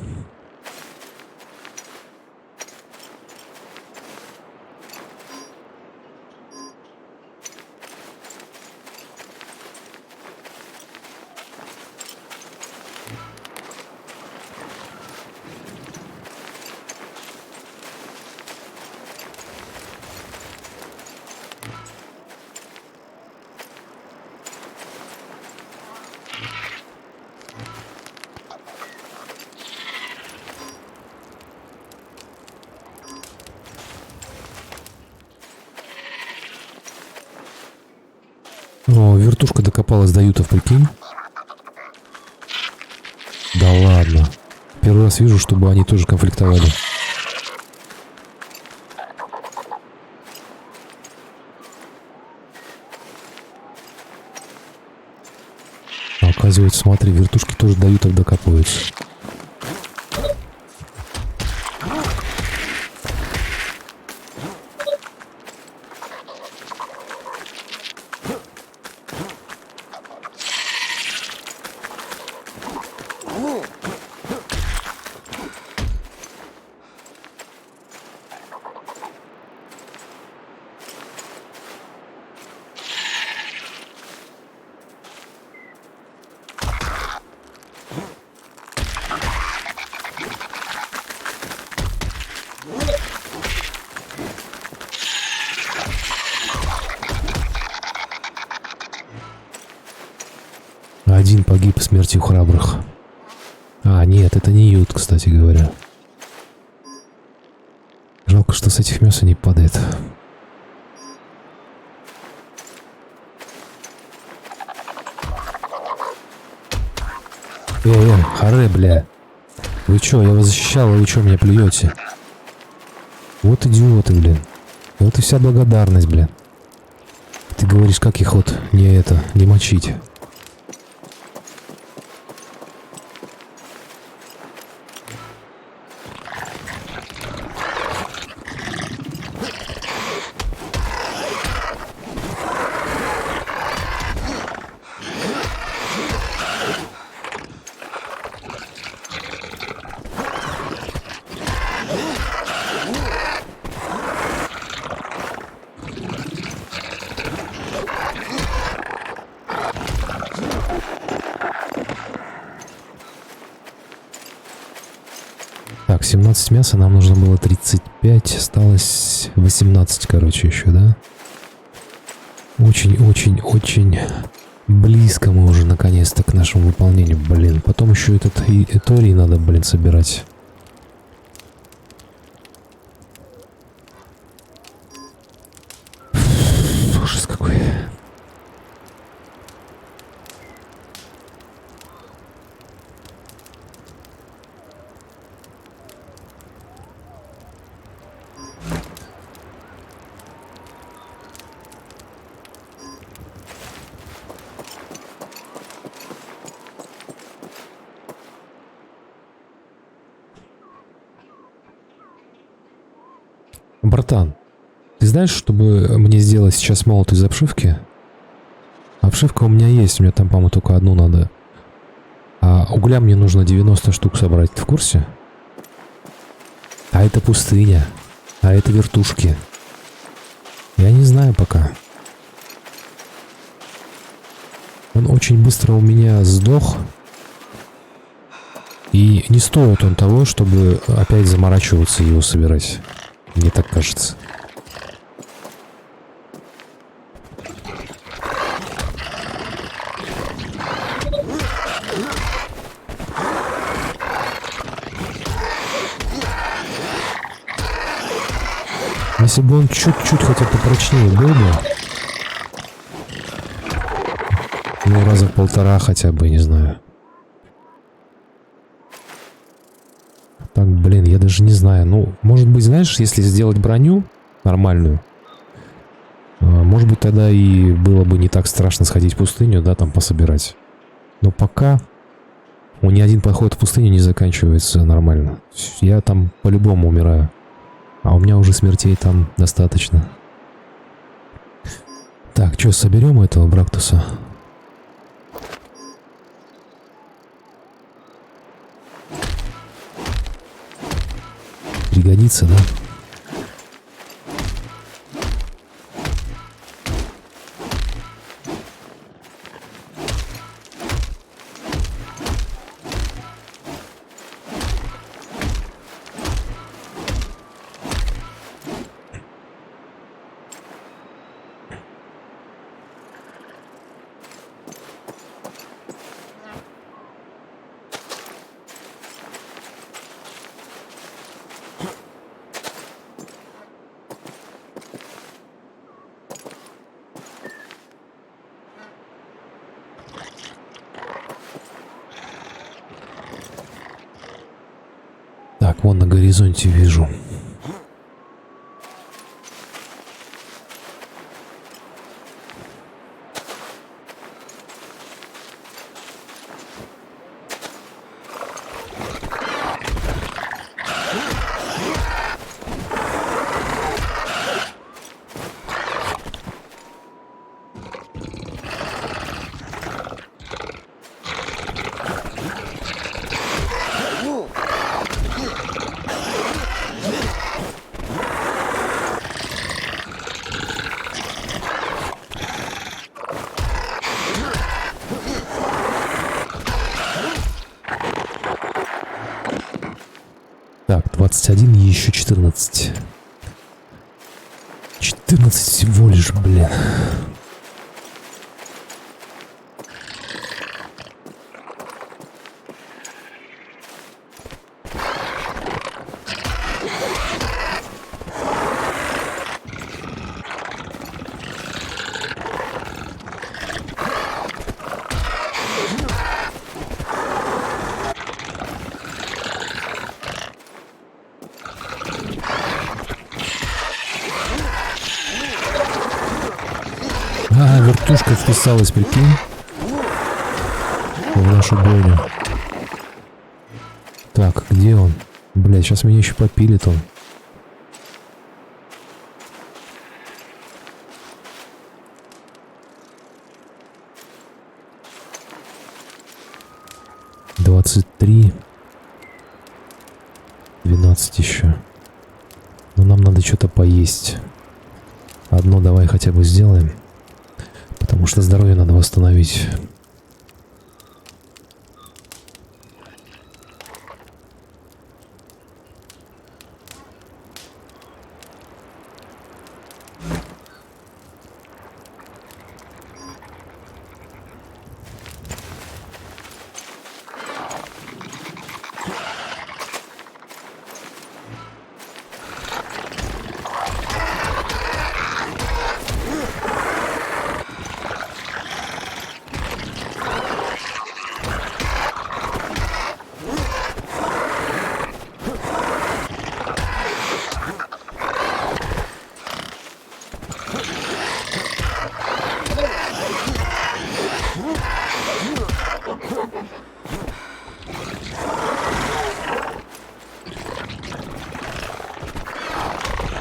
О, вертушка докопалась до ютов, прикинь. Да ладно. Первый раз вижу, чтобы они тоже конфликтовали. А оказывается, смотри, вертушки тоже до ютов докапываются. Один погиб смертью храбрых. А, нет, это не ют, кстати говоря. Жалко, что с этих мяса не падает. Харе, бля. Вы чё, я вас защищал, а вы чё меня плюете? Вот идиоты, блин. Вот и вся благодарность, блин. Ты говоришь, как их вот не мочить. Так, 17 мяса, нам нужно было 35, осталось 18, короче, еще, да? Очень-очень-очень близко мы уже наконец-то к нашему выполнению, блин. Потом еще этот Эторий надо, блин, собирать. Ужас какой. Братан, ты знаешь, чтобы мне сделать сейчас молот из обшивки? Обшивка у меня есть, у меня там, по-моему, только одну надо. А угля мне нужно 90 штук собрать, ты в курсе? А это пустыня, а это вертушки. Я не знаю пока. Он очень быстро у меня сдох. И не стоит он того, чтобы опять заморачиваться и его собирать. Мне так кажется. Если бы он чуть-чуть хотя бы прочнее был бы. Ну, раза в полтора хотя бы, не знаю. Так, блин, я даже не знаю. Ну, может быть, знаешь, если сделать броню нормальную, может быть, тогда и было бы не так страшно сходить в пустыню, да, там пособирать. Но пока ни один поход в пустыню не заканчивается нормально. Я там по-любому умираю. А у меня уже смертей там достаточно. Так, что, соберем этого Брактуса? Пригодится, да? Так, вон на горизонте вижу. Так, 21 и еще 14. 14 всего лишь, блин. А, вертушка вписалась, прикинь, в нашу бойню. Так, где он? Блядь, сейчас меня еще попилит он. «23, 12 еще. Но нам надо что-то поесть. Одно давай хотя бы сделаем. Потому что здоровье надо восстановить.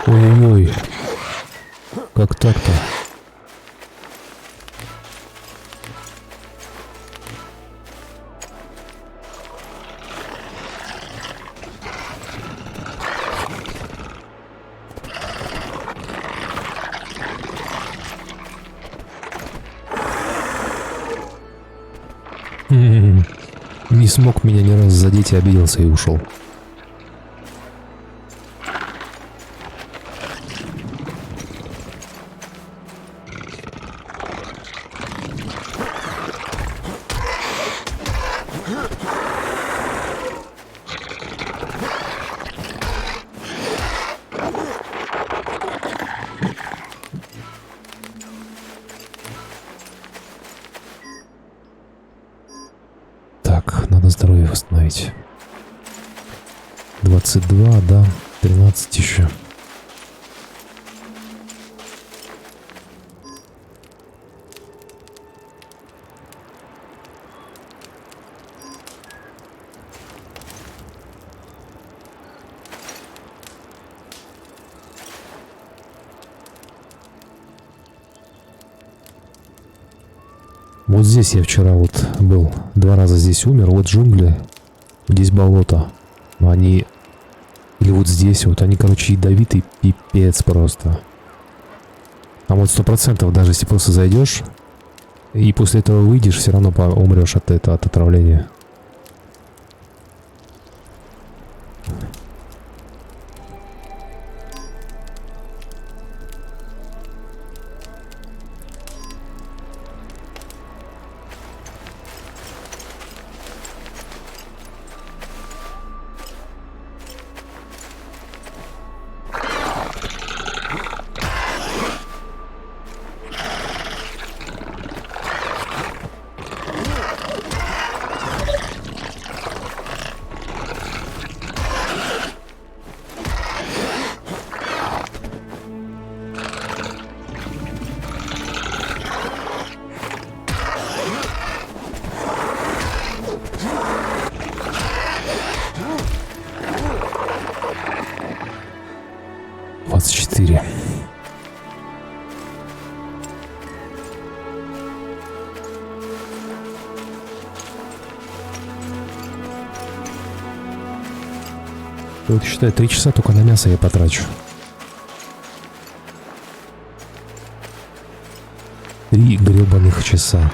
Ой-ой-ой. Как так-то? Не смог меня ни разу задеть и обиделся и ушел. надо здоровье восстановить. 22, да, 13 еще. Вот здесь я вчера вот был, 2 раза здесь умер, вот джунгли, здесь болото, они, или вот здесь вот, они, короче, ядовитый пипец просто. Там вот 100%, даже если просто зайдешь, и после этого выйдешь, все равно умрешь от этого, от отравления. Вот считай, 3 часа только на мясо я потрачу. 3 гребаных часа.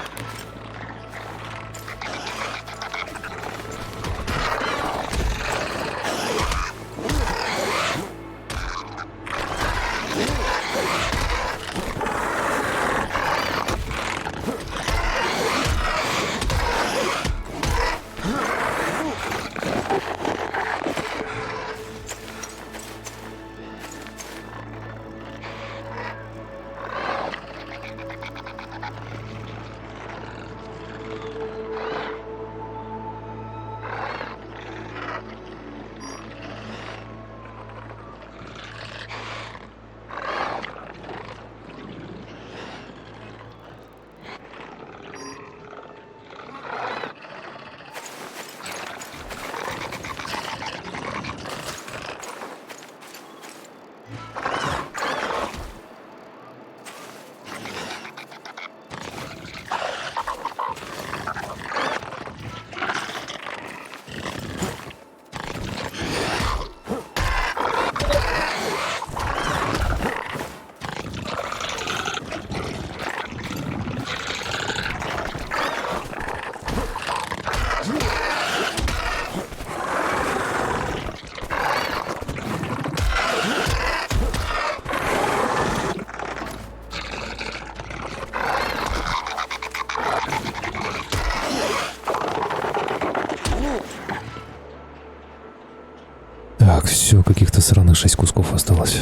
Так, все, каких-то сраных 6 кусков осталось.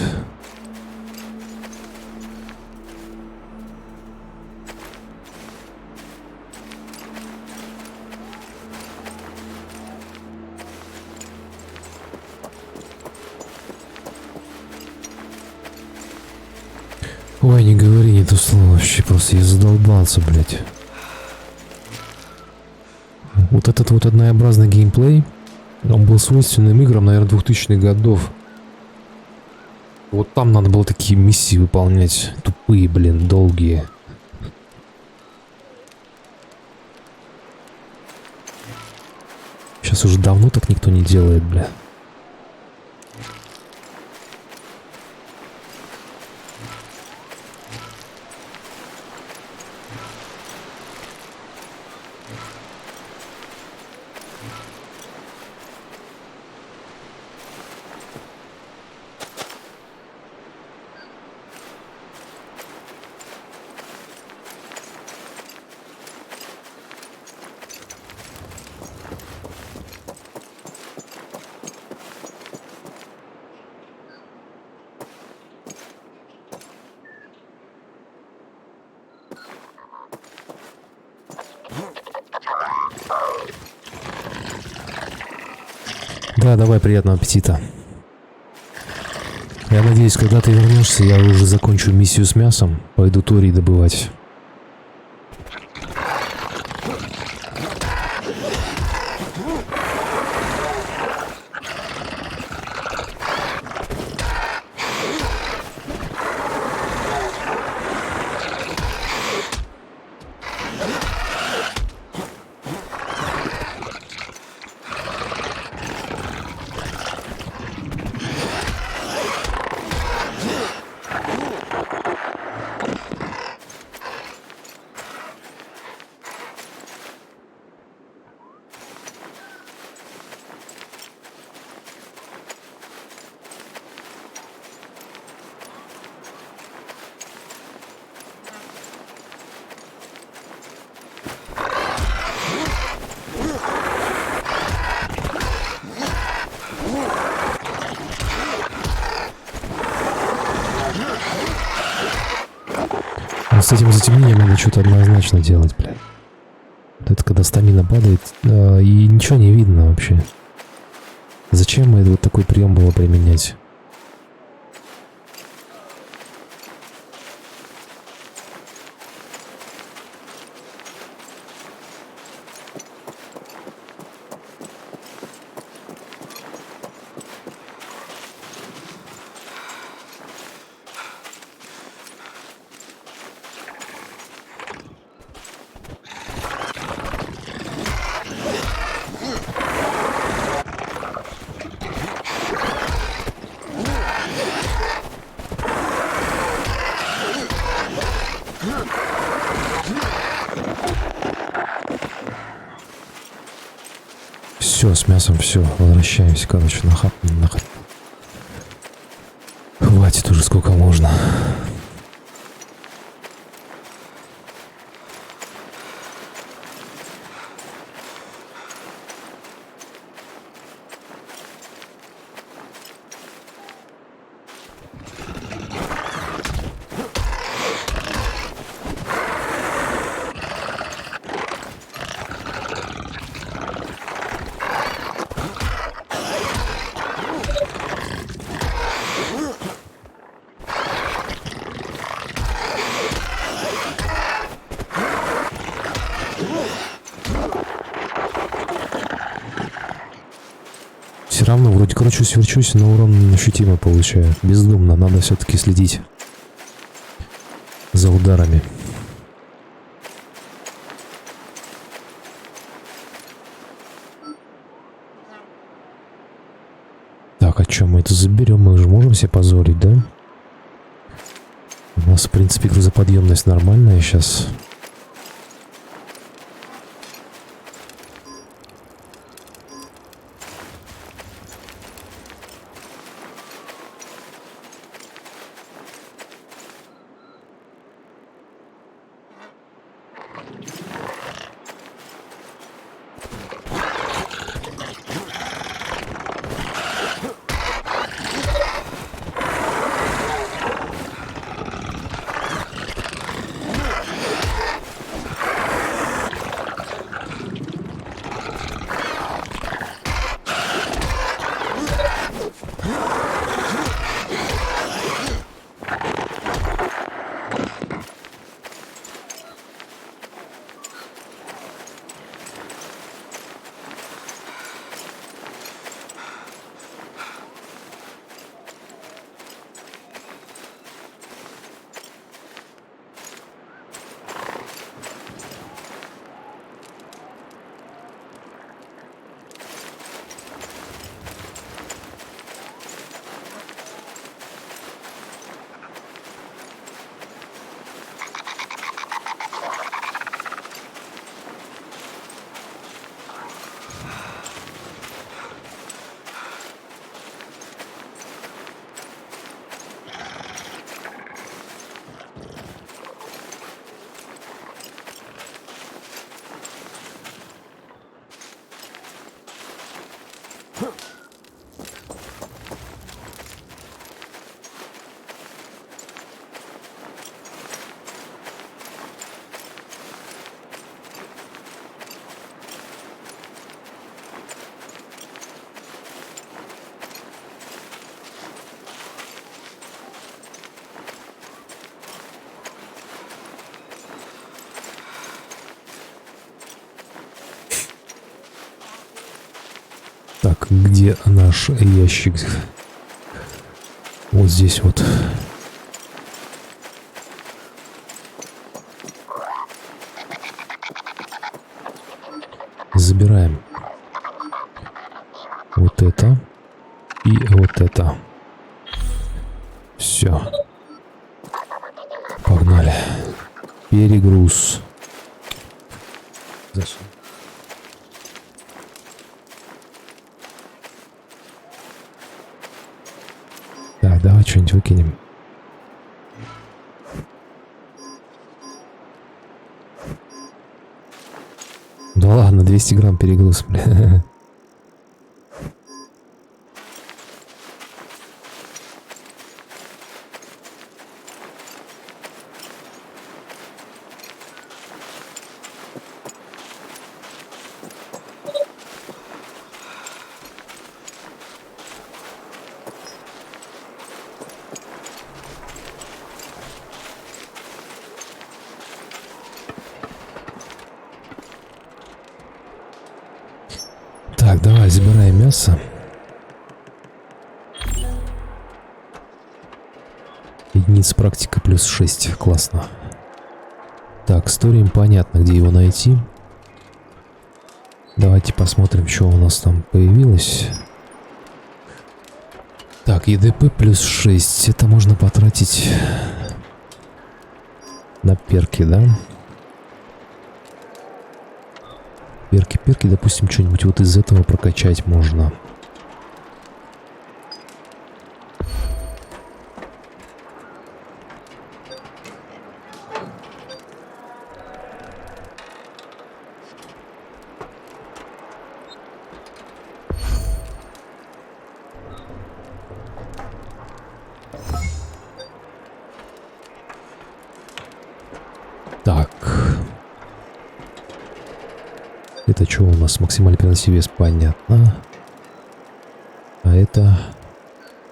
Ой, не говори не то слово вообще, просто я задолбался, блядь. Вот этот вот однообразный геймплей, он был свойственным играм, наверное, 2000-х годов. Вот там надо было такие миссии выполнять. Тупые, блин, долгие. Сейчас уже давно так никто не делает, бля. Да, давай, приятного аппетита. Я надеюсь, когда ты вернешься, я уже закончу миссию с мясом. Пойду торий добывать. С этим затемнением надо что-то однозначно делать, блядь. Это когда стамина падает, и ничего не видно вообще. Зачем это вот такой прием было применять? Все, с мясом все, возвращаемся, короче, нахуй. Хватит уже, сколько можно. Все равно вроде кручусь-верчусь, но урон ощутимо получаю. Бездумно, надо все-таки следить за ударами. Так, а что мы это заберем? Мы же можем себе позволить, да? У нас, в принципе, грузоподъемность нормальная сейчас. где наш ящик? Вот здесь вот. Забираем вот это и вот это. Все. Погнали. Перегруз. Засунь. Так, давай что-нибудь выкинем. Да ладно, 200 грамм перегруз, бля. Так, давай, забираем мясо. Единица практика плюс 6. Классно. Так, с Торием понятно, где его найти. Давайте посмотрим, что у нас там появилось. Так, ЕДП плюс 6. Это можно потратить на перки, да? Перки, допустим, что-нибудь вот из этого прокачать можно. Так. Это что у нас? Максимально переносимый вес, понятно. А это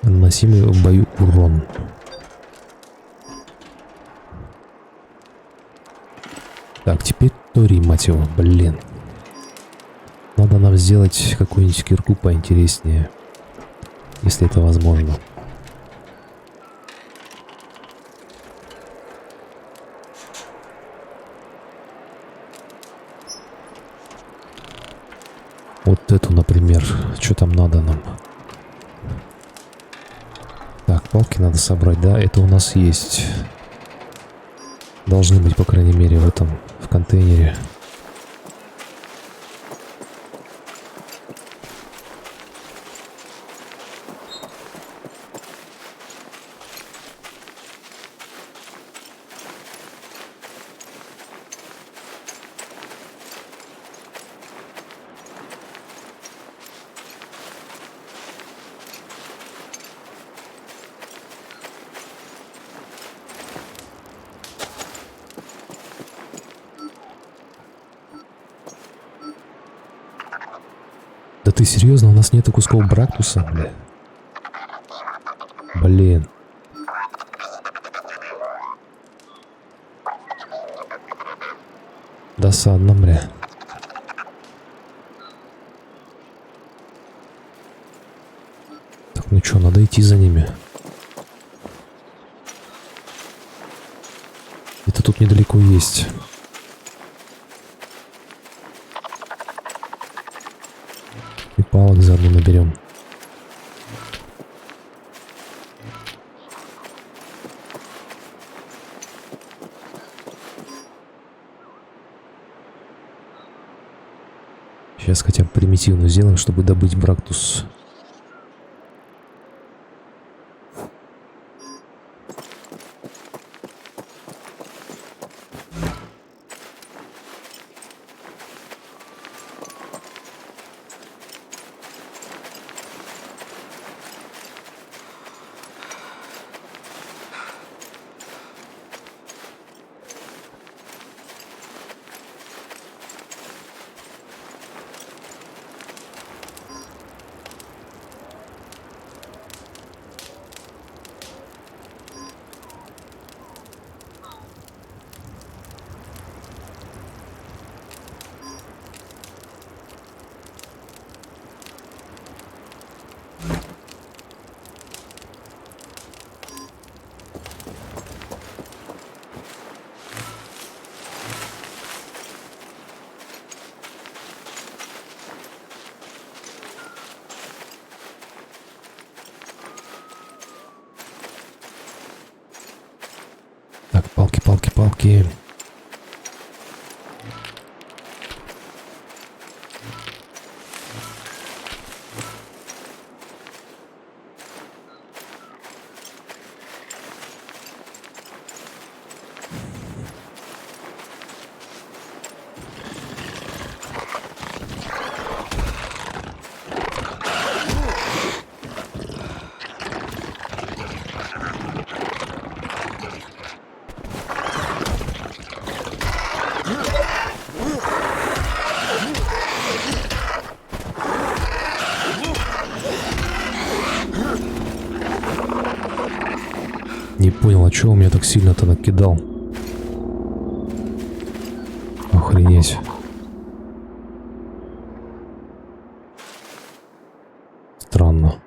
наносимый в бою урон. Так, теперь Тори, мать его, блин. Надо нам сделать какую-нибудь кирку поинтереснее, если это возможно. Вот эту, например. Что там надо нам? Так, палки надо собрать, да? Это у нас есть. Должны быть, по крайней мере, в этом, в контейнере. Да ты серьезно? У нас нету кусков брактуса, бля? Блин. Досадно, бля. Так, ну чё, надо идти за ними. Это тут недалеко есть. И палок заодно наберем. Сейчас хотя бы примитивно сделаем, чтобы добыть брактус. Окей. Не понял, а чего он меня так сильно-то накидал? Охренеть. Странно.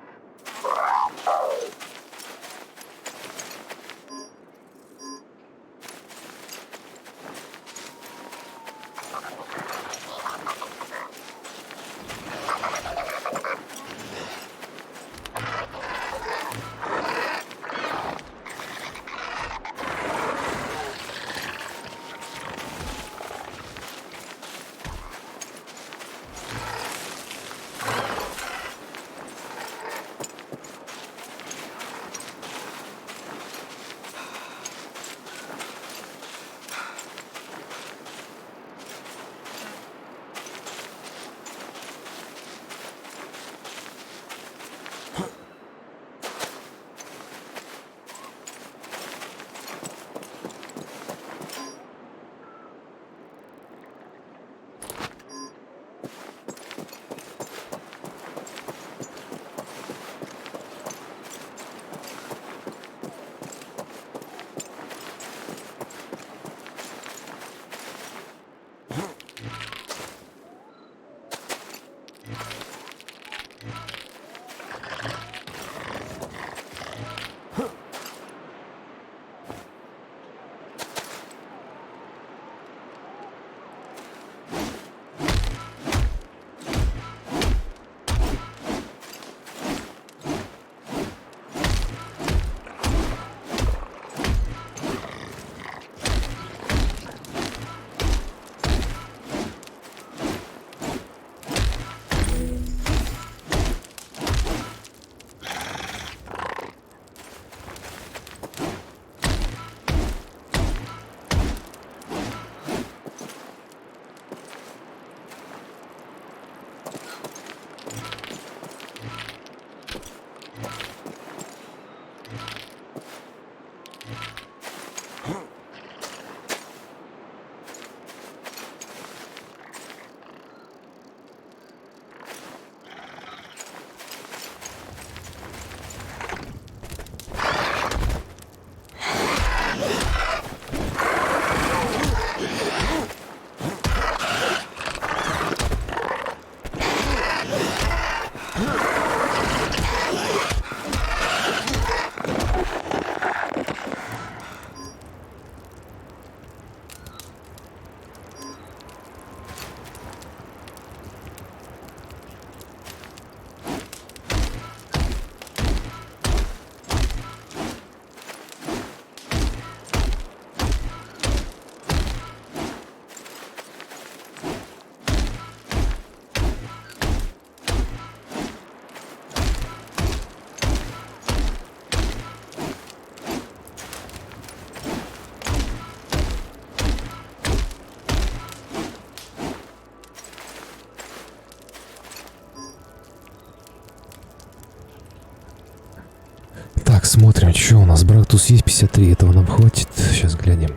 Так, смотрим, что у нас. Брактус есть 53, этого нам хватит. Сейчас глянем.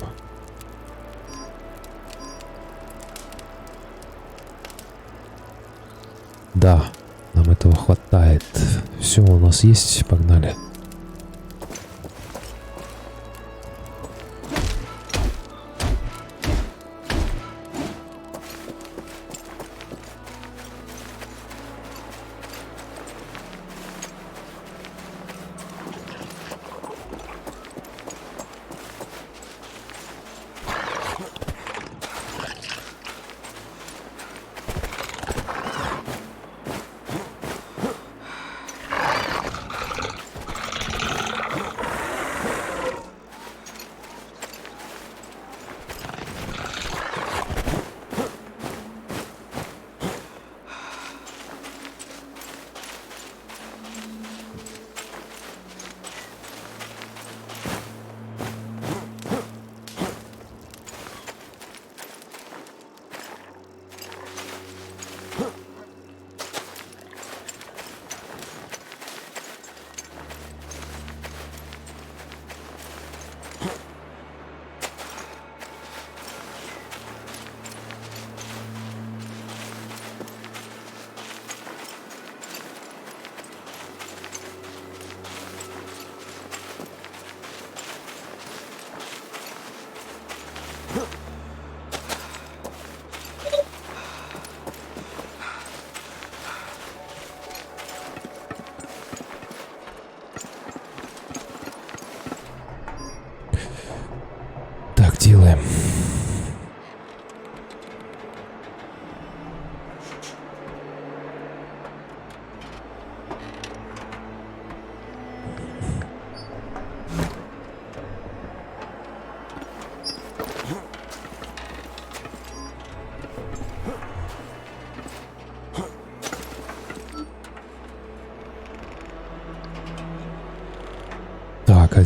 Да, нам этого хватает. Все у нас есть, погнали.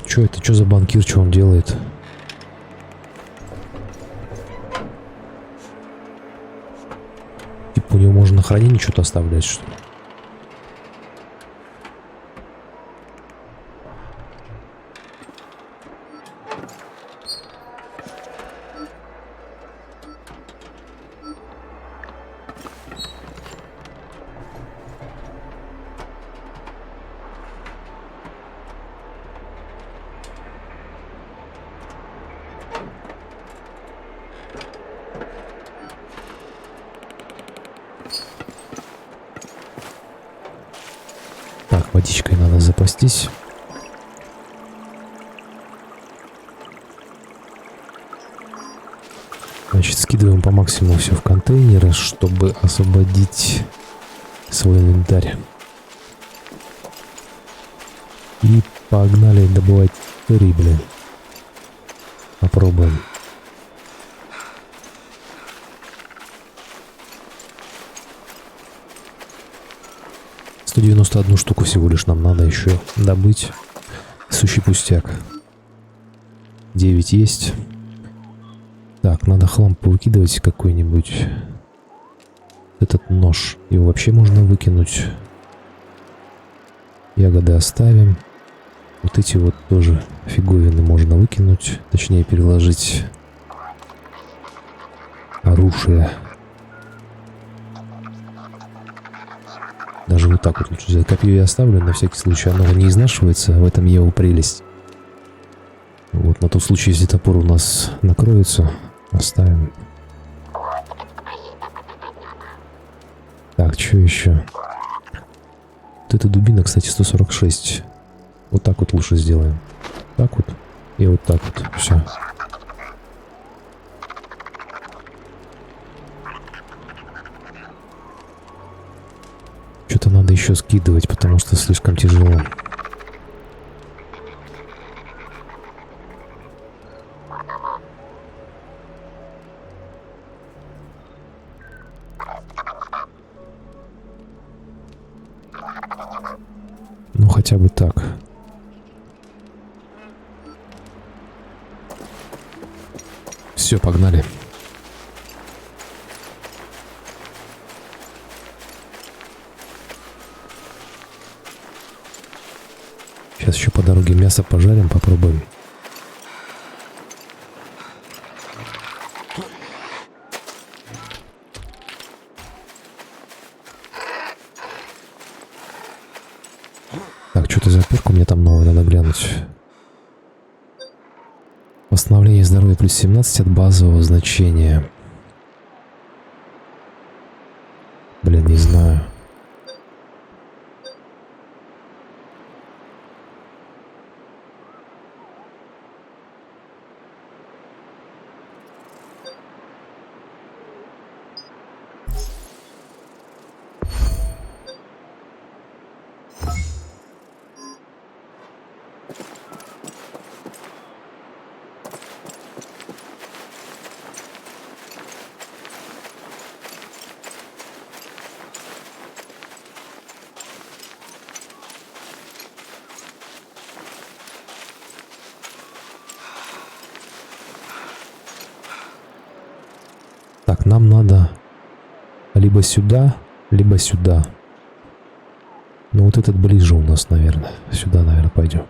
Что это? Что за банкир? Что он делает? Типа у него можно на хранение что-то оставлять, что ли? Так, водичкой надо запастись. Значит, скидываем по максимуму все в контейнеры, чтобы освободить свой инвентарь. И погнали добывать тори, блин. Попробуем. Сто 91 штуку всего лишь нам надо еще добыть. Сущий пустяк. 9 есть. Так, надо хлам повыкидывать какой-нибудь. Этот нож. Его вообще можно выкинуть. Ягоды оставим. Вот эти вот тоже фиговины можно выкинуть. Точнее, переложить оружие. Даже вот так вот лучше взять. Копье я оставлю, на всякий случай. Оно не изнашивается. В этом его прелесть. Вот, на тот случай, если топор у нас накроется, оставим. Так, что еще? Вот эта дубина, кстати, 146. Вот так вот лучше сделаем. Так вот. И вот так вот. Все. Что-то надо еще скидывать, потому что слишком тяжело. Ну, хотя бы так. Все, погнали. Сейчас еще по дороге мясо пожарим, попробуем. Так, что-то за перку мне там новое надо глянуть. Восстановление здоровья плюс 17 от базового значения. Блин, не знаю. Так, нам надо либо сюда, либо сюда. Ну вот этот ближе у нас, наверное. Сюда, наверное, пойдем.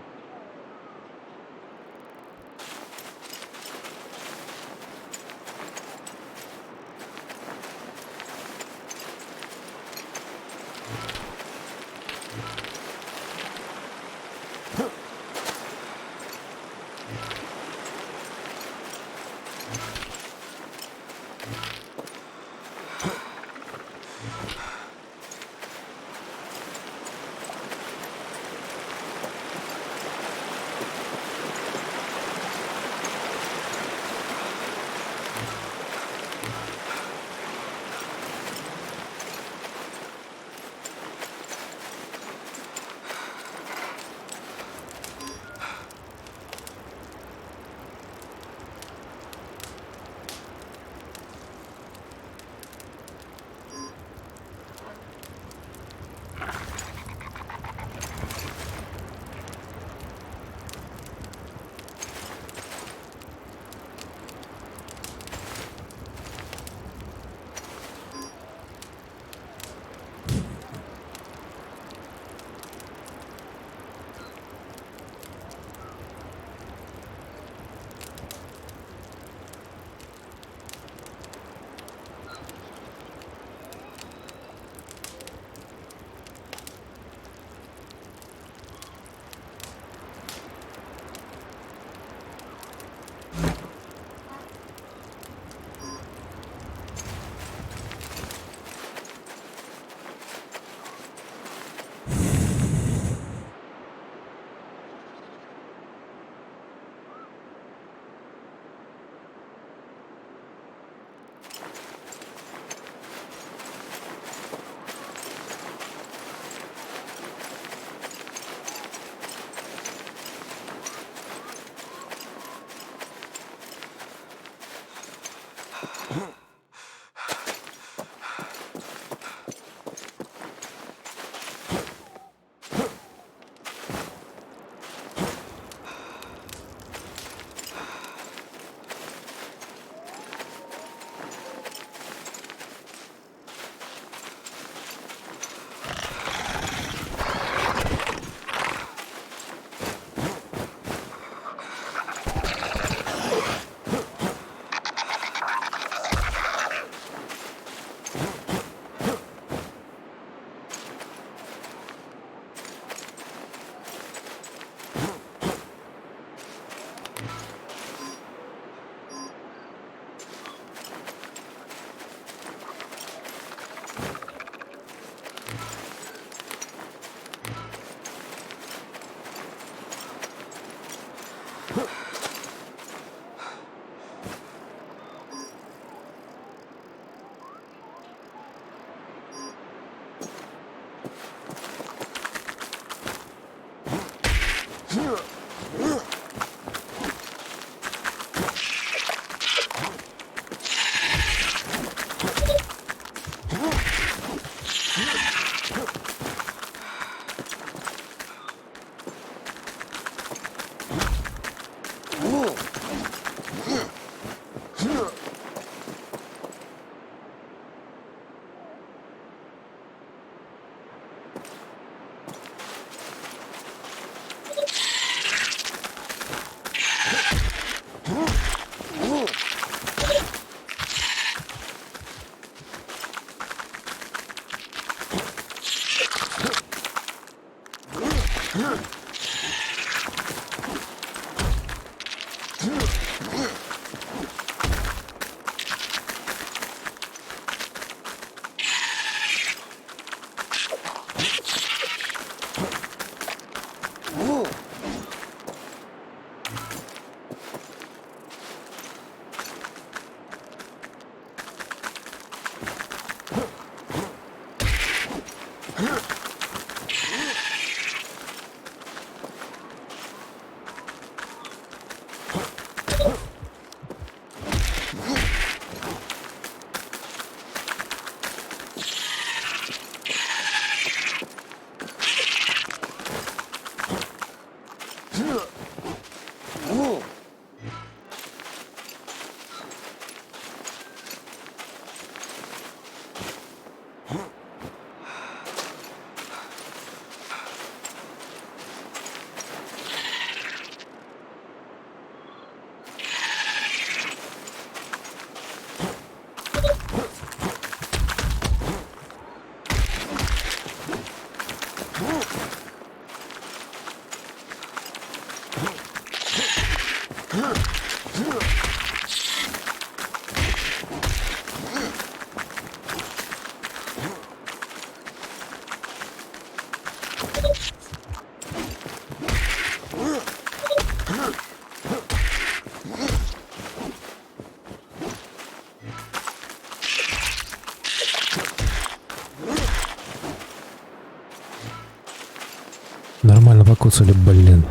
Нормально покоцали, блин.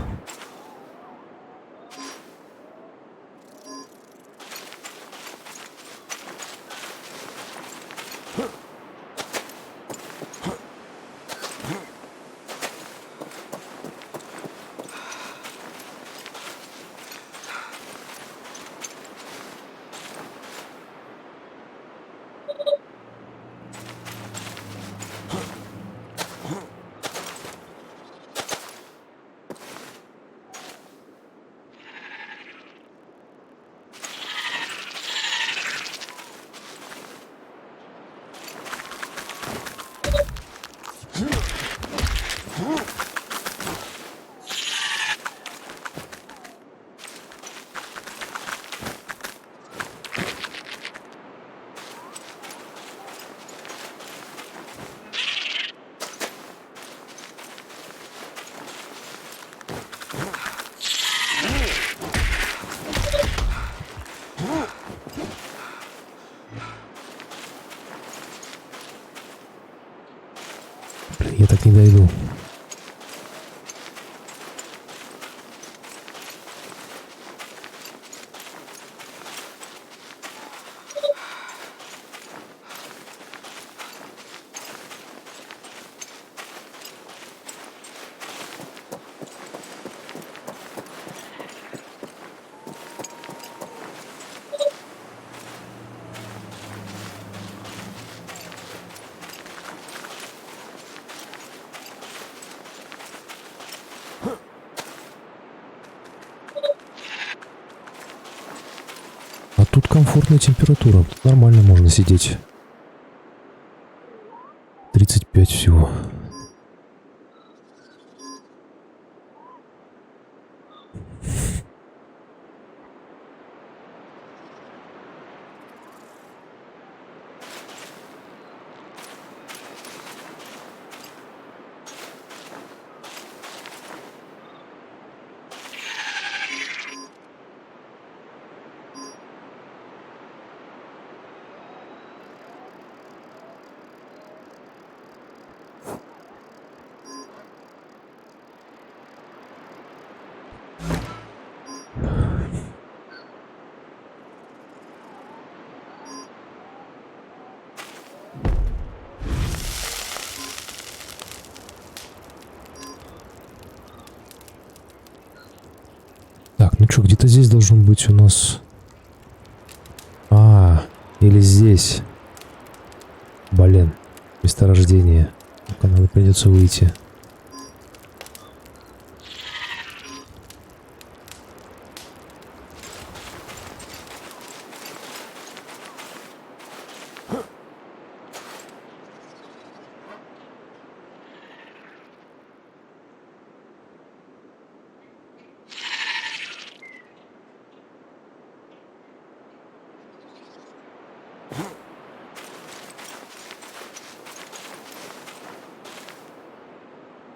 Блин, я так не дойду. А тут комфортная температура, тут нормально можно сидеть. 5 всего. Так, ну что, где-то здесь должен быть у нас... или здесь. Блин, месторождение. Ну-ка, надо придется выйти.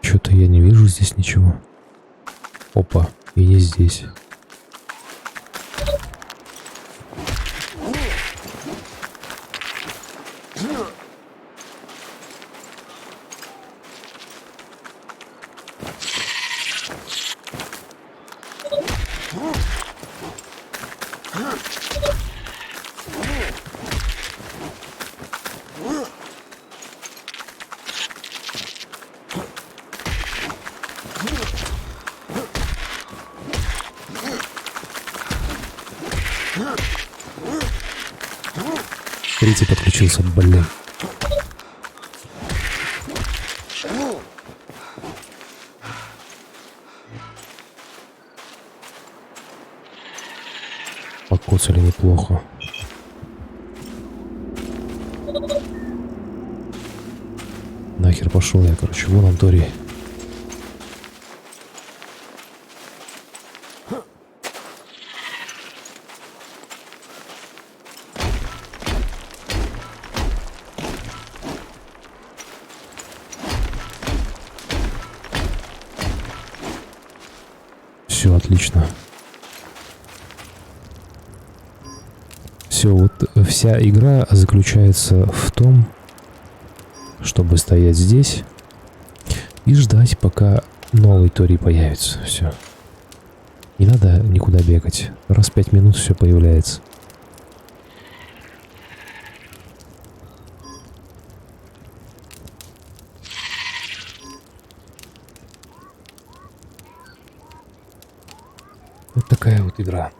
Что-то я не вижу здесь ничего. Опа, и не здесь. Третий подключился, блин. Покоцали неплохо. Нахер пошел я, короче, вон Анторий. Все отлично. Все, вот вся игра заключается в том, чтобы стоять здесь и ждать, пока новый Тори появится. Все. Не надо никуда бегать. Раз в 5 минут все появляется. Вот такая вот игра.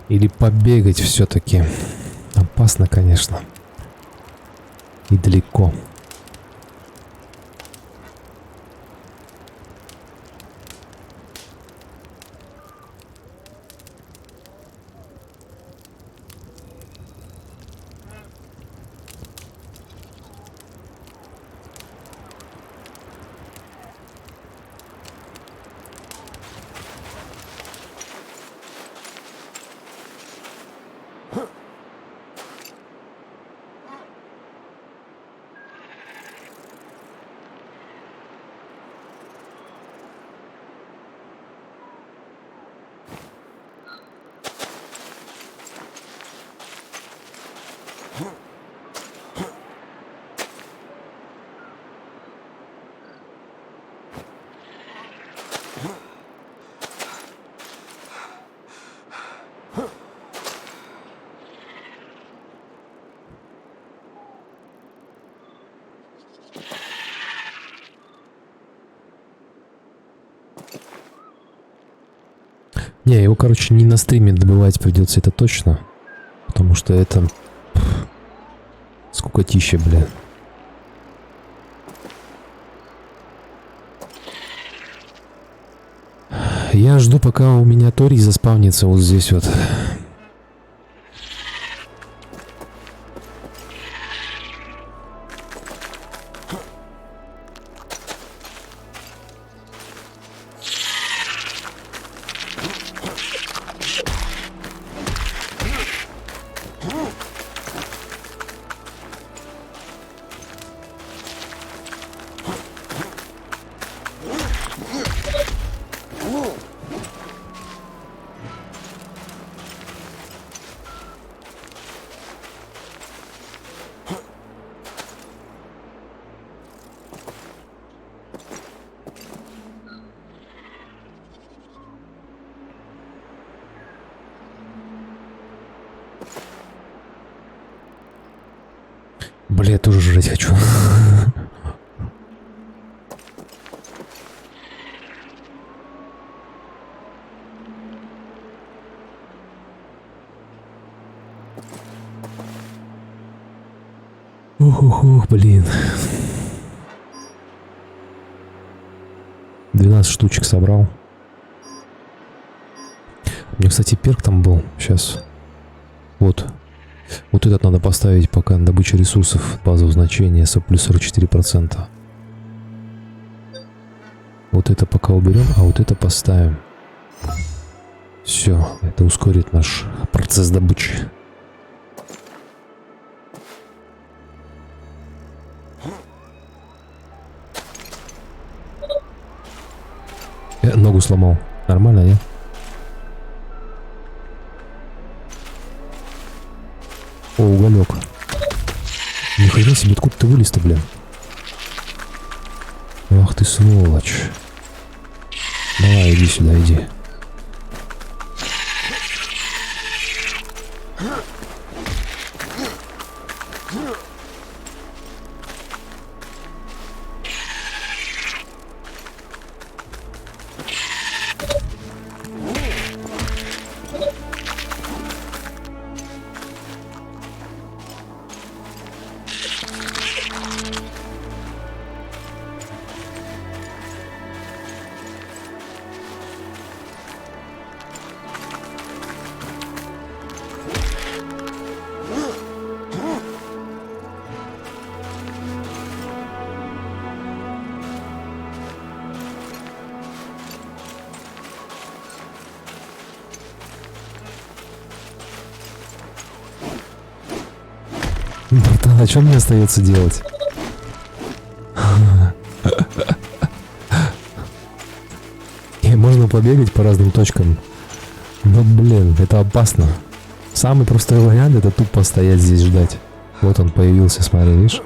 Или побегать все-таки. Опасно, конечно. И далеко. Не, его, короче, не на стриме добывать придется, это точно. Потому что это... скукотища, бля. Я жду, пока у меня Тори заспавнится вот здесь вот. Бля, я тоже жрать хочу. Ух, блин. 12 штучек собрал. У меня, кстати, перк там был. Сейчас. Вот. Вот этот надо поставить пока на добычу ресурсов. Базовое значение плюс 44%. Вот это пока уберем, а вот это поставим. Все. Это ускорит наш процесс добычи. Я ногу сломал. Нормально, нет? О, уголек. Нихрена себе, откуда ты вылез-то, блин? Ах ты сволочь. Давай, иди сюда, иди. Братан, а что мне остается делать? И можно побегать по разным точкам. Но, блин, это опасно. Самый простой вариант — это тупо стоять здесь ждать. Вот он появился, смотри, видишь?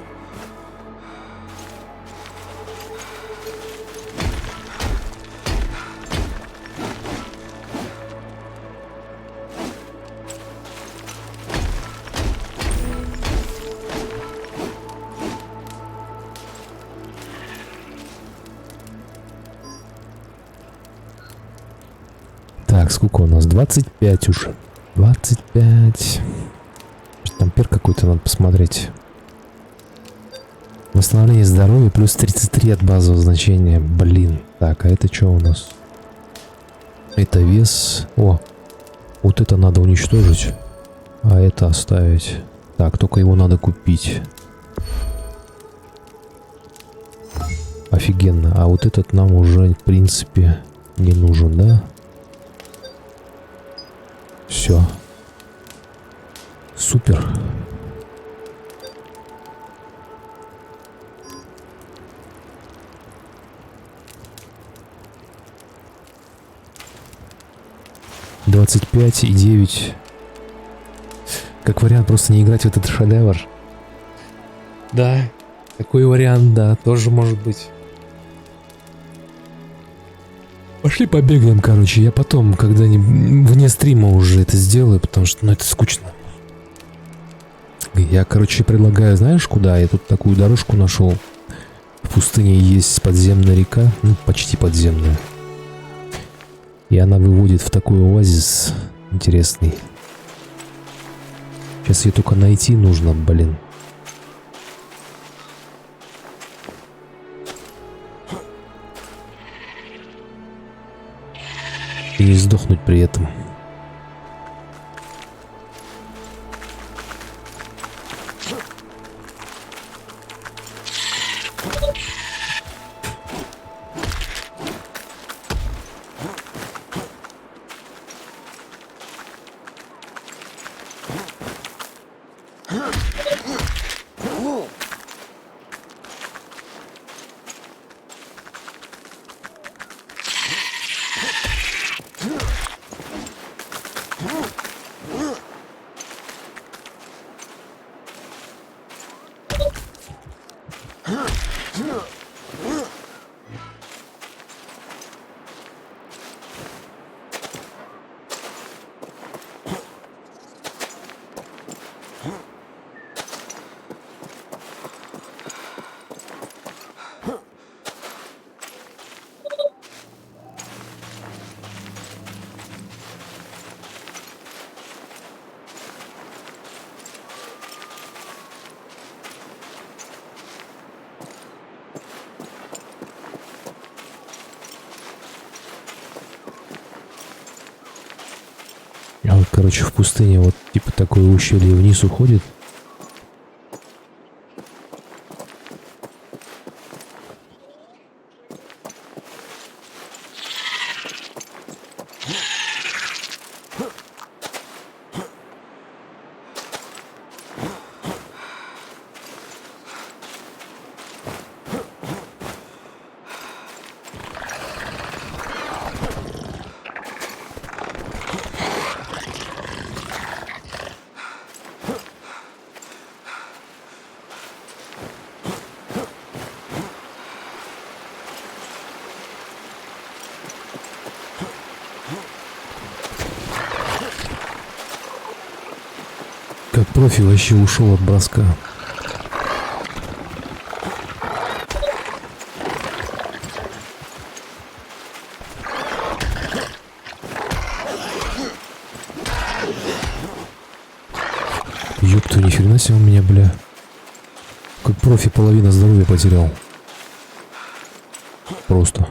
Так, сколько у нас? 25 уже. 25. Там пер какой-то надо посмотреть. Восстановление здоровья плюс 33 от базового значения. Блин. Так, а это что у нас? Это вес. О, вот это надо уничтожить. А это оставить. Так, только его надо купить. Офигенно. А вот этот нам уже, в принципе, не нужен, да? Все. Супер. $25,9. Как вариант просто не играть в этот шедевр. Да, такой вариант, да, тоже может быть. Пошли побегаем, короче. Я потом, когда-нибудь вне стрима уже это сделаю, потому что, ну, это скучно. Я, короче, предлагаю, знаешь, куда? Я тут такую дорожку нашел. В пустыне есть подземная река, ну, почти подземная. И она выводит в такой оазис интересный. Сейчас ее только найти нужно, блин. И не сдохнуть при этом. А вот, короче, в пустыне вот типа такое ущелье вниз уходит. Как профи вообще ушел от броска. Ёпта, нифига себе у меня, бля. Как профи половина здоровья потерял. Просто.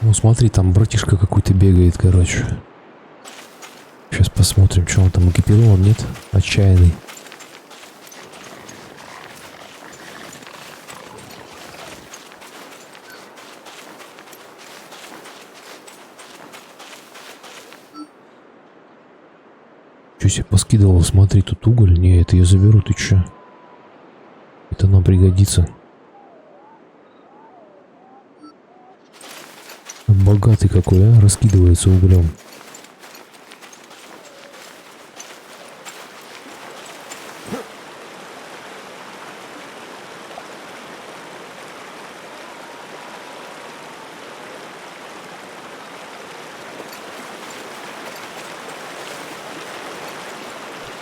Ну смотри, там братишка какой-то бегает, короче. Сейчас посмотрим, что он там экипирован, нет? Отчаянный. Что себе поскидывал? Смотри, тут уголь. Не, это я заберу, ты че? Это нам пригодится. Богатый какой, а? Раскидывается углем.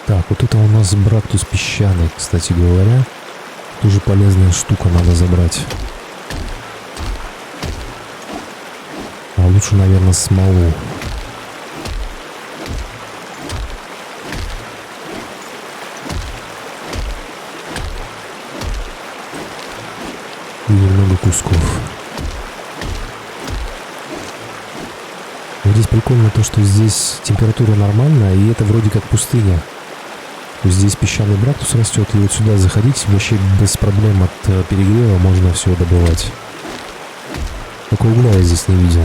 Так, вот это у нас Брактус песчаный, кстати говоря. Тоже полезная штука, надо забрать. А лучше, наверное, смолу. И немного кусков. Здесь прикольно то, что здесь температура нормальная, и это вроде как пустыня. То есть здесь песчаный брактус растет, и вот сюда заходить вообще без проблем от перегрева можно все добывать. Только угля я здесь не видел.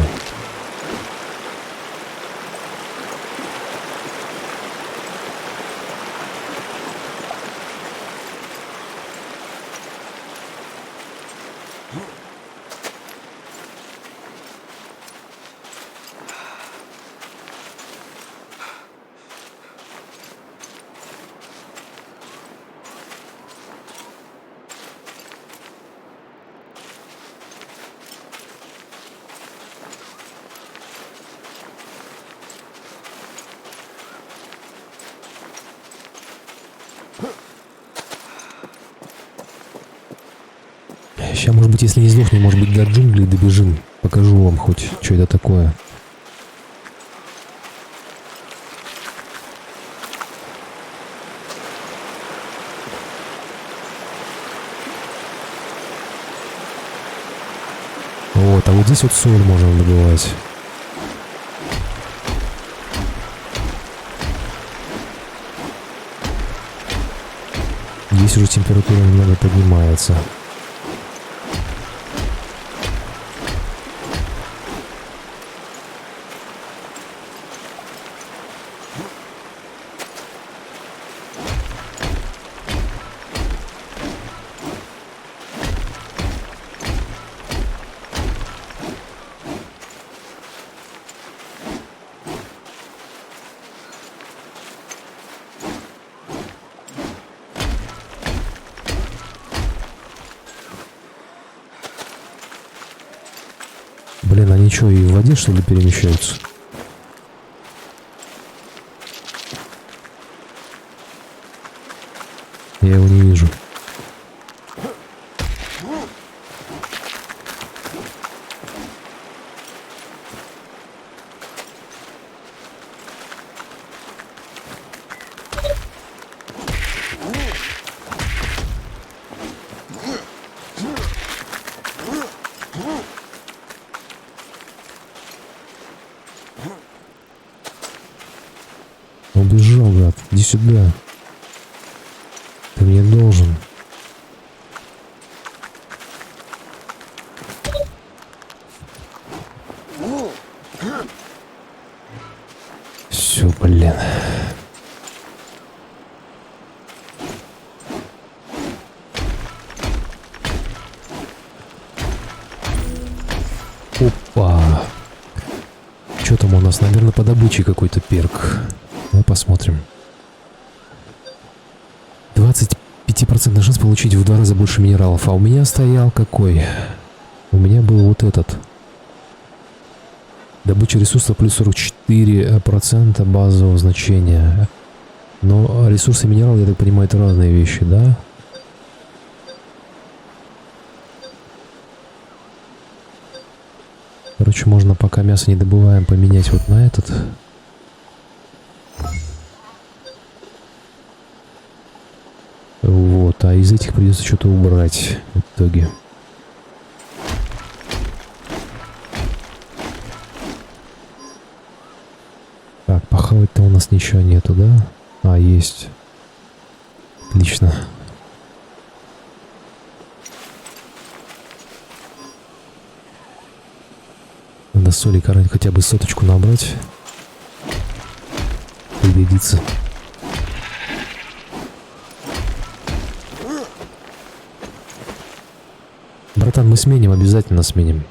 Сейчас, может быть, если не сдохнем, может быть, до джунглей добежим. Покажу вам хоть, что это такое. Вот, а вот здесь вот соль можно добывать. Здесь уже температура немного поднимается. Блин, они что, и в воде, что ли, перемещаются? Я его не вижу. Убежал, гад. Иди сюда. Ты мне должен. Все, блин. Опа. Что там у нас? Наверное, по добыче какой-то перк. Давай посмотрим. 25% шанс получить в 2 раза больше минералов. А у меня стоял какой? У меня был вот этот. Добыча ресурсов плюс 44% базового значения. Но ресурсы и минералы, я так понимаю, это разные вещи, да? Короче, можно, пока мясо не добываем, поменять вот на этот. Вот, а из этих придется что-то убрать в итоге. Так, похавать-то у нас ничего нету, да? А, есть. Отлично. Надо соли хотя бы соточку набрать. Пригодится. Братан, мы сменим, обязательно сменим.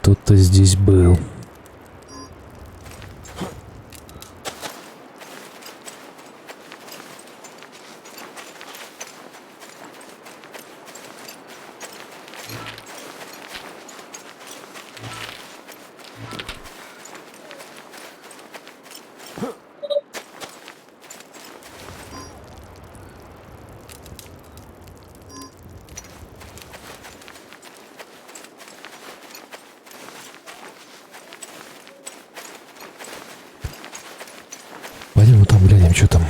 Кто-то здесь был. Пойдем вот там глянем, что там.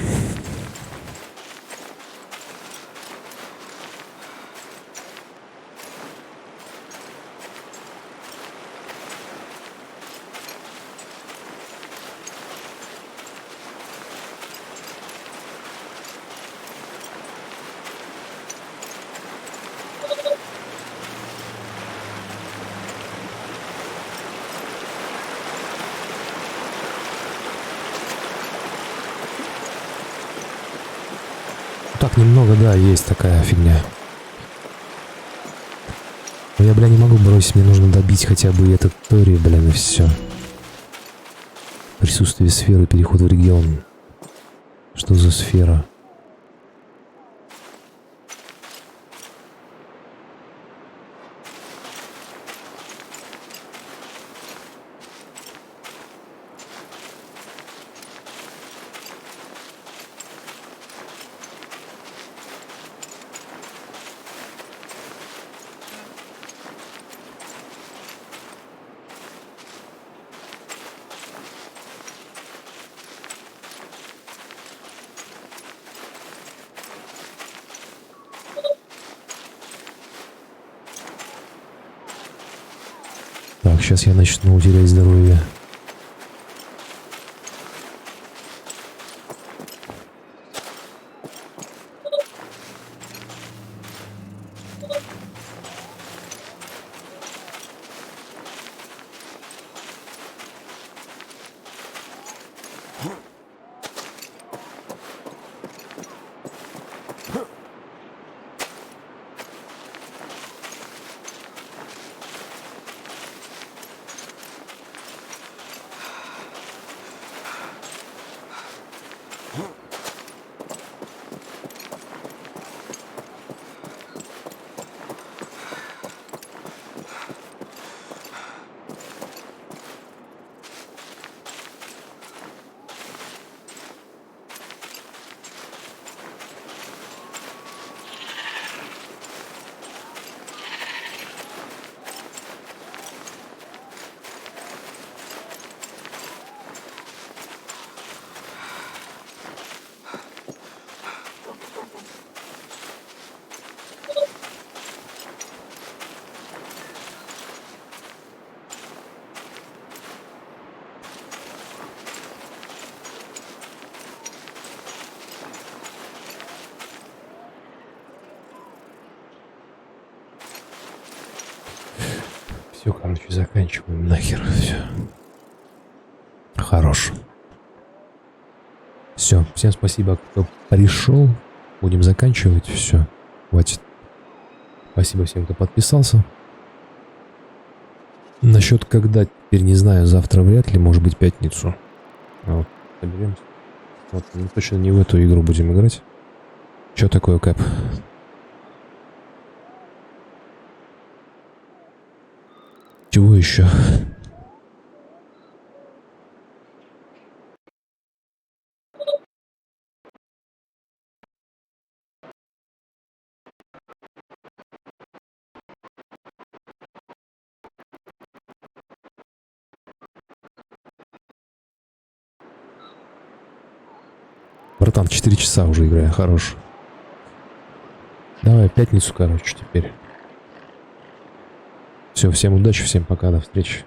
Так немного, да, есть такая фигня. Но я, бля, не могу бросить, мне нужно добить хотя бы этот Тори, блин, и все. Присутствие сферы, переход в регион. Что за сфера? Так, сейчас я начну терять здоровье. Все, короче, заканчиваем нахер. Все. Хорош. Все, всем спасибо, кто пришел. Будем заканчивать. Все, хватит. Спасибо всем, кто подписался. Насчет когда, теперь не знаю, завтра вряд ли, может быть, пятницу. А вот, соберемся. Вот, мы точно не в эту игру будем играть. Что такое, Кэп? Чего еще? Братан, 4 часа уже играю, хорош. Давай, пятницу, короче, теперь. Все, всем удачи, всем пока, до встречи.